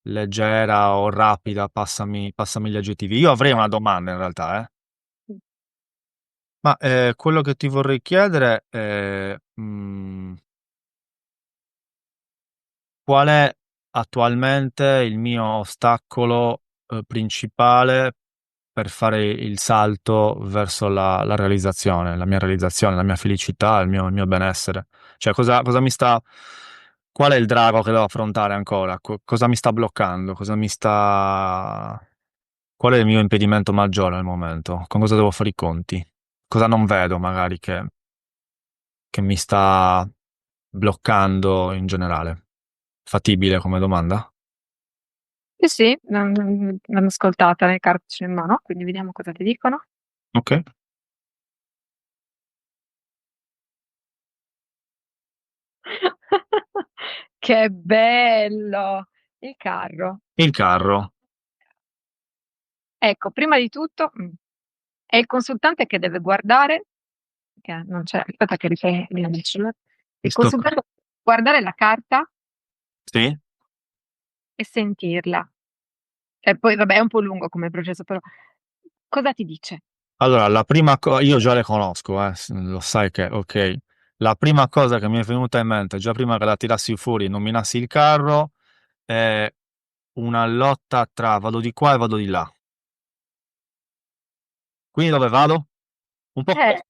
leggera o rapida, passami gli aggettivi. Io avrei una domanda in realtà, eh. Ma quello che ti vorrei chiedere è qual è attualmente il mio ostacolo principale per fare il salto verso la realizzazione, la mia realizzazione, la mia felicità, il mio benessere. Cioè, cosa mi sta. Qual è il drago che devo affrontare ancora? Cosa mi sta bloccando? Qual è il mio impedimento maggiore al momento? Con cosa devo fare i conti? Cosa non vedo magari che mi sta bloccando in generale? Fattibile come domanda? Sì, sì, l'hanno ascoltata, le carte ce l'ho in mano, quindi vediamo cosa ti dicono. Ok. Che bello! Il carro. Il carro. Ecco, prima di tutto, è il consultante che deve guardare, che non c'è, aspetta che riprendo il cellulare. Il Sto. consultante deve guardare la carta Sì? e sentirla. E poi, vabbè, è un po' lungo come processo, però cosa ti dice? Allora, la prima cosa, io già le conosco, lo sai che, ok. La prima cosa che mi è venuta in mente, già prima che la tirassi fuori e nominassi il carro, è una lotta tra vado di qua e vado di là. Quindi dove vado? Un po'. Eh,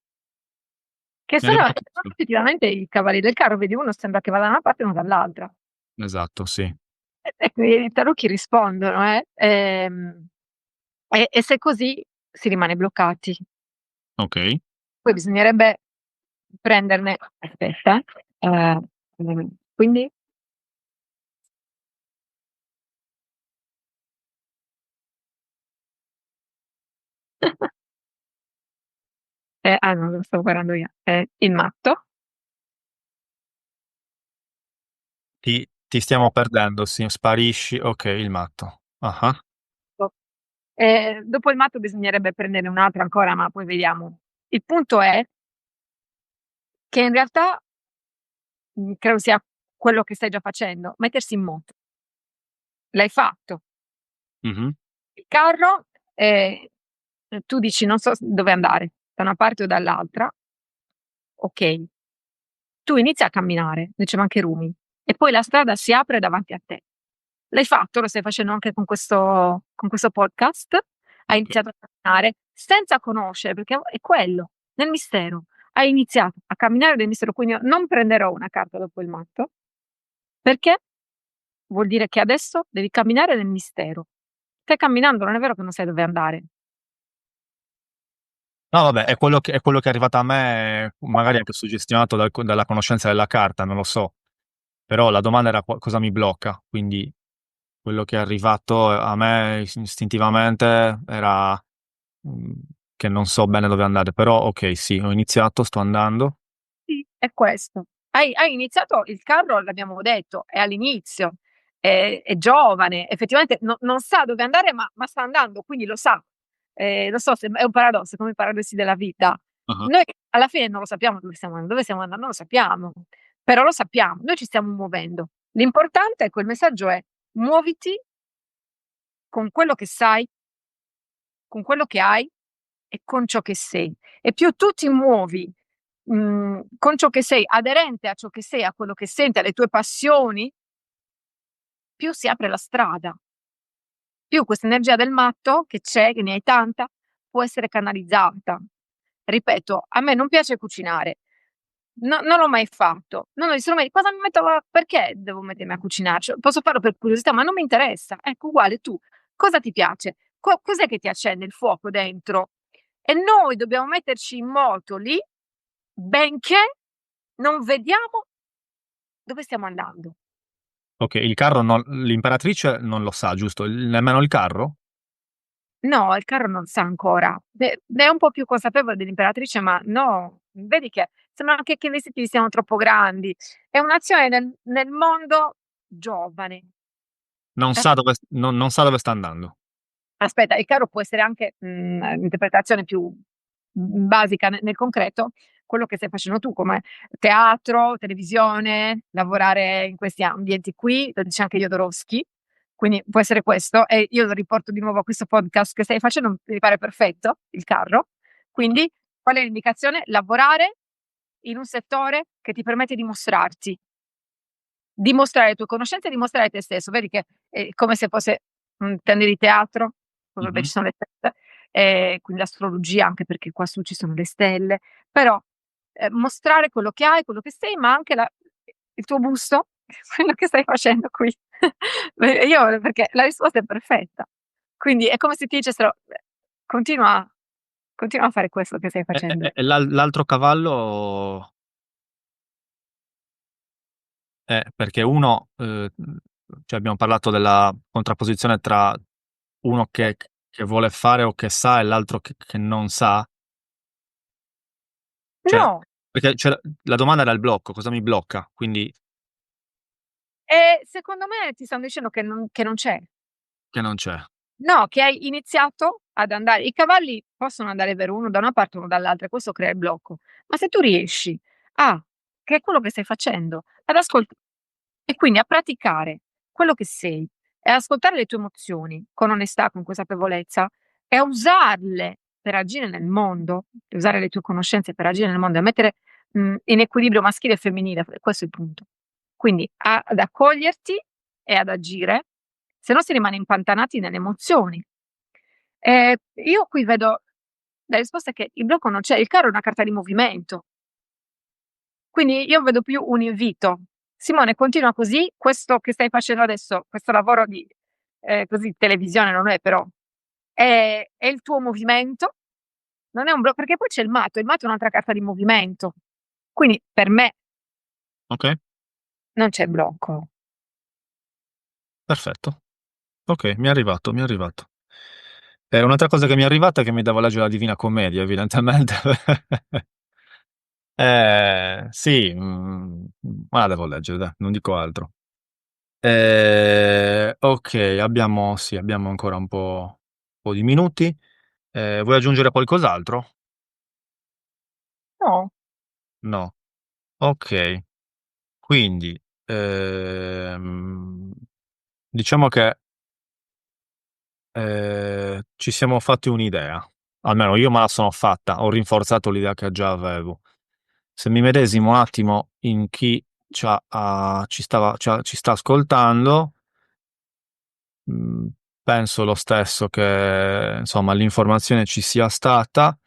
che Mi hai sono ricordato? effettivamente i cavalli del carro, vedi uno sembra che vada da una parte e uno dall'altra. Esatto, sì. E quindi i tarocchi rispondono, eh. E se così si rimane bloccati. Ok. Poi bisognerebbe prenderne, aspetta, quindi no, lo stavo guardando io, il matto. Ti stiamo perdendo, sì. Sparisci. Ok, il matto. Ah. Dopo il matto bisognerebbe prendere un altro ancora, ma poi vediamo. Il punto è che in realtà, credo sia quello che stai già facendo, mettersi in moto. L'hai fatto. Mhm. Il carro, tu dici: "Non so dove andare, da una parte o dall'altra". Okay. Tu inizi a camminare, noi ci manca i rumi, e poi la strada si apre davanti a te. L'hai fatto, lo stai facendo anche con questo podcast, hai Ok. iniziato a camminare senza conoscere, perché è quello, nel mistero. Hai iniziato a camminare nel mistero, quindi io non prenderò una carta dopo il matto, perché vuol dire che adesso devi camminare nel mistero. Stai camminando, non è vero che non sai dove andare. No, vabbè, è quello che è arrivato a me, magari anche suggestionato dalla conoscenza della carta, non lo so. Però la domanda era cosa mi blocca, quindi quello che è arrivato a me istintivamente era mm, che non so bene dove andare, però ok, sì, ho iniziato, sto andando. Sì, è questo. Hai iniziato il carro, l'abbiamo detto, è all'inizio, è giovane, effettivamente non sa dove andare, ma sta andando, quindi lo sa. Lo so, è un paradosso, come i paradossi della vita. Ah. Noi alla fine non lo sappiamo dove stiamo andando, non lo sappiamo, però lo sappiamo, noi ci stiamo muovendo. L'importante, ecco, il messaggio è: muoviti con quello che sai, con quello che hai e con ciò che sei. E più tu ti muovi, con ciò che sei, aderente a ciò che sei, a quello che senti, alle tue passioni, più si apre la strada, più questa energia del matto che c'è, che ne hai tanta, può essere canalizzata. Ripeto, a me non piace cucinare, non l'ho mai fatto, non ho gli strumenti, cosa mi metto a perché devo mettermi a cucinare? Cioè, posso farlo per curiosità, ma non mi interessa. Ecco, uguale tu, cosa ti piace? Cos'è che ti accende il fuoco dentro? E noi dobbiamo metterci in moto lì, benché non vediamo dove stiamo andando. Ok, il carro l'imperatrice non lo sa, giusto? Nemmeno il carro? No, il carro non sa ancora. È un po' più consapevole dell'imperatrice, ma no, vedi che sembra anche che i vestiti siano troppo grandi. È un'azione nel mondo giovane. Non sa dove sta andando. Aspetta, il carro può essere anche, l'interpretazione più, basica nel concreto, quello che stai facendo tu, come teatro, televisione, lavorare in questi ambienti qui, lo dice anche Jodorowsky, quindi può essere questo, e io lo riporto di nuovo a questo podcast che stai facendo, mi pare perfetto, il carro. Quindi Qual è l'indicazione? Lavorare in un settore che ti permette di mostrarti, dimostrare le tue conoscenze e dimostrare te stesso. Vedi che è come se fosse un intende di teatro, vabbè Mh-mh. ci sono le stelle, quindi l'astrologia, anche perché qua su ci sono le stelle, però, mostrare quello che hai, quello che sei, ma anche il tuo busto, quello che stai facendo qui. Beh, io perché la risposta è perfetta. Quindi è come se ti dicessero: Continua continua a fare questo che stai facendo." E l'altro cavallo perché uno, cioè abbiamo parlato della contrapposizione tra uno che vuole fare o che sa e l'altro che non sa. Cioè, No, perché cioè la domanda era il blocco, cosa mi blocca? Quindi secondo me ti stanno dicendo che non c'è. che non c'è. No, che hai iniziato ad andare i cavalli possono andare per uno da una parte, uno dall'altra, e questo crea il blocco. Ma se tu riesci a che è quello che stai facendo, ad ascolt e quindi a praticare quello che sei e a ascoltare le tue emozioni con onestà, con consapevolezza e a usarle per agire nel mondo, e usare le tue conoscenze per agire nel mondo e a mettere, in equilibrio maschile e femminile, questo è il punto. Quindi ad accoglierti e ad agire, se no si rimane impantanati nelle emozioni. Io qui vedo la risposta è che il blocco non c'è, il carro è una carta di movimento. Quindi io vedo più un invito: "Simone continua così, questo che stai facendo adesso, questo lavoro di così televisione non è però, è il tuo movimento, non è un perché poi c'è il matto è un'altra carta di movimento. Quindi per me Okay, non c'è blocco." perfetto. Okay, mi è arrivato, mi è arrivato. Un'altra cosa che mi è arrivata è che mi devo leggere la Divina Commedia evidentemente. Sì, ma la devo leggere dai, non dico altro. Okay, abbiamo ancora un po' di minuti. Vuoi aggiungere qualcos'altro? No, No. Okay. Quindi, ehm, diciamo che, ci siamo fatti un'idea, almeno io me la sono fatta, ho rinforzato l'idea che già avevo. Se mi medesimo un attimo in chi ci sta ascoltando, penso lo stesso che, insomma, l'informazione ci sia stata.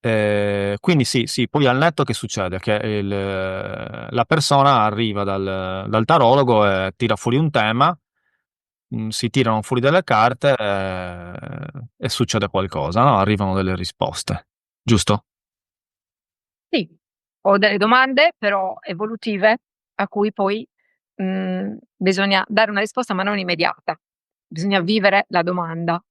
Quindi sì, sì, poi al netto che succede? Che la persona arriva dal tarologo e tira fuori un tema, si tirano fuori delle carte, e succede qualcosa, no, arrivano delle risposte, giusto? sì, ho delle domande però evolutive a cui poi, bisogna dare una risposta ma non immediata. Bisogna vivere la domanda.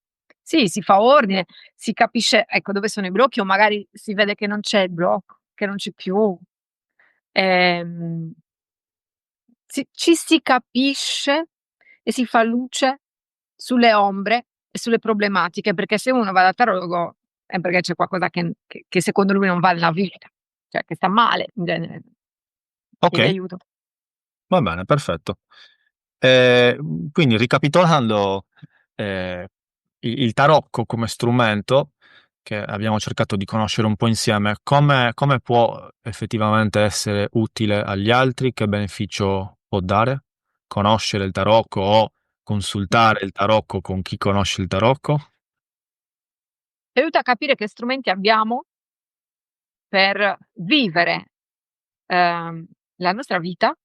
Sì, si fa ordine, si capisce, ecco, dove sono i blocchi o magari si vede che non c'è il blocco, che non c'è più. Ehm, ci si capisce e si fa luce sulle ombre e sulle problematiche, perché se uno va dal tarologo è perché c'è qualcosa che secondo lui non va nella vita, cioè che sta male in genere. Chiedi Okay, aiuto. va bene, perfetto. Quindi ricapitolando, ehm, il tarocco come strumento, che abbiamo cercato di conoscere un po' insieme, come può effettivamente essere utile agli altri? Che beneficio può dare? Conoscere il tarocco o consultare il tarocco con chi conosce il tarocco? Ti aiuta a capire che strumenti abbiamo per vivere, ehm, la nostra vita,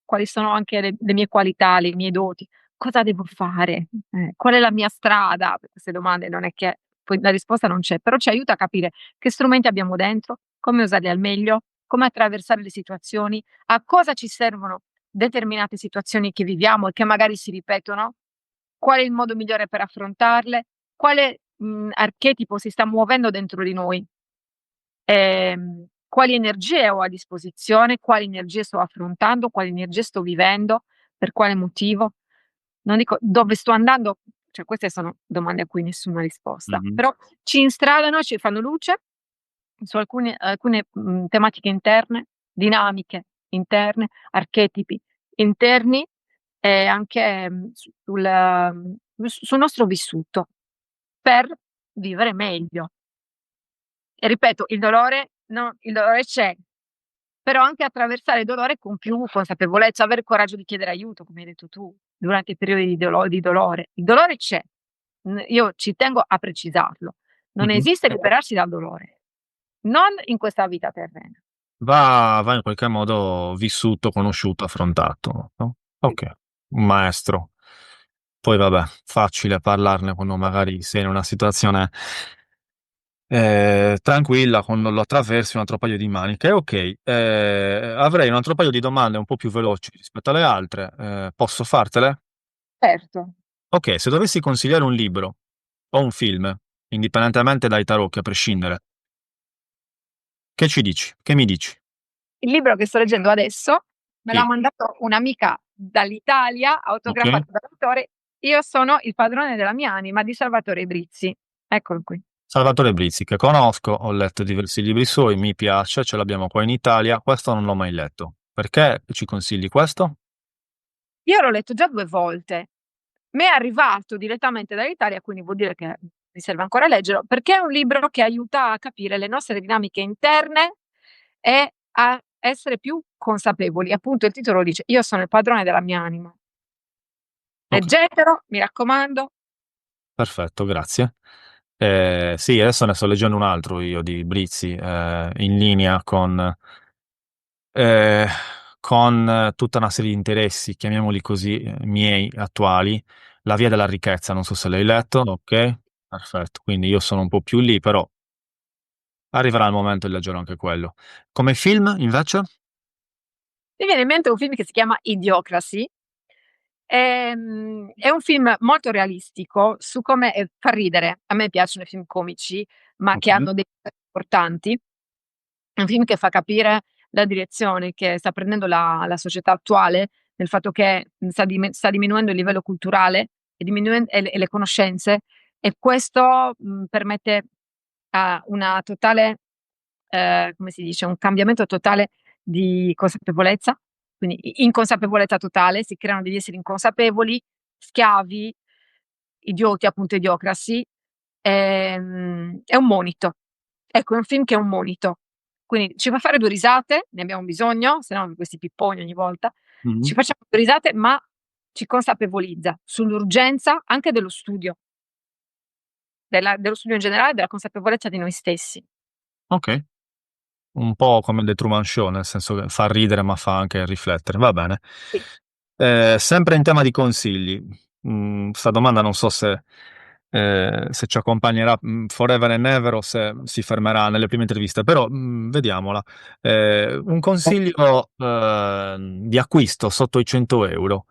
quali sono anche le mie qualità, le mie doti, cosa devo fare, qual è la mia strada? Queste domande non è che poi la risposta non c'è, però ci aiuta a capire che strumenti abbiamo dentro, come usarli al meglio, come attraversare le situazioni, a cosa ci servono determinate situazioni che viviamo e che magari si ripetono, qual è il modo migliore per affrontarle, quale, archetipo si sta muovendo dentro di noi. Quali energie ho a disposizione, quali energie sto affrontando, quali energie sto vivendo, per quale motivo. Non dico dove sto andando, cioè queste sono domande a cui nessuna risposta, Mh-mh. però ci instradano, ci fanno luce su alcune, tematiche interne, dinamiche interne, archetipi interni e anche, sul nostro vissuto per vivere meglio. E ripeto, il dolore, no, il dolore c'è, però anche attraversare il dolore con più consapevolezza, avere il coraggio di chiedere aiuto, come hai detto tu, durante i periodi di dolore. Il dolore c'è, io ci tengo a precisarlo. Non Mhm. esiste liberarsi dal dolore, non in questa vita terrena. Va in qualche modo vissuto, conosciuto, affrontato, no? Sì. Ok, un maestro. Poi vabbè, facile parlarne quando magari sei in una situazione tranquilla, quando lo attraversi un altro paio di maniche. Ok, avrei un altro paio di domande un po' più veloci rispetto alle altre. Posso fartele? Certo. Ok, se dovessi consigliare un libro o un film, indipendentemente dai tarocchi, a prescindere, che ci dici? Che mi dici? Il libro che sto leggendo adesso me l'ha Sì, mandato un'amica dall'Italia, ok. autografato dall'autore. Io sono il padrone della mia anima di Salvatore Brizzi. Eccolo qui. Salvatore Brizzi, che conosco, ho letto diversi libri suoi, mi piace, ce l'abbiamo qua in Italia, questo non l'ho mai letto. Perché ci consigli questo? Io l'ho letto già 2 volte. Mi è arrivato direttamente dall'Italia, quindi vuol dire che mi serve ancora leggerlo, perché è un libro che aiuta a capire le nostre dinamiche interne e a essere più consapevoli. Appunto il titolo dice: "Io sono il padrone della mia anima". Ok, Leggetelo, mi raccomando. perfetto, grazie. Sì, adesso ne sto leggendo un altro io di Brizzi, in linea eh, con tutta una serie di interessi, chiamiamoli così, miei attuali. La via della ricchezza, non so se l'hai letto, ok? Perfetto, quindi io sono un po' più lì, però arriverà il momento di leggere anche quello. Come film, invece? Mi viene in mente un film che si chiama Idiocracy. È un film molto realistico su come fa ridere. A me piacciono i film comici, ma Ok. che hanno dei messaggi importanti. È un film che fa capire la direzione che sta prendendo la società attuale, nel fatto che, sta diminuendo il livello culturale e le conoscenze, e questo, permette a una totale, come si dice, un cambiamento totale di consapevolezza, quindi inconsapevolezza totale, si creano degli esseri inconsapevoli, schiavi, idioti, appunto idiocrasi. È un monito. Ecco, è un film che è un monito. Quindi ci fa fare 2 risate, ne abbiamo bisogno, se no questi pipponi ogni volta. Ci Mhm. facciamo 2 risate, ma ci consapevolizza sull'urgenza anche dello studio, dello studio in generale, della consapevolezza di noi stessi. Ok. Un po' come The Truman Show, nel senso che fa ridere ma fa anche riflettere. Va bene. Sì. Sempre in tema di consigli, sta domanda non so se ci accompagnerà forever and ever o se si fermerà nelle prime interviste, però vediamola. Un consiglio di acquisto sotto i 100 euro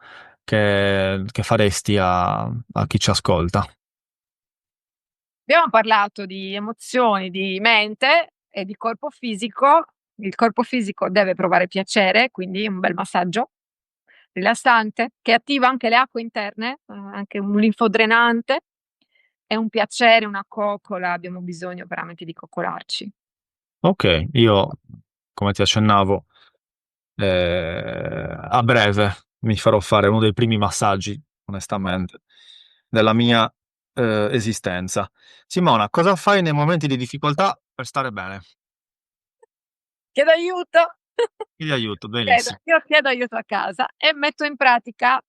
che faresti a chi ci ascolta. Abbiamo parlato di emozioni, di mente e di corpo fisico. Il corpo fisico deve provare piacere, quindi un bel massaggio rilassante che attiva anche le acque interne, anche un linfodrenante. È un piacere, una coccola, abbiamo bisogno veramente di coccolarci. Ok, io come ti accennavo, a breve mi farò fare uno dei primi massaggi, onestamente, della mia esistenza. Simona, cosa fai nei momenti di difficoltà per stare bene? Chiedo aiuto. Ti aiuto, benissimo. Io chiedo aiuto a casa e metto in pratica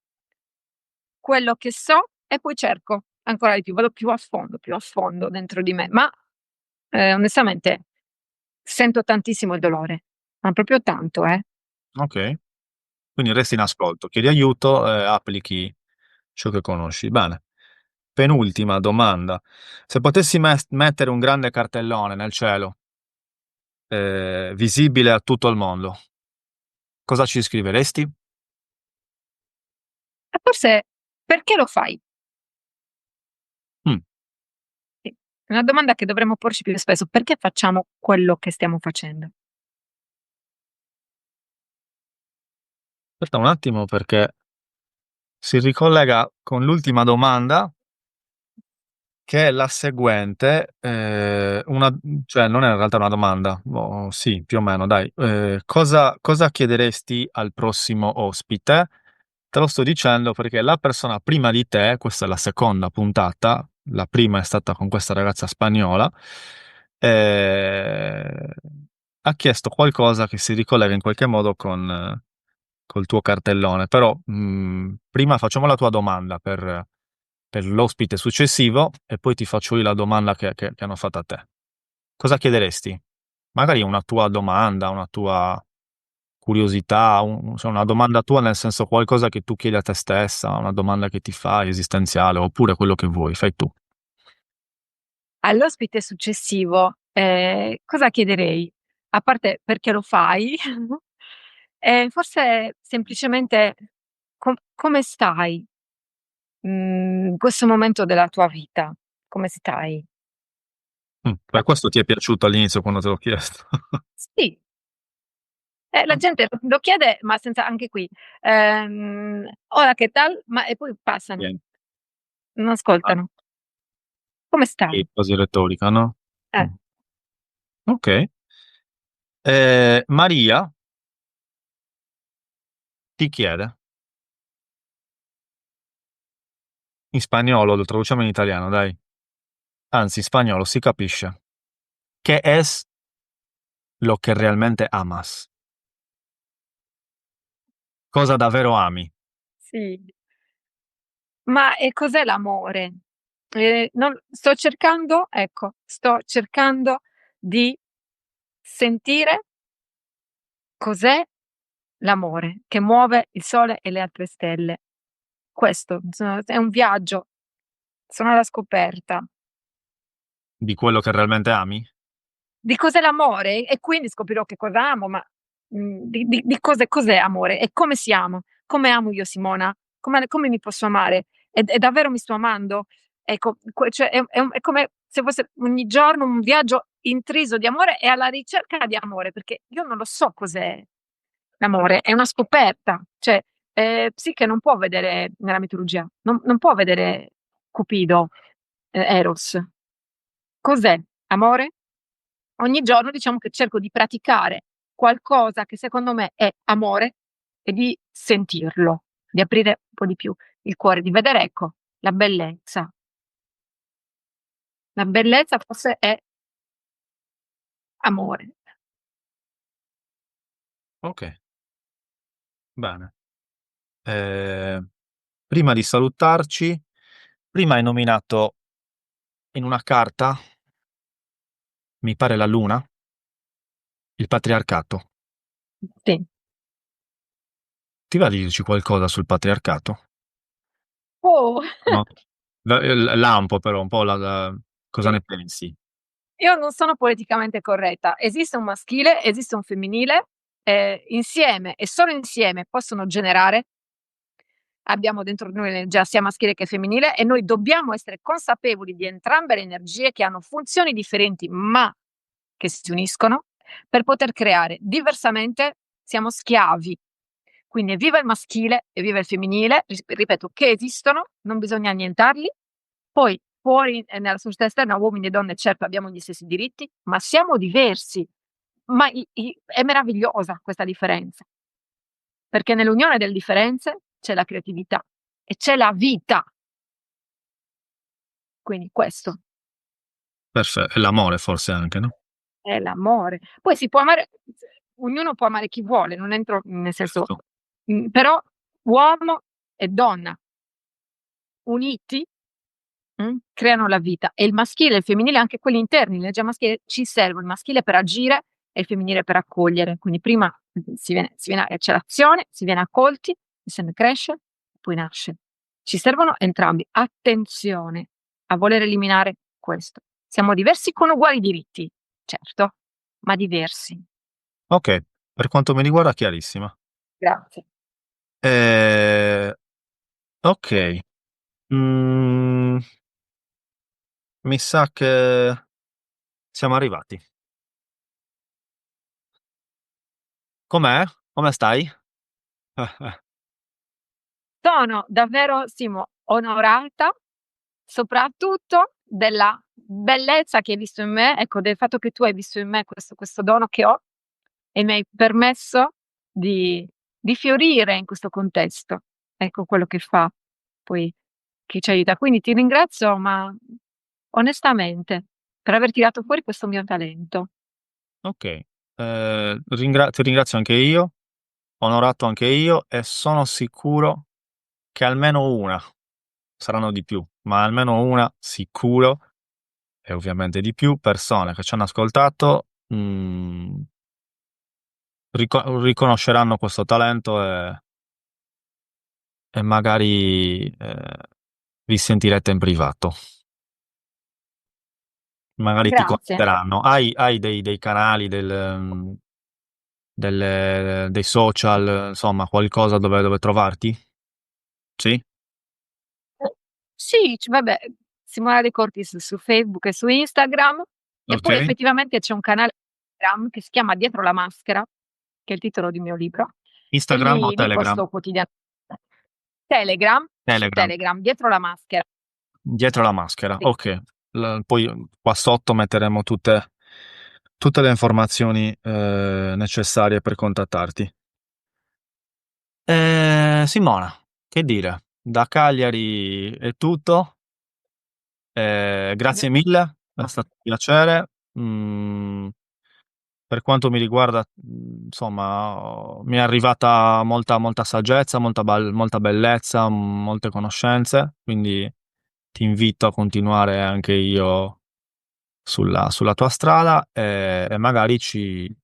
quello che so e poi cerco ancora di più, vado più a fondo dentro di me, ma, onestamente sento tantissimo il dolore, ma proprio tanto, eh. Ok, quindi resti in ascolto, chiedi aiuto e applichi ciò che conosci. Bene. Penultima domanda. Se potessi mettere un grande cartellone nel cielo, visibile a tutto il mondo, cosa ci scriveresti? E forse perché lo fai? Mm. Sì, è una domanda che dovremmo porci più spesso. Perché facciamo quello che stiamo facendo? Aspetta un attimo perché si ricollega con l'ultima domanda che è la seguente, cioè non è in realtà una domanda, sì, più o meno, dai. Cosa chiederesti al prossimo ospite? Te lo sto dicendo perché la persona prima di te, questa è la seconda puntata, la prima è stata con questa ragazza spagnola, eh, ha chiesto qualcosa che si ricollega in qualche modo col tuo cartellone, però prima facciamo la tua domanda per l'ospite successivo e poi ti faccio io la domanda che hanno fatto a te. Cosa chiederesti? Magari una tua domanda, una tua curiosità, cioè una domanda tua nel senso qualcosa che tu chiedi a te stessa, una domanda che ti fai esistenziale, oppure quello che vuoi, fai tu. All'ospite successivo, cosa chiederei? A parte perché lo fai, forse semplicemente come stai, in questo momento della tua vita? Come stai? Per questo ti è piaciuto all'inizio quando te l'ho chiesto. Sì, la gente lo chiede, ma senza anche qui, "Hola, ¿qué tal?" Ma e poi passano, Bien. non Ah, ascoltano. Come stai? sì, quasi retorica, no? Eh, Ok. Maria ti chiede, in spagnolo, lo traduciamo in italiano, dai. Anzi, in spagnolo si capisce. ¿Qué es lo que realmente amas? Cosa davvero ami? sì. Ma e cos'è l'amore? Non sto cercando di sentire cos'è l'amore che muove il sole e le altre stelle. Questo, è un viaggio, sono alla scoperta Di quello che realmente ami? di cos'è l'amore e quindi scoprirò che cosa amo, ma, di cos'è amore e come siamo. Come amo io Simona? Come mi posso amare? E davvero mi sto amando? Ecco, cioè è come se fosse ogni giorno un viaggio intriso di amore e alla ricerca di amore, perché io non lo so cos'è l'amore, è una scoperta. Cioè, Psiche non può vedere nella mitologia, non può vedere Cupido, Eros. Cos'è amore? Ogni giorno diciamo che cerco di praticare qualcosa che secondo me è amore e di sentirlo, di aprire un po' di più il cuore, di vedere, ecco, la bellezza. La bellezza forse è amore. Ok, bene. Eh, prima di salutarci, prima hai nominato in una carta, mi pare la luna, il patriarcato. Sì. Ti va di dirci qualcosa sul patriarcato? Oh, No? Là un po' però, un po' cosa sì. ne pensi? Io non sono politicamente corretta. Esiste un maschile, esiste un femminile, insieme e solo insieme possono generare. Abbiamo dentro di noi l'energia sia maschile che femminile e noi dobbiamo essere consapevoli di entrambe le energie che hanno funzioni differenti, ma che si uniscono per poter creare. Diversamente siamo schiavi. Quindi evviva il maschile, evviva il femminile, ripeto, che esistono, non bisogna annientarli. Poi fuori nella società esterna, uomini e donne, certo abbiamo gli stessi diritti, ma siamo diversi. Ma è meravigliosa questa differenza, perché nell'unione delle differenze c'è la creatività e c'è la vita. Quindi questo Perfetto, l'amore forse anche, no? è l'amore. Poi si può amare, ognuno può amare chi vuole, non entro nel senso, Certo. però uomo e donna uniti, creano la vita e il maschile e il femminile, anche quelli interni, l'energia maschile ci servono, il maschile per agire e il femminile per accogliere. Quindi prima c'è l'azione, si viene accolti, il seme cresce, poi nasce. Ci servono entrambi. Attenzione a voler eliminare questo. Siamo diversi con uguali diritti, certo, ma diversi. Ok, per quanto mi riguarda chiarissima. Grazie. Eh, ok. Mm, mi sa che siamo arrivati. Com'è? Come stai? Sono davvero, Simo, onorata, soprattutto della bellezza che hai visto in me, ecco, del fatto che tu hai visto in me questo dono che ho e mi hai permesso di fiorire in questo contesto. Ecco quello che fa poi che ci aiuta. Quindi ti ringrazio, ma onestamente. per aver tirato fuori questo mio talento. Ok, ti ringrazio anche io, onorato anche io e sono sicuro che almeno una, saranno di più, ma almeno una sicuro, e ovviamente di più, persone che ci hanno ascoltato riconosceranno questo talento e magari vi sentirete in privato. Magari ti Grazie. contatteranno. Hai dei canali, dei social, insomma, qualcosa dove trovarti? Sì? Sì, vabbè, Simona De Cortis su Facebook e su Instagram, Ok. eppure effettivamente c'è un canale Telegram che si chiama Dietro la maschera, che è il titolo di un mio libro, e Instagram o lì Telegram? posto quotidianamente. Telegram, su Telegram. Telegram, Dietro la maschera. Dietro la maschera. Sì. Ok. Poi qua sotto metteremo tutte le informazioni necessarie per contattarti. Simona, che dire? Da Cagliari è tutto. Grazie mille, è stato un piacere. Mm, per quanto mi riguarda, insomma, mi è arrivata molta saggezza, molta bellezza, molte conoscenze, quindi ti invito a continuare anche io sulla tua strada e magari ci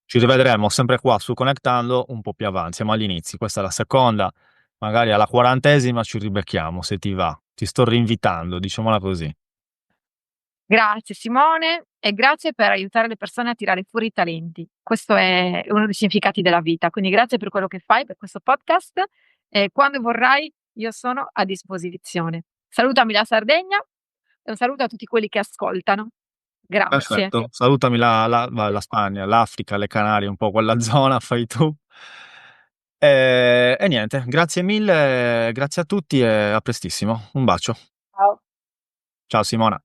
rivedremo sempre qua su Connectando un po' più avanti. Siamo agli inizi, questa è la seconda, magari alla 40ª ci ribecchiamo se ti va. Ti sto rinvitando, diciamola così. Grazie Simone e grazie per aiutare le persone a tirare fuori i talenti. Questo è uno dei significati della vita, quindi grazie per quello che fai, per questo podcast e quando vorrai io sono a disposizione. Salutami la Sardegna e un saluto a tutti quelli che ascoltano. Grazie. Perfetto, salutami la Spagna, l'Africa, le Canarie, un po' quella zona, fai tu. E niente, grazie mille, grazie a tutti e a prestissimo. Un bacio. Ciao. Ciao Simona.